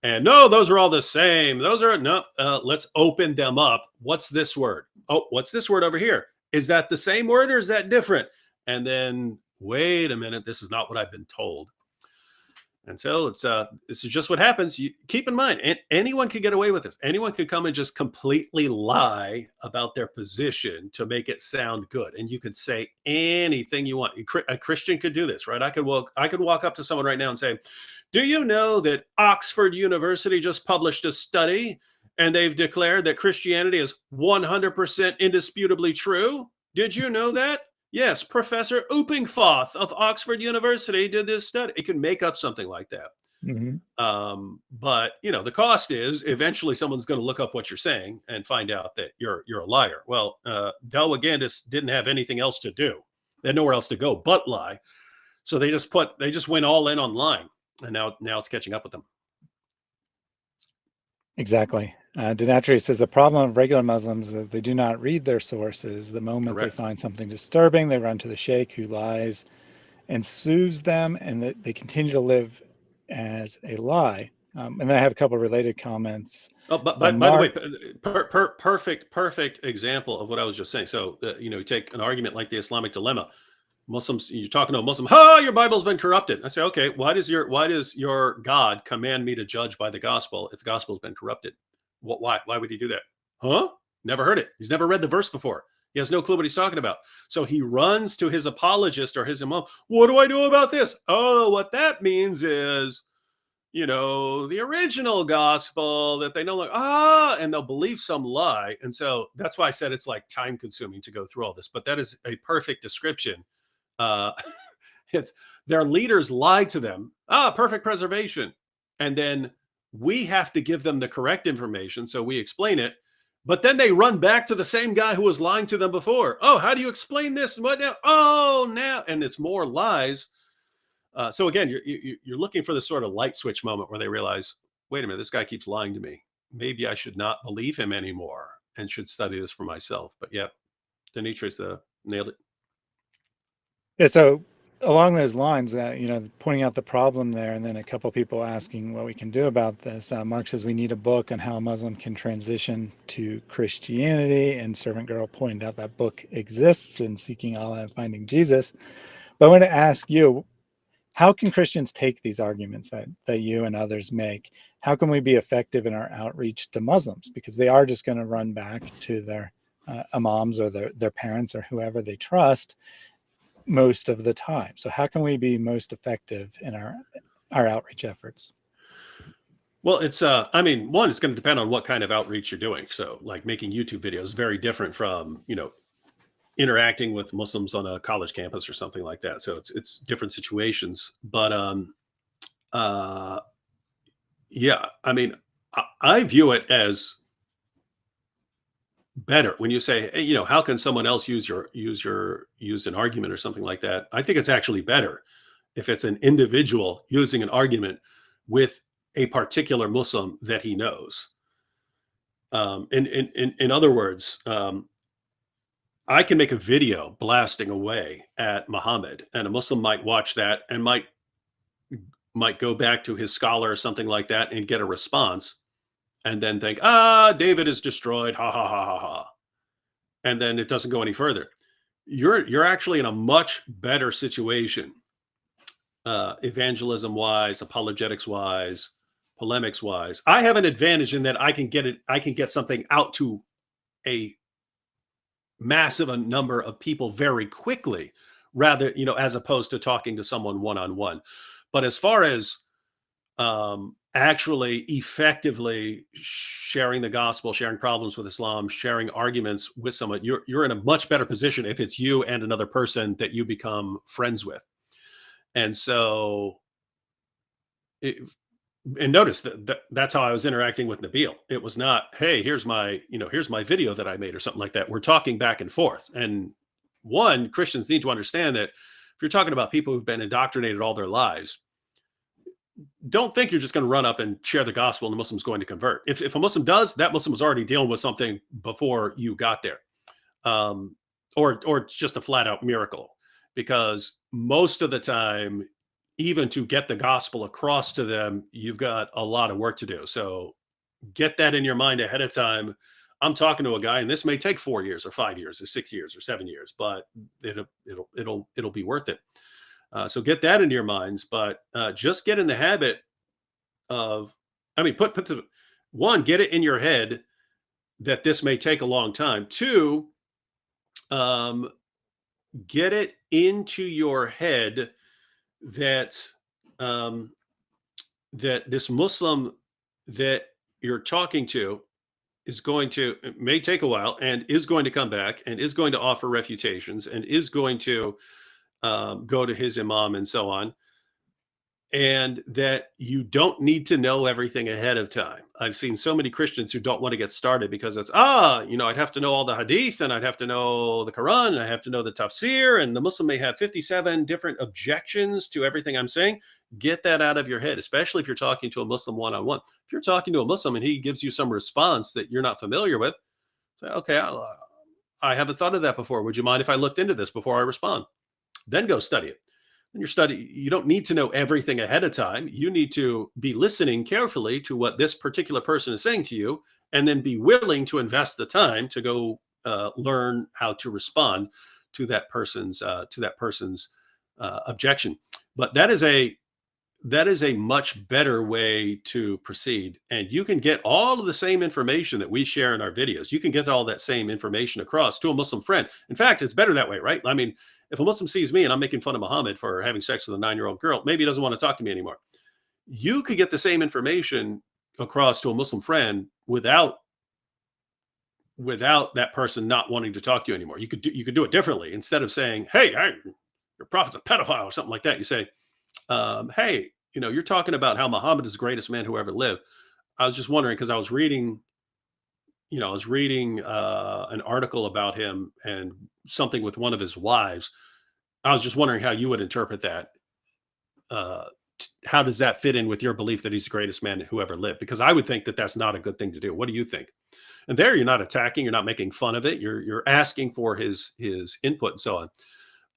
And no, those are all the same. Those are no. Let's open them up. What's this word? Oh, what's this word over here? Is that the same word or is that different? And then wait a minute, this is not what I've been told. And so this is just what happens. You keep in mind, anyone could get away with this. Anyone could come and just completely lie about their position to make it sound good. And you could say anything you want. A Christian could do this, right? I could walk up to someone right now and say, do you know that Oxford University just published a study and they've declared that Christianity is 100% indisputably true? Did you know that? Yes, Professor Uppingfoth of Oxford University did this study. It can make up something like that. Mhm. But the cost is eventually someone's going to look up what you're saying and find out that you're a liar. Well, Delwagandis didn't have anything else to do. They had nowhere else to go but lie. So they just went all in on lying, and now it's catching up with them. Exactly. Denatrius says the problem of regular Muslims is that they do not read their sources. The moment Correct. they find something disturbing, they run to the sheikh who lies and soothes them, and that they continue to live as a lie. And then I have a couple of related comments. Oh, but From by the way, Mark. perfect example of what I was just saying. So, you take an argument like the Islamic dilemma. Muslims, you're talking to a Muslim, your Bible's been corrupted. I say, okay, why does your God command me to judge by the gospel if the gospel's been corrupted? Why would he do that? Huh? Never heard it. He's never read the verse before. He has no clue what he's talking about. So he runs to his apologist or his imam. What do I do about this? Oh, what that means is, the original gospel that they know, and they'll believe some lie. And so that's why I said it's like time consuming to go through all this, but that is a perfect description. It's their leaders lie to them. Perfect preservation. And then we have to give them the correct information. So we explain it, but then they run back to the same guy who was lying to them before. Oh, how do you explain this? What now? Oh, now. And it's more lies. So again, you're looking for this sort of light switch moment where they realize, wait a minute, this guy keeps lying to me. Maybe I should not believe him anymore and should study this for myself. But yeah, Demetrius nailed it. Yeah, so along those lines, pointing out the problem there, and then a couple people asking what we can do about this. Mark says we need a book on how a Muslim can transition to Christianity, and Servant Girl pointed out that book exists in Seeking Allah and Finding Jesus. But I want to ask you, how can Christians take these arguments that you and others make? How can we be effective in our outreach to Muslims? Because they are just going to run back to their imams or their parents or whoever they trust most of the time. So how can we be most effective in our outreach efforts? Well, it's one, it's going to depend on what kind of outreach you're doing. So like making YouTube videos is very different from, interacting with Muslims on a college campus or something like that. So it's different situations. But yeah, I view it as better when you say, hey, how can someone else use an argument or something like that? I think it's actually better if it's an individual using an argument with a particular Muslim that he knows. In other words, I can make a video blasting away at Muhammad, and a Muslim might watch that and might go back to his scholar or something like that and get a response, and then think, David is destroyed, ha ha ha ha ha, and then it doesn't go any further. You're actually in a much better situation, evangelism wise, apologetics wise, polemics wise. I have an advantage in that I can get something out to a massive a number of people very quickly, rather, as opposed to talking to someone one-on-one. But as far as actually effectively sharing the gospel, sharing problems with Islam, sharing arguments with someone, you're in a much better position if it's you and another person that you become friends with. And so and notice that's how I was interacting with Nabil. It was not, hey, here's my video that I made or something like that. We're talking back and forth. And Christians need to understand that if you're talking about people who've been indoctrinated all their lives, don't think you're just going to run up and share the gospel and the Muslim's going to convert. If a Muslim does, that Muslim was already dealing with something before you got there. Or it's just a flat out miracle, because most of the time even to get the gospel across to them, you've got a lot of work to do. So get that in your mind ahead of time. I'm talking to a guy, and this may take 4 years or 5 years or 6 years or 7 years, but it'll be worth it. So get that into your minds, but just get in the habit of, I mean, put the one, get it in your head that this may take a long time. Two, um, get it into your head that um, that this Muslim that you're talking to is going to, it may take a while, and is going to come back and is going to offer refutations and is going to go to his imam and so on, and that you don't need to know everything ahead of time. I've seen so many Christians who don't want to get started because it's, I'd have to know all the hadith, and I'd have to know the Quran, and I have to know the tafsir, and the Muslim may have 57 different objections to everything I'm saying. Get that out of your head, especially if you're talking to a Muslim one-on-one. If you're talking to a Muslim and he gives you some response that you're not familiar with, say, okay, I haven't thought of that before. Would you mind if I looked into this before I respond? Then go study it. You don't need to know everything ahead of time. You need to be listening carefully to what this particular person is saying to you, and then be willing to invest the time to go learn how to respond to that person's objection. But that is a much better way to proceed. And you can get all of the same information that we share in our videos. You can get all that same information across to a Muslim friend. In fact, it's better that way, right? I mean, if a Muslim sees me and I'm making fun of Muhammad for having sex with a 9-year-old girl, maybe he doesn't want to talk to me anymore. You could get the same information across to a Muslim friend without that person not wanting to talk to you anymore. You could do it differently. Instead of saying, "Hey, your prophet's a pedophile," or something like that, you say, "Hey, you're talking about how Muhammad is the greatest man who ever lived. I was just wondering, because I was reading an article about him and something with one of his wives. I was just wondering how you would interpret that. How does that fit in with your belief that he's the greatest man who ever lived? Because I would think that that's not a good thing to do. What do you think?" And there, you're not attacking, you're not making fun of it. You're asking for his input and so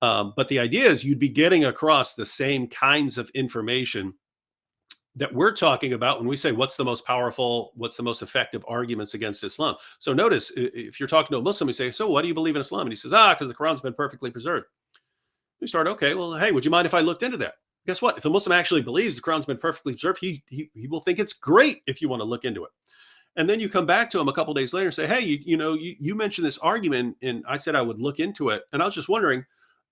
on. But the idea is you'd be getting across the same kinds of information that we're talking about when we say what's the most powerful, what's the most effective arguments against Islam. So notice, if you're talking to a Muslim, you say, "So what do you believe in Islam?" And he says, "Because the Quran's been perfectly preserved." You start, okay, well, hey, would you mind if I looked into that? Guess what? If a Muslim actually believes the Quran's been perfectly preserved, he will think it's great if you want to look into it. And then you come back to him a couple days later and say, "Hey, you mentioned this argument, and I said I would look into it. And I was just wondering,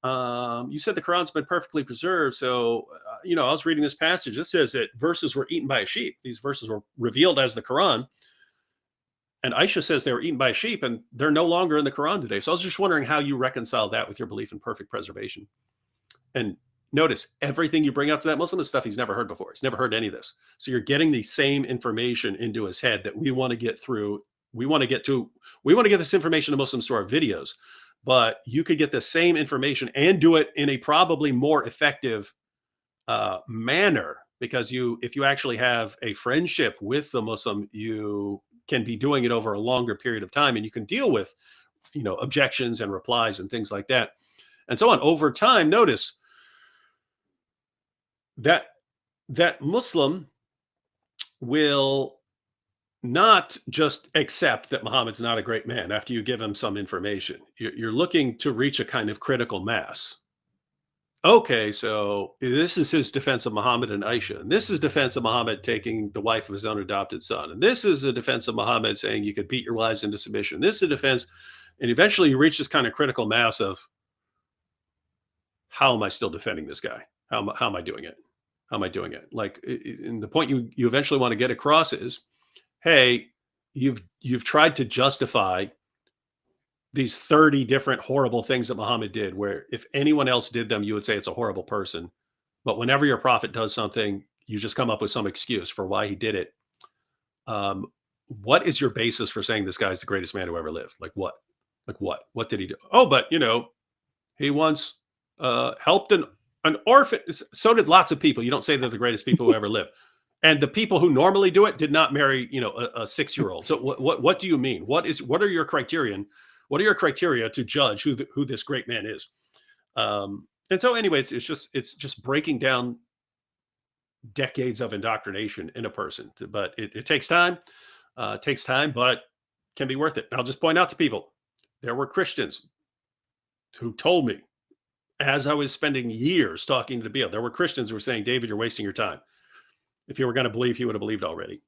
you said the Quran's been perfectly preserved. So, I was reading this passage. It says that verses were eaten by a sheep. These verses were revealed as the Quran. And Aisha says they were eaten by a sheep, and they're no longer in the Quran today. So I was just wondering how you reconcile that with your belief in perfect preservation." And notice, everything you bring up to that Muslim is stuff he's never heard before. He's never heard any of this. So you're getting the same information into his head that we want to get through. We want to get this information to Muslims through our videos, but you could get the same information and do it in a probably more effective manner, because if you actually have a friendship with the Muslim, you can be doing it over a longer period of time, and you can deal with objections and replies and things like that and so on over time. Notice that Muslim will not just accept that Muhammad's not a great man after you give him some information. You're looking to reach a kind of critical mass. Okay, so this is his defense of Muhammad and Aisha, and this is defense of Muhammad taking the wife of his own adopted son, and this is a defense of Muhammad saying you could beat your wives into submission. This is a defense, and eventually you reach this kind of critical mass of, how am I still defending this guy? How am I doing it? How am I doing it? Like, and the point you eventually want to get across is, hey, you've tried to justify these 30 different horrible things that Muhammad did, where if anyone else did them, you would say it's a horrible person. But whenever your prophet does something, you just come up with some excuse for why he did it. What is your basis for saying this guy's the greatest man who ever lived? Like what? What did he do? Oh, but he once helped an orphan. So did lots of people. You don't say they're the greatest people who ever lived. And the people who normally do it did not marry, a 6-year-old. So what do you mean? What are your criterion? What are your criteria to judge who this great man is? And so anyway, it's just breaking down decades of indoctrination in a person. But it takes time. It takes time, but can be worth it. And I'll just point out to people, there were Christians who told me, as I was spending years talking to Beale, there were Christians who were saying, David, you're wasting your time. If you were going to believe, you would have believed already.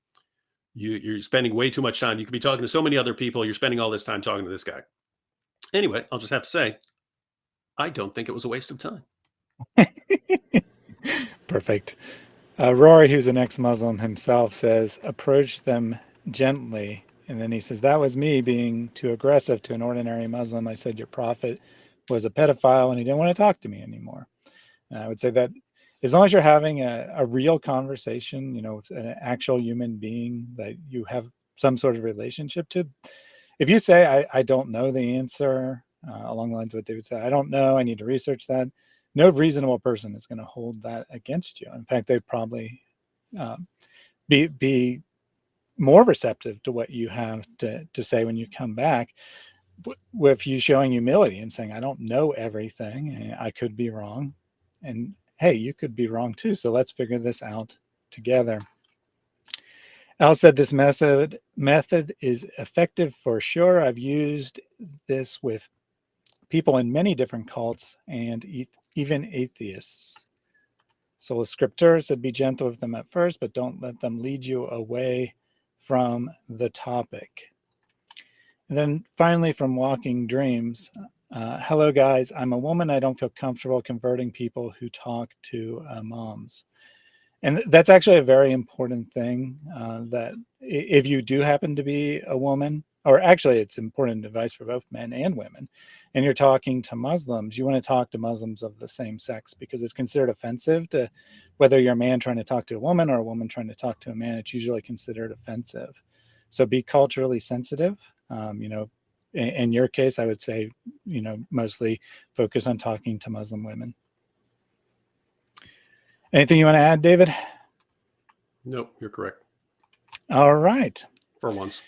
You're spending way too much time. You could be talking to so many other people. You're spending all this time talking to this guy. Anyway, I'll just have to say, I don't think it was a waste of time. Perfect. Rory, who's an ex-Muslim himself, says, approach them gently. And then he says, that was me being too aggressive to an ordinary Muslim. I said, your prophet was a pedophile and he didn't want to talk to me anymore. And I would say that as long as you're having a real conversation, you know, with an actual human being that you have some sort of relationship to, if you say, I don't know the answer, along the lines of what David said, I don't know, I need to research that, no reasonable person is going to hold that against you. In fact, they'd probably be more receptive to what you have to say when you come back, with you showing humility and saying, I don't know everything, and I could be wrong. And hey, you could be wrong too. So let's figure this out together. Al said this method is effective for sure. I've used this with people in many different cults and even atheists. Sola Scriptura said, be gentle with them at first, but don't let them lead you away from the topic. And then finally from Walking Dreams, hello guys, I'm a woman. I don't feel comfortable converting people who talk to moms. And that's actually a very important thing, that if you do happen to be a woman, or actually it's important advice for both men and women, and you're talking to Muslims, you want to talk to Muslims of the same sex, because it's considered offensive to, whether you're a man trying to talk to a woman or a woman trying to talk to a man, it's usually considered offensive. So be culturally sensitive. You know, in your case, I would say, you know, mostly focus on talking to Muslim women. Anything you want to add, David? Nope, you're correct. All right. For once.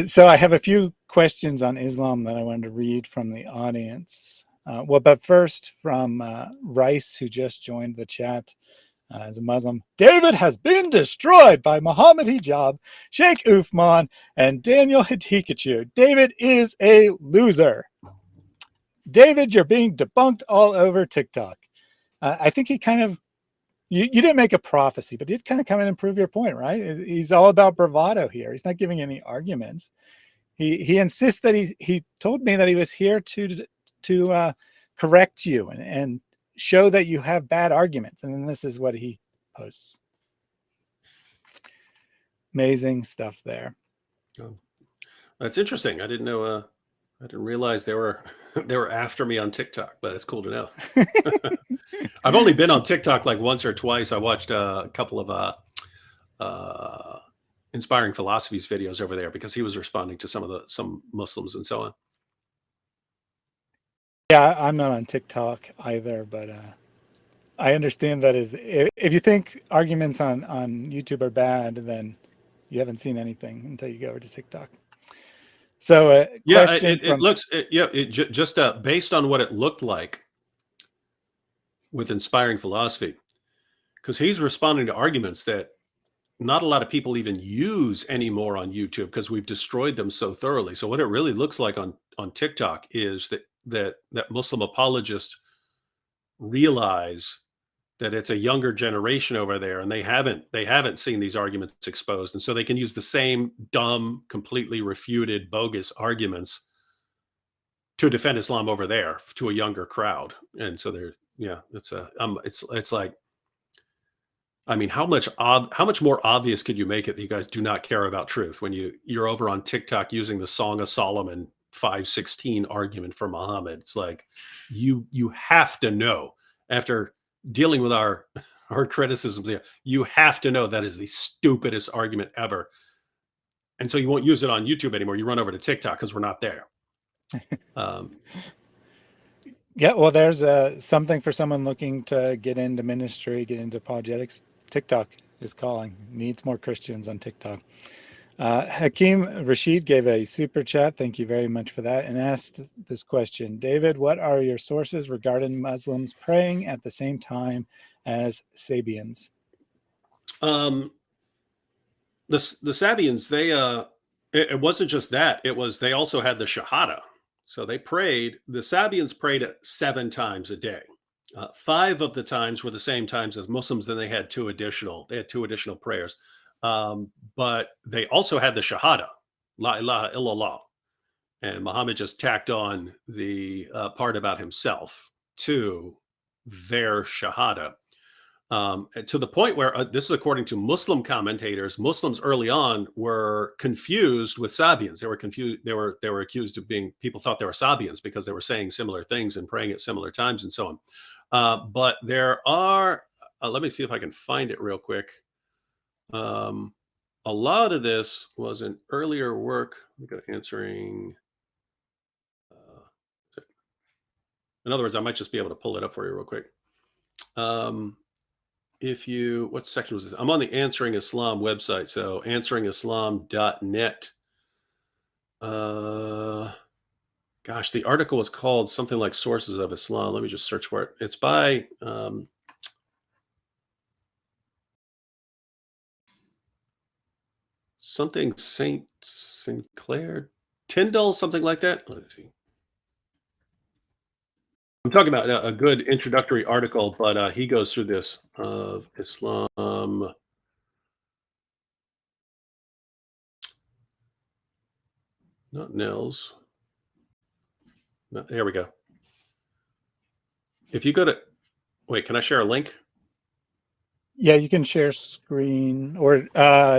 So I have a few questions on Islam that I wanted to read from the audience. But first from Rice, who just joined the chat as a Muslim. David has been destroyed by Muhammad Hijab, Sheikh Uthman, and Daniel Hitikachu. David is a loser. David, you're being debunked all over TikTok. I think he kind of, you didn't make a prophecy, but he did kind of come in and prove your point, right? He's all about bravado here. He's not giving any arguments. He insists that he told me that he was here to correct you and show that you have bad arguments. And then this is what he posts. Amazing stuff there. Oh, that's interesting. I didn't know. I didn't realize they were after me on TikTok, but it's cool to know. I've only been on TikTok like once or twice. I watched a couple of Inspiring Philosophies videos over there because he was responding to some Muslims and so on. Yeah, I'm not on TikTok either, but I understand that if you think arguments on YouTube are bad, then you haven't seen anything until you go over to TikTok. So yeah, it looks just based on what it looked like with Inspiring Philosophy, because he's responding to arguments that not a lot of people even use anymore on YouTube because we've destroyed them so thoroughly. So what it really looks like on TikTok is that Muslim apologists realize that it's a younger generation over there, and they haven't seen these arguments exposed, and so they can use the same dumb, completely refuted, bogus arguments to defend Islam over there to a younger crowd. And so it's like, I mean, how much more obvious could you make it that you guys do not care about truth when you're over on TikTok using the Song of Solomon 5:16 argument for Muhammad? It's like you have to know, after dealing with our criticisms there, you have to know that is the stupidest argument ever. And so you won't use it on YouTube anymore. You run over to TikTok because we're not there. Yeah, well, there's something for someone looking to get into ministry, get into apologetics. TikTok is calling. Needs more Christians on TikTok. Hakeem Rashid gave a super chat. Thank you very much for that. And asked this question. David, what are your sources regarding Muslims praying at the same time as Sabians? The Sabians, it wasn't just that. It was they also had the Shahada. So they prayed. The Sabians prayed 7 times a day. 5 of the times were the same times as Muslims. Then they had 2 additional. They had 2 additional prayers. But they also had the Shahada, La ilaha illallah, and Muhammad just tacked on the part about himself to their Shahada. And to the point where this is according to Muslim commentators. Muslims early on were confused with Sabians. They were confused. They were accused of being, people thought they were Sabians because they were saying similar things and praying at similar times and so on. But there are. Let me see if I can find it real quick. A lot of this was an earlier work. I'm going to answering. In other words, I might just be able to pull it up for you real quick. If you, what section was this? I'm on the Answering Islam website, so answeringislam.net. Gosh, the article was called something like Sources of Islam. Let me just search for it. It's by something Saint Sinclair Tyndall, something like that. Let's see. I'm talking about a good introductory article, but he goes through this of Islam. Not Nels. No, here we go. If you go to, wait, can I share a link? Yeah, you can share screen, or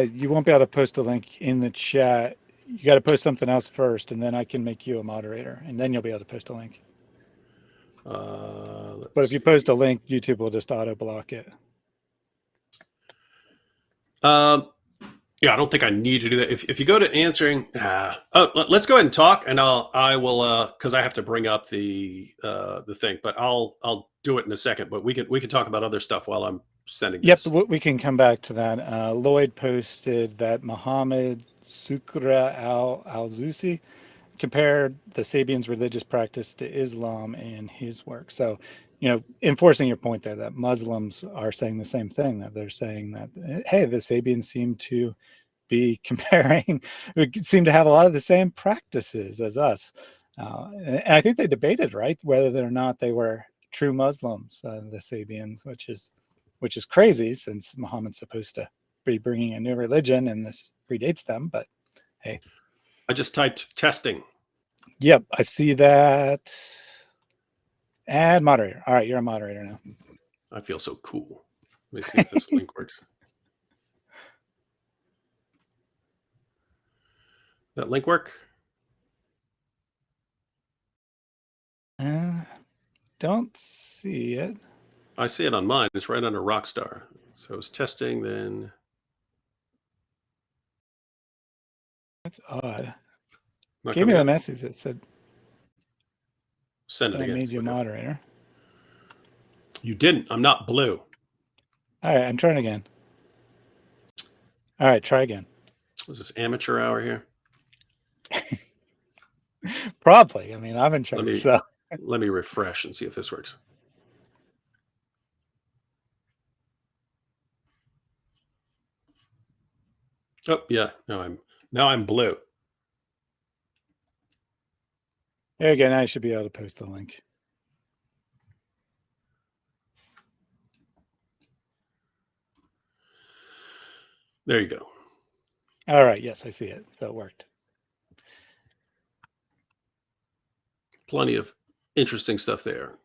you won't be able to post a link in the chat. You got to post something else first, and then I can make you a moderator, and then you'll be able to post a link. But if you post a link, YouTube will just auto block it. Yeah, I don't think I need to do that. If you go to answering, let's go ahead and talk, and I will because I have to bring up the thing, but I'll do it in a second. But we can talk about other stuff while I'm sending this. Yep, we can come back to that. Lloyd posted that Muhammad Sukra al-Zusi compared the Sabians' religious practice to Islam in his work. So, enforcing your point there that Muslims are saying the same thing, that they're saying that, hey, the Sabians seem to be comparing, seem to have a lot of the same practices as us. And I think they debated, right, whether or not they were true Muslims, the Sabians, which is crazy since Muhammad's supposed to be bringing a new religion and this predates them. But hey. I just typed testing. Yep, I see that. Add moderator. All right, you're a moderator now. I feel so cool. Let me see if this link works. That link work? Don't see it. I see it on mine. It's right under Rockstar. So it's testing, then. That's odd. Not Gave me the up. message that said send it again. I made you a moderator. You didn't. I'm not blue. All right, I'm trying again. All right, try again. Was this amateur hour here? Probably. I mean, I'm in charge. Let me refresh and see if this works. Oh yeah, now I'm blue. There again, I should be able to post the link. There you go. All right. Yes, I see it. So it worked. Plenty of interesting stuff there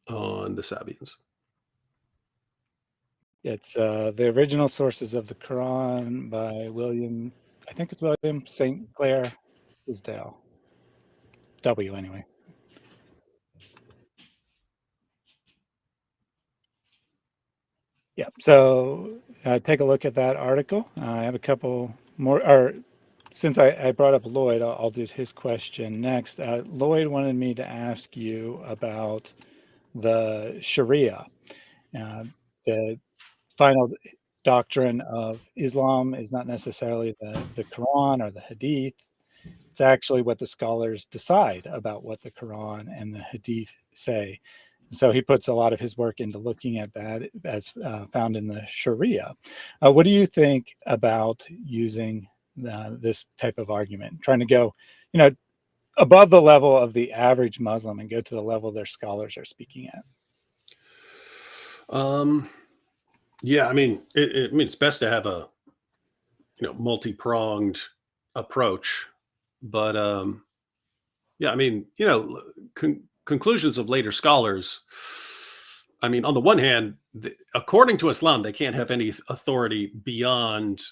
on the Sabians. It's the original sources of the Quran by William, I think it's William St. Clair Isdale. W anyway. Yeah, so take a look at that article. I have a couple more, or since I brought up Lloyd, I'll do his question next. Lloyd wanted me to ask you about the Sharia. The final doctrine of Islam is not necessarily the Quran or the Hadith. It's actually what the scholars decide about what the Quran and the Hadith say. So he puts a lot of his work into looking at that as found in the Sharia. What do you think about using this type of argument, trying to go, above the level of the average Muslim and go to the level their scholars are speaking at? Yeah, I mean, it's best to have a multi-pronged approach, but yeah, I mean, conclusions of later scholars. I mean, on the one hand, according to Islam, they can't have any authority beyond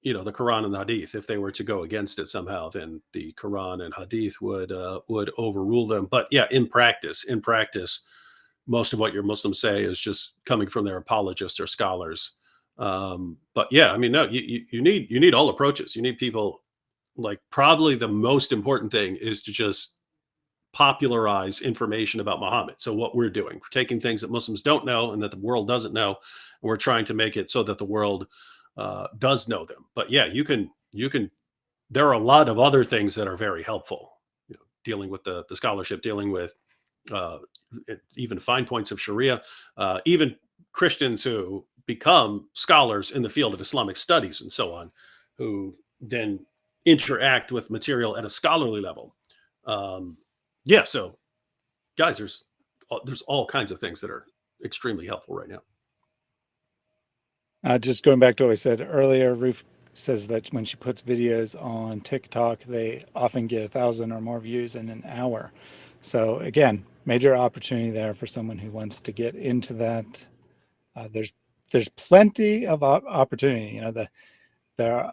the Quran and the Hadith. If they were to go against it somehow, then the Quran and Hadith would overrule them. But yeah, in practice, most of what your Muslims say is just coming from their apologists or scholars. But yeah, I mean, no, you need all approaches. You need people, like, probably the most important thing is to just popularize information about Muhammad. So what we're doing, we're taking things that Muslims don't know and that the world doesn't know, and we're trying to make it so that the world does know them. But yeah, you can. There are a lot of other things that are very helpful. Dealing with the scholarship, dealing with uh, even fine points of Sharia, even Christians who become scholars in the field of Islamic studies and so on, who then interact with material at a scholarly level. Um, yeah, so guys, there's all kinds of things that are extremely helpful right now. Just going back to what I said earlier, Ruth says that when she puts videos on TikTok, they often get 1,000 or more views in an hour. So again, major opportunity there for someone who wants to get into that. There's plenty of opportunity. The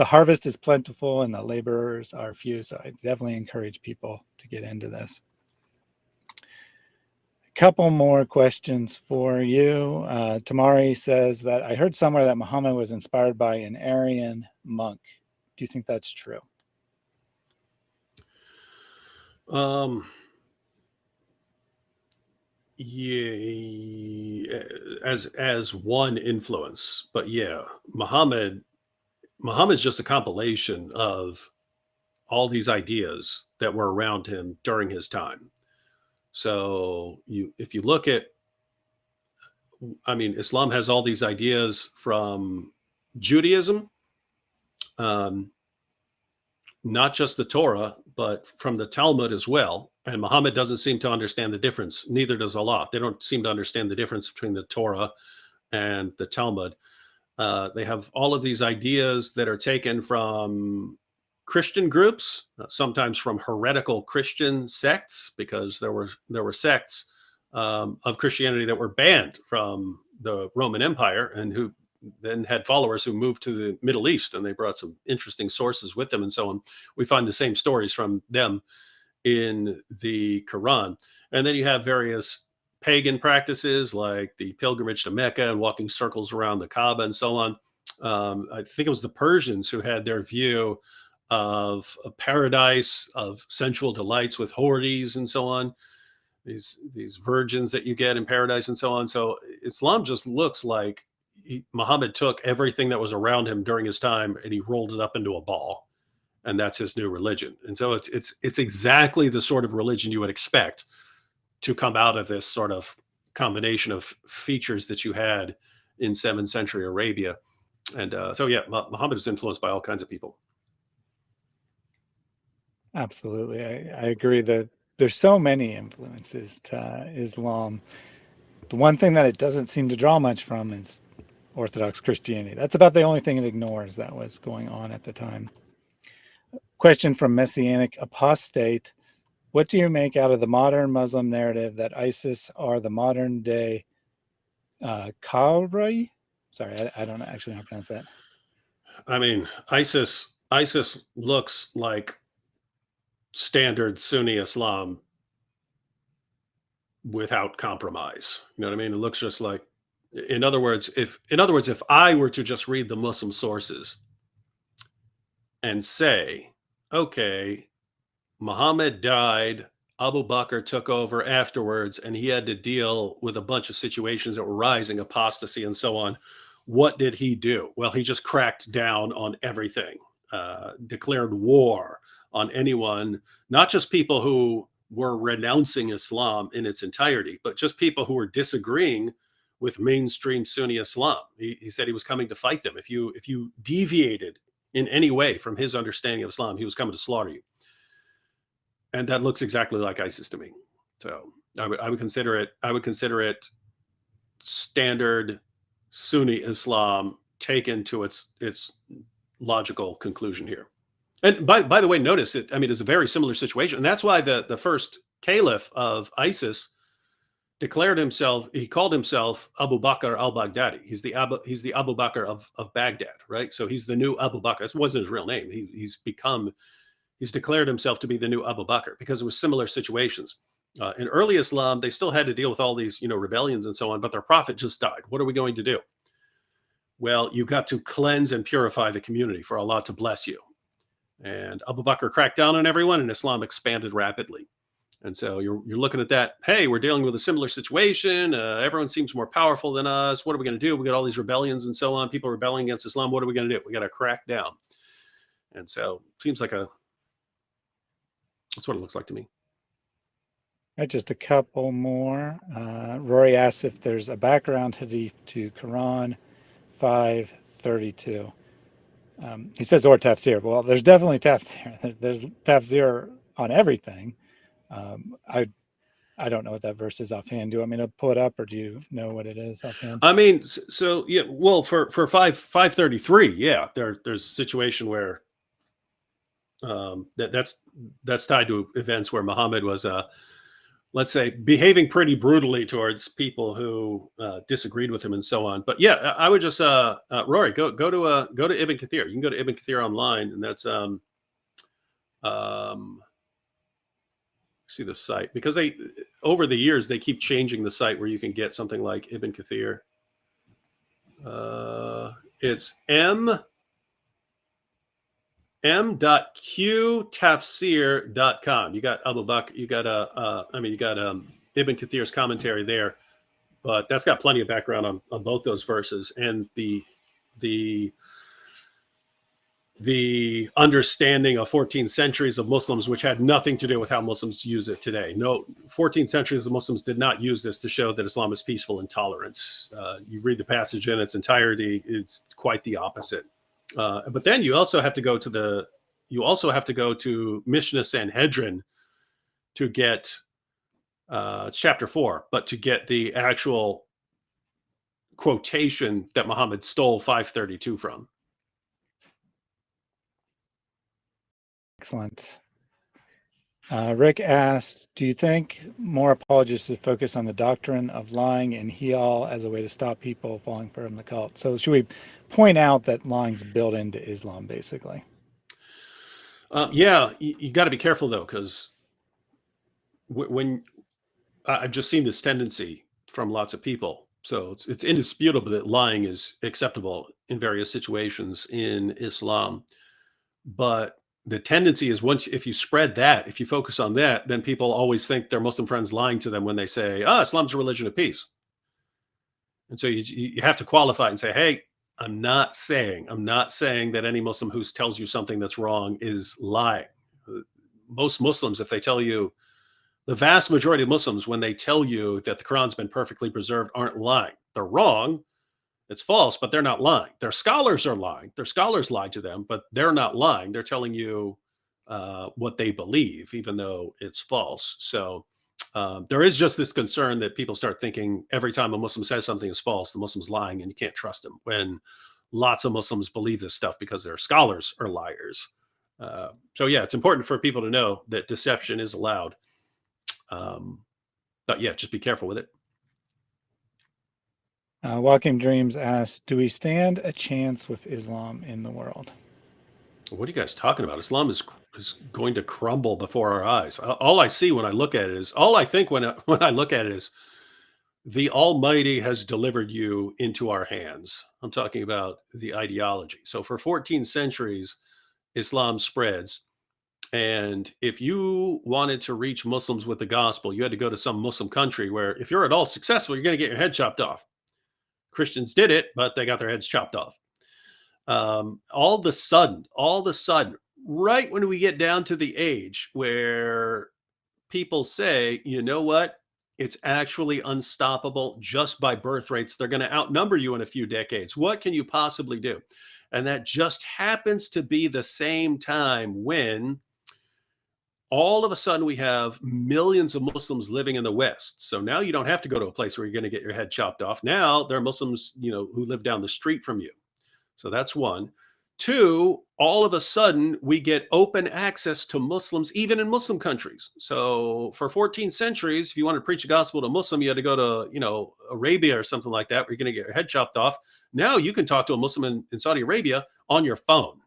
harvest is plentiful and the laborers are few. So I definitely encourage people to get into this. Couple more questions for you. Tamari says that I heard somewhere that Muhammad was inspired by an Aryan monk. Do you think that's true? Yeah, as one influence, but yeah, Muhammad's just a compilation of all these ideas that were around him during his time. So if you look at, I mean, Islam has all these ideas from Judaism, um, not just the Torah, but from the Talmud as well. And Muhammad doesn't seem to understand the difference. Neither does Allah. They don't seem to understand the difference between the Torah and the Talmud. They have all of these ideas that are taken from Christian groups, sometimes from heretical Christian sects, because there were sects of Christianity that were banned from the Roman Empire, and who then had followers who moved to the Middle East, and they brought some interesting sources with them and so on. We find the same stories from them in the Quran. And then you have various pagan practices like the pilgrimage to Mecca and walking circles around the Kaaba and so on. I think it was the Persians who had their view of a paradise of sensual delights with houris and so on. These virgins that you get in paradise and so on. So Islam just looks like Muhammad took everything that was around him during his time and he rolled it up into a ball, and that's his new religion. And so it's exactly the sort of religion you would expect to come out of this sort of combination of features that you had in 7th century Arabia. And so yeah, Muhammad is influenced by all kinds of people. Absolutely. I agree that there's so many influences to Islam. The one thing that it doesn't seem to draw much from is Orthodox Christianity. That's about the only thing it ignores that was going on at the time. Question from Messianic Apostate. What do you make out of the modern Muslim narrative that ISIS are the modern day Qawri? Sorry, I don't actually know how to pronounce that. I mean, ISIS looks like standard Sunni Islam without compromise. You know what I mean? It looks just like, in other words, if I were to just read the Muslim sources and say, okay, Muhammad died, Abu Bakr took over afterwards, and he had to deal with a bunch of situations that were rising, apostasy and so on. What did he do? Well, he just cracked down on everything, declared war on anyone, not just people who were renouncing Islam in its entirety, but just people who were disagreeing with mainstream Sunni Islam. He said he was coming to fight them. If you deviated in any way from his understanding of Islam, he was coming to slaughter you. And that looks exactly like ISIS to me. So I would consider it standard Sunni Islam taken to its logical conclusion here. And by the way, notice it. I mean, it's a very similar situation, and that's why the first caliph of ISIS declared himself. He called himself Abu Bakr al-Baghdadi. He's the Abu Bakr of Baghdad, right? So he's the new Abu Bakr. This wasn't his real name. He's declared himself to be the new Abu Bakr because it was similar situations. In early Islam, they still had to deal with all these, rebellions and so on, but their prophet just died. What are we going to do? Well, you got to cleanse and purify the community for Allah to bless you. And Abu Bakr cracked down on everyone, and Islam expanded rapidly. And so you're looking at that. Hey, we're dealing with a similar situation. Everyone seems more powerful than us. What are we going to do? We got all these rebellions and so on. People rebelling against Islam. What are we going to do? We got to crack down. And so it seems like that's what it looks like to me. All right, just a couple more. Rory asks if there's a background hadith to Quran 5:32. He says, or tafsir. Well, there's definitely tafsir. There's tafsir on everything. I don't know what that verse is offhand. Do you want me to pull it up, or do you know what it is offhand? I mean, so yeah. Well, for 533, yeah, there's a situation where that's tied to events where Muhammad was let's say, behaving pretty brutally towards people who disagreed with him and so on. But yeah, I would just Rory, go to Ibn Kathir. You can go to Ibn Kathir online, and that's see the site, because they over the years they keep changing the site where you can get something like Ibn Kathir. It's m.qtafsir.com. You got Abu Bakr, you got Ibn Kathir's commentary there, but that's got plenty of background on both those verses and the understanding of 14 centuries of Muslims, which had nothing to do with how Muslims use it today. No, 14 centuries of Muslims did not use this to show that Islam is peaceful and tolerant. You read the passage in its entirety, it's quite the opposite. But then you also have to go to Mishnah Sanhedrin to get chapter 4, but to get the actual quotation that Muhammad stole 532 from. Excellent. Rick asked, do you think more apologists should focus on the doctrine of lying and heal as a way to stop people falling from the cult? So should we point out that lying's built into Islam, basically? Yeah, you got to be careful, though, because when I've just seen this tendency from lots of people. So it's indisputable that lying is acceptable in various situations in Islam. But the tendency is if you spread that, if you focus on that, then people always think their Muslim friends lying to them when they say, Islam's a religion of peace. And so you have to qualify and say, hey, I'm not saying that any Muslim who tells you something that's wrong is lying. Most Muslims, if they tell you, the vast majority of Muslims, when they tell you that the Quran's been perfectly preserved, aren't lying. They're wrong. It's false, but they're not lying. Their scholars are lying. Their scholars lied to them, but they're not lying. They're telling you what they believe, even though it's false. So there is just this concern that people start thinking every time a Muslim says something is false, the Muslim's lying and you can't trust him, when lots of Muslims believe this stuff because their scholars are liars. So yeah, it's important for people to know that deception is allowed. But yeah, just be careful with it. Walking Dreams asks, do we stand a chance with Islam in the world? What are you guys talking about? Islam is going to crumble before our eyes. All I see when I look at it is, all I think when I look at it is, the Almighty has delivered you into our hands. I'm talking about the ideology. So for 14 centuries, Islam spreads. And if you wanted to reach Muslims with the gospel, you had to go to some Muslim country where, if you're at all successful, you're going to get your head chopped off. Christians did it, but they got their heads chopped off. All of a sudden, right when we get down to the age where people say, you know what? It's actually unstoppable just by birth rates. They're going to outnumber you in a few decades. What can you possibly do? And that just happens to be the same time when all of a sudden we have millions of Muslims living in the West. So now you don't have to go to a place where you're going to get your head chopped off. Now there are Muslims, who live down the street from you. So that's one. Two, all of a sudden we get open access to Muslims, even in Muslim countries. So for 14 centuries, if you want to preach the gospel to a Muslim, you had to go to, Arabia or something like that, where you're going to get your head chopped off. Now you can talk to a Muslim in Saudi Arabia on your phone,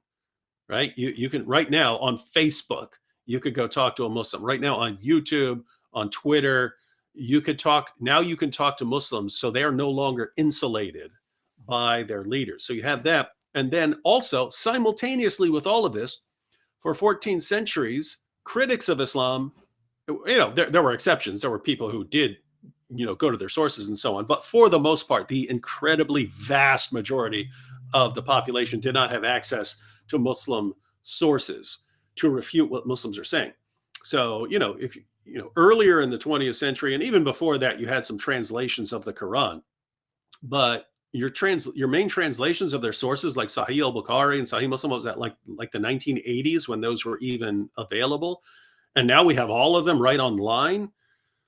right? You can right now on Facebook, you could go talk to a Muslim right now on YouTube, on Twitter. You can talk to Muslims. So they are no longer insulated by their leaders. So you have that. And then also simultaneously with all of this, for 14 centuries, critics of Islam, there were exceptions. There were people who did, go to their sources and so on. But for the most part, the incredibly vast majority of the population did not have access to Muslim sources to refute what Muslims are saying. So, if earlier in the 20th century, and even before that, you had some translations of the Quran, but your main translations of their sources, like Sahih al-Bukhari and Sahih Muslim, was that like the 1980s when those were even available, and now we have all of them right online.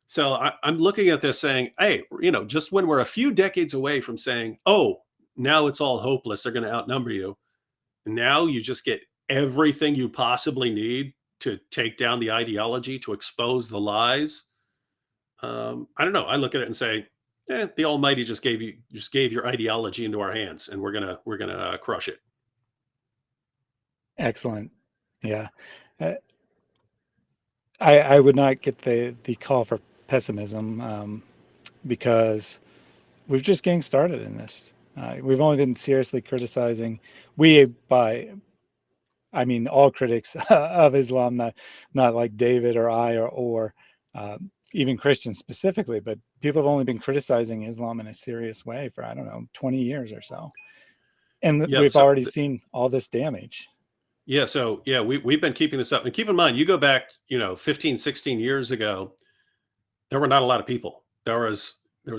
So I'm looking at this saying, hey, just when we're a few decades away from saying, oh, now it's all hopeless, they're going to outnumber you. Now you just get everything you possibly need to take down the ideology, to expose the lies. I don't know. I look at it and say, the Almighty just gave your ideology into our hands, and we're gonna crush it. Excellent. Yeah. I would not get the call for pessimism, because we're just getting started in this. We've only been seriously criticizing, all critics of Islam, not like David or I or even Christians specifically, but people have only been criticizing Islam in a serious way for, 20 years or so. And we've already seen all this damage. Yeah. So yeah, we've been keeping this up. And keep in mind, you go back, 15, 16 years ago, there were not a lot of people. There was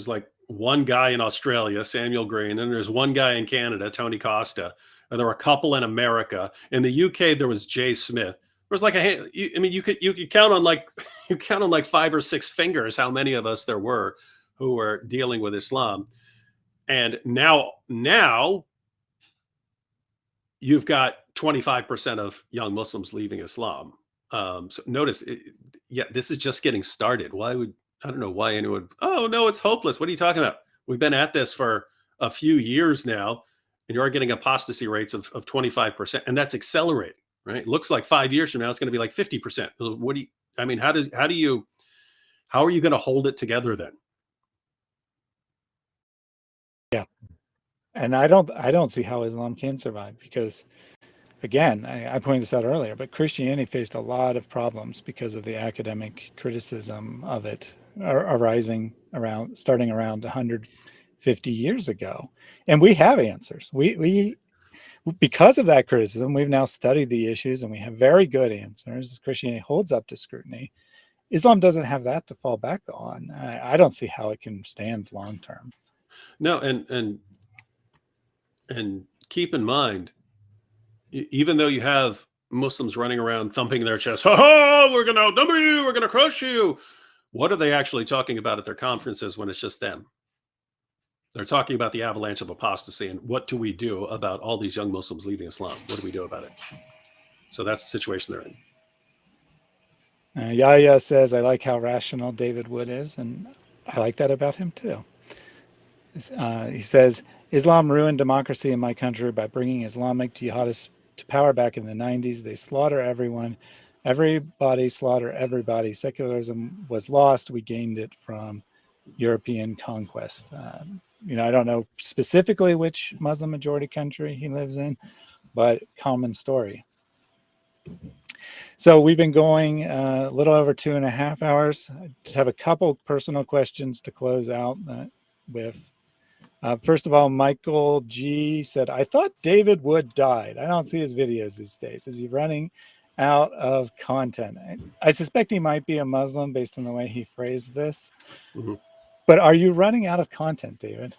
like one guy in Australia, Samuel Green, and there's one guy in Canada, Tony Costa. And there were a couple in America. In the UK, there was Jay Smith. There was like you could count on like 5 or 6 fingers how many of us there were who were dealing with Islam. And now you've got 25% of young Muslims leaving Islam. So notice, this is just getting started. I don't know why anyone, oh no, it's hopeless. What are you talking about? We've been at this for a few years now, and you're getting apostasy rates of 25%, and that's accelerating, right? It looks like 5 years from now, it's going to be like 50%. How are you going to hold it together then? Yeah. And I don't see how Islam can survive, because again, I pointed this out earlier, but Christianity faced a lot of problems because of the academic criticism of it starting around 150 years ago. And we have answers. We because of that criticism, we've now studied the issues and we have very good answers. Christianity holds up to scrutiny. Islam doesn't have that to fall back on. I don't see how it can stand long term. No, and keep in mind, even though you have Muslims running around thumping their chest, we're going to outnumber you, we're going to crush you. What are they actually talking about at their conferences when it's just them? They're talking about the avalanche of apostasy and what do we do about all these young Muslims leaving Islam? What do we do about it? So that's the situation they're in. Yahya says, I like how rational David Wood is, and I like that about him too. He says, Islam ruined democracy in my country by bringing Islamic jihadists to power back in the 90s. They slaughter everyone. Everybody slaughter everybody. Secularism was lost. We gained it from European conquest. I don't know specifically which Muslim majority country he lives in, but common story. So we've been going a little over 2.5 hours. I just have a couple personal questions to close out with. First of all, Michael G said, I thought David Wood died. I don't see his videos these days. Is he running out of content. I suspect he might be a Muslim based on the way he phrased this. Mm-hmm. But are you running out of content, David?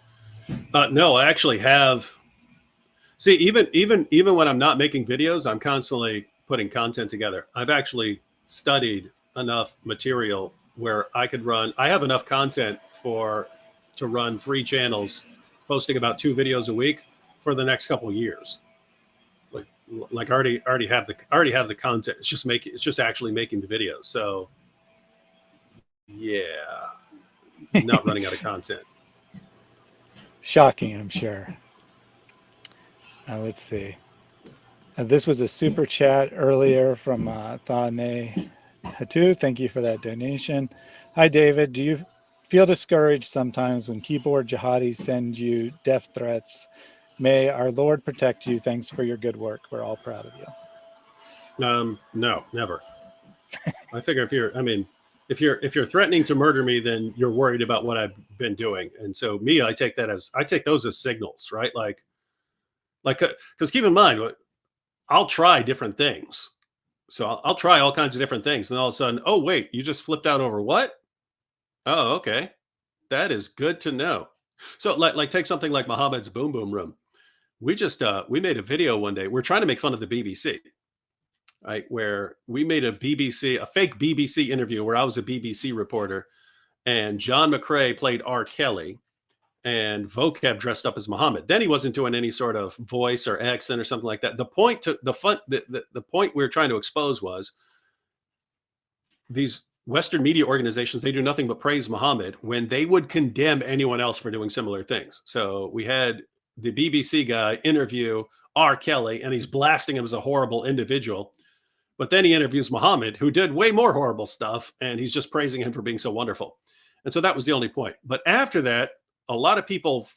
No, I actually have. See, even when I'm not making videos, I'm constantly putting content together. I've actually studied enough material where I could run. I have enough content to run 3 channels, posting about 2 videos a week for the next couple of years. Like I already have the content. It's just actually making the videos. So yeah, not running out of content. Shocking, I'm sure. Let's see. This was a super chat earlier from Thane Hatu. Thank you for that donation. Hi, David. Do you feel discouraged sometimes when keyboard jihadis send you death threats? May our Lord protect you. Thanks for your good work. We're all proud of you. No, never. I figure if you're threatening to murder me, then you're worried about what I've been doing. And so I take those as signals, right? Because keep in mind, I'll try different things. So I'll try all kinds of different things. And all of a sudden, oh, wait, you just flipped out over what? Oh, okay. That is good to know. So like take something like Muhammad's Boom Boom Room. We made a video one day. We're trying to make fun of the BBC, right? Where we made a fake BBC interview where I was a BBC reporter and John McCrae played R. Kelly and Vocab dressed up as Muhammad. Then he wasn't doing any sort of voice or accent or something like that. The point we were trying to expose was these Western media organizations, they do nothing but praise Muhammad when they would condemn anyone else for doing similar things. So we had the BBC guy interview R. Kelly and he's blasting him as a horrible individual. But then he interviews Muhammad, who did way more horrible stuff, and he's just praising him for being so wonderful. And so that was the only point. But after that, a lot of people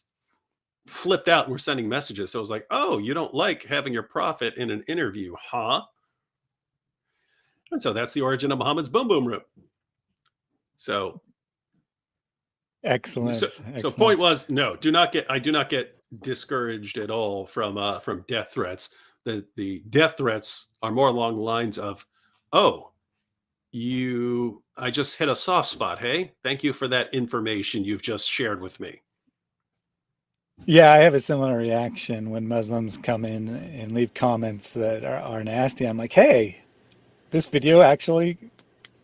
flipped out and were sending messages. So it was like, oh, you don't like having your prophet in an interview, huh? And so that's the origin of Muhammad's Boom Boom Room. So excellent. So point was, no, I do not get discouraged at all from death threats. The death threats are more along the lines of, oh, I just hit a soft spot. Hey, thank you for that information you've just shared with me. Yeah, I have a similar reaction when Muslims come in and leave comments that are nasty. I'm like, hey, this video actually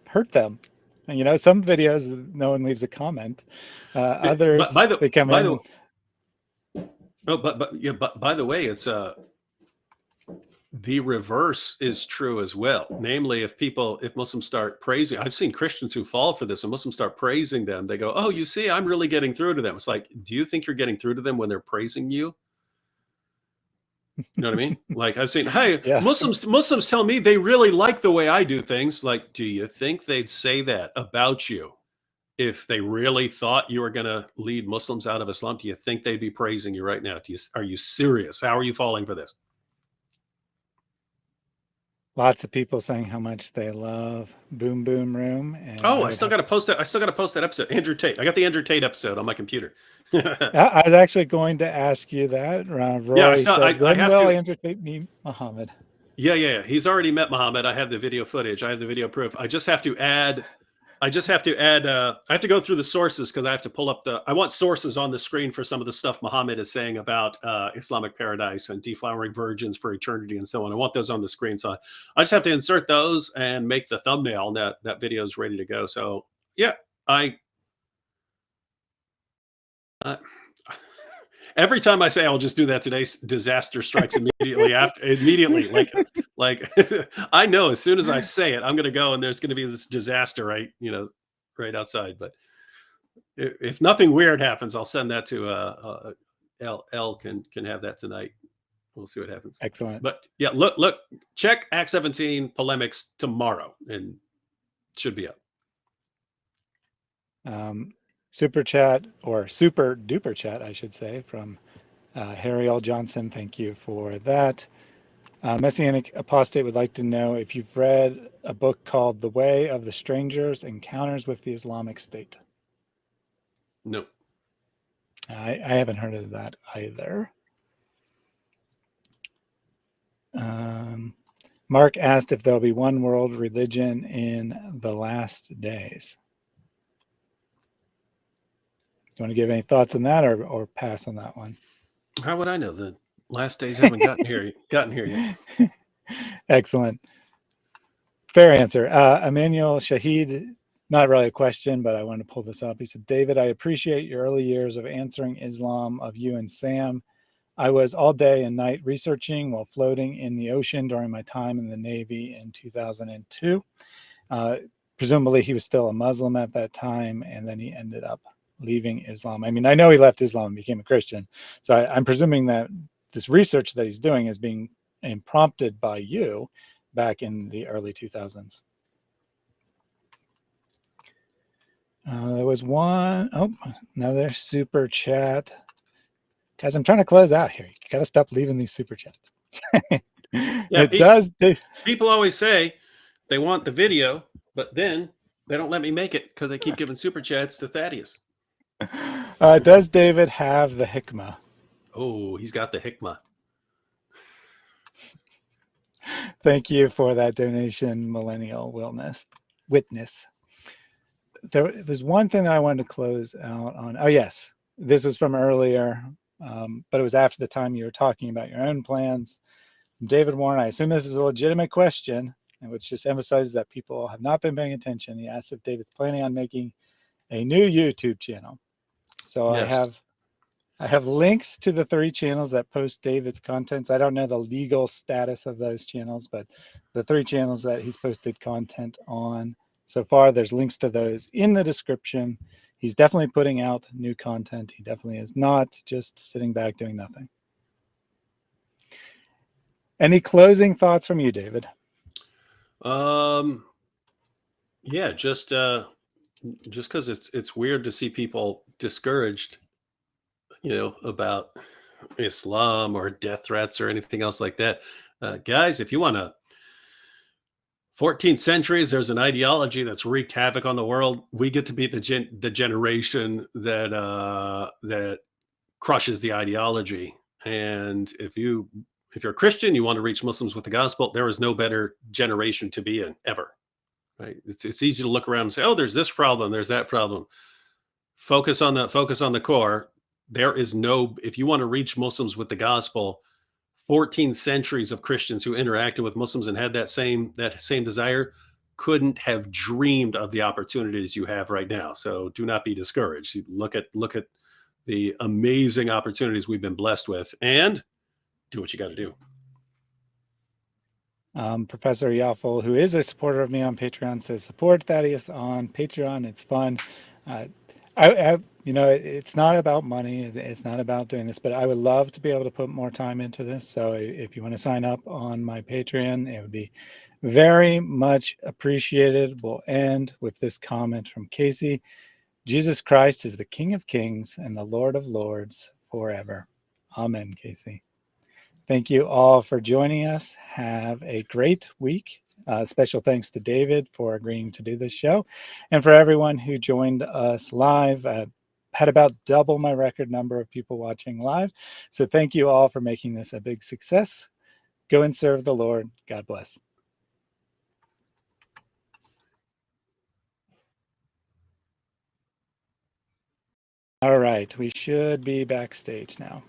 hurt them. And, some videos, no one leaves a comment. Others, they come in. But by the way, it's the reverse is true as well. Namely, if Muslims start praising, I've seen Christians who fall for this, and Muslims start praising them, they go, oh, you see, I'm really getting through to them. It's like, do you think you're getting through to them when they're praising you? You know what I mean? Like I've seen, hey, yeah. Muslims tell me they really like the way I do things. Like, do you think they'd say that about you if they really thought you were going to lead Muslims out of Islam? Do you think they'd be praising you right now? Are you serious? How are you falling for this? Lots of people saying how much they love Boom Boom Room. And I still got to post that. I still got to post that episode. Andrew Tate. I got the Andrew Tate episode on my computer. I was actually going to ask you that. Roy said, when will Andrew Tate meet Muhammad? Yeah. He's already met Muhammad. I have the video footage. I have the video proof. I have to go through the sources because I have to pull up I want sources on the screen for some of the stuff Muhammad is saying about Islamic paradise and deflowering virgins for eternity and so on. I want those on the screen. So I just have to insert those and make the thumbnail, and that video is ready to go. So yeah, every time I say I'll just do that today, disaster strikes immediately. Like I know as soon as I say it, I'm going to go and there's going to be this disaster right outside. But if nothing weird happens, I'll send that to L can have that tonight. We'll see what happens. Excellent. But yeah, look, check Act 17 polemics tomorrow and it should be up. Super chat, or super duper chat, I should say, from Harry L. Johnson. Thank you for that. Messianic Apostate would like to know if you've read a book called The Way of the Strangers, Encounters with the Islamic State. No. I haven't heard of that either. Mark asked if there'll be one world religion in the last days. You want to give any thoughts on that, or pass on that one? How would I know? The last days haven't gotten here yet. Excellent. Fair answer. Emmanuel Shahid, not really a question, but I wanted to pull this up. He said, David, I appreciate your early years of answering Islam of you and Sam. I was all day and night researching while floating in the ocean during my time in the Navy in 2002. Presumably he was still a Muslim at that time, and then he ended up leaving Islam. I mean, I know he left Islam and became a Christian. So I'm presuming that this research that he's doing is being prompted by you back in the early 2000s. There was another super chat. Guys, I'm trying to close out here. You got to stop leaving these super chats. Yeah, people always say they want the video, but then they don't let me make it because they keep giving super chats to Thaddeus. Does David have the hikmah? Oh, he's got the hikmah. Thank you for that donation, Millennial Witness. There was one thing that I wanted to close out on. Oh, yes. This was from earlier, but it was after the time you were talking about your own plans. From David Warren, I assume this is a legitimate question, which just emphasizes that people have not been paying attention. He asked if David's planning on making a new YouTube channel. So yes. I have links to the 3 channels that post David's contents. I don't know the legal status of those channels, but the 3 channels that he's posted content on so far, there's links to those in the description. He's definitely putting out new content. He definitely is not just sitting back doing nothing. Any closing thoughts from you, David? Yeah, just because it's weird to see people discouraged, about Islam or death threats or anything else like that. Guys, if you want to 14 centuries, there's an ideology that's wreaked havoc on the world. We get to be the generation that crushes the ideology. And if you're a Christian, you want to reach Muslims with the gospel, there is no better generation to be in ever. Right? It's easy to look around and say, "Oh, there's this problem, there's that problem." Focus on the core. There is no. If you want to reach Muslims with the gospel, 14 centuries of Christians who interacted with Muslims and had that same desire couldn't have dreamed of the opportunities you have right now. So do not be discouraged. Look at the amazing opportunities we've been blessed with, and do what you got to do. Professor Yaffel, who is a supporter of me on Patreon, says support Thaddeus on Patreon. It's fun. It's not about money. It's not about doing this, but I would love to be able to put more time into this. So if you want to sign up on my Patreon, it would be very much appreciated. We'll end with this comment from Casey. Jesus Christ is the King of Kings and the Lord of Lords forever. Amen, Casey. Thank you all for joining us. Have a great week. Special thanks to David for agreeing to do this show. And for everyone who joined us live, had about double my record number of people watching live. So thank you all for making this a big success. Go and serve the Lord. God bless. All right, we should be backstage now.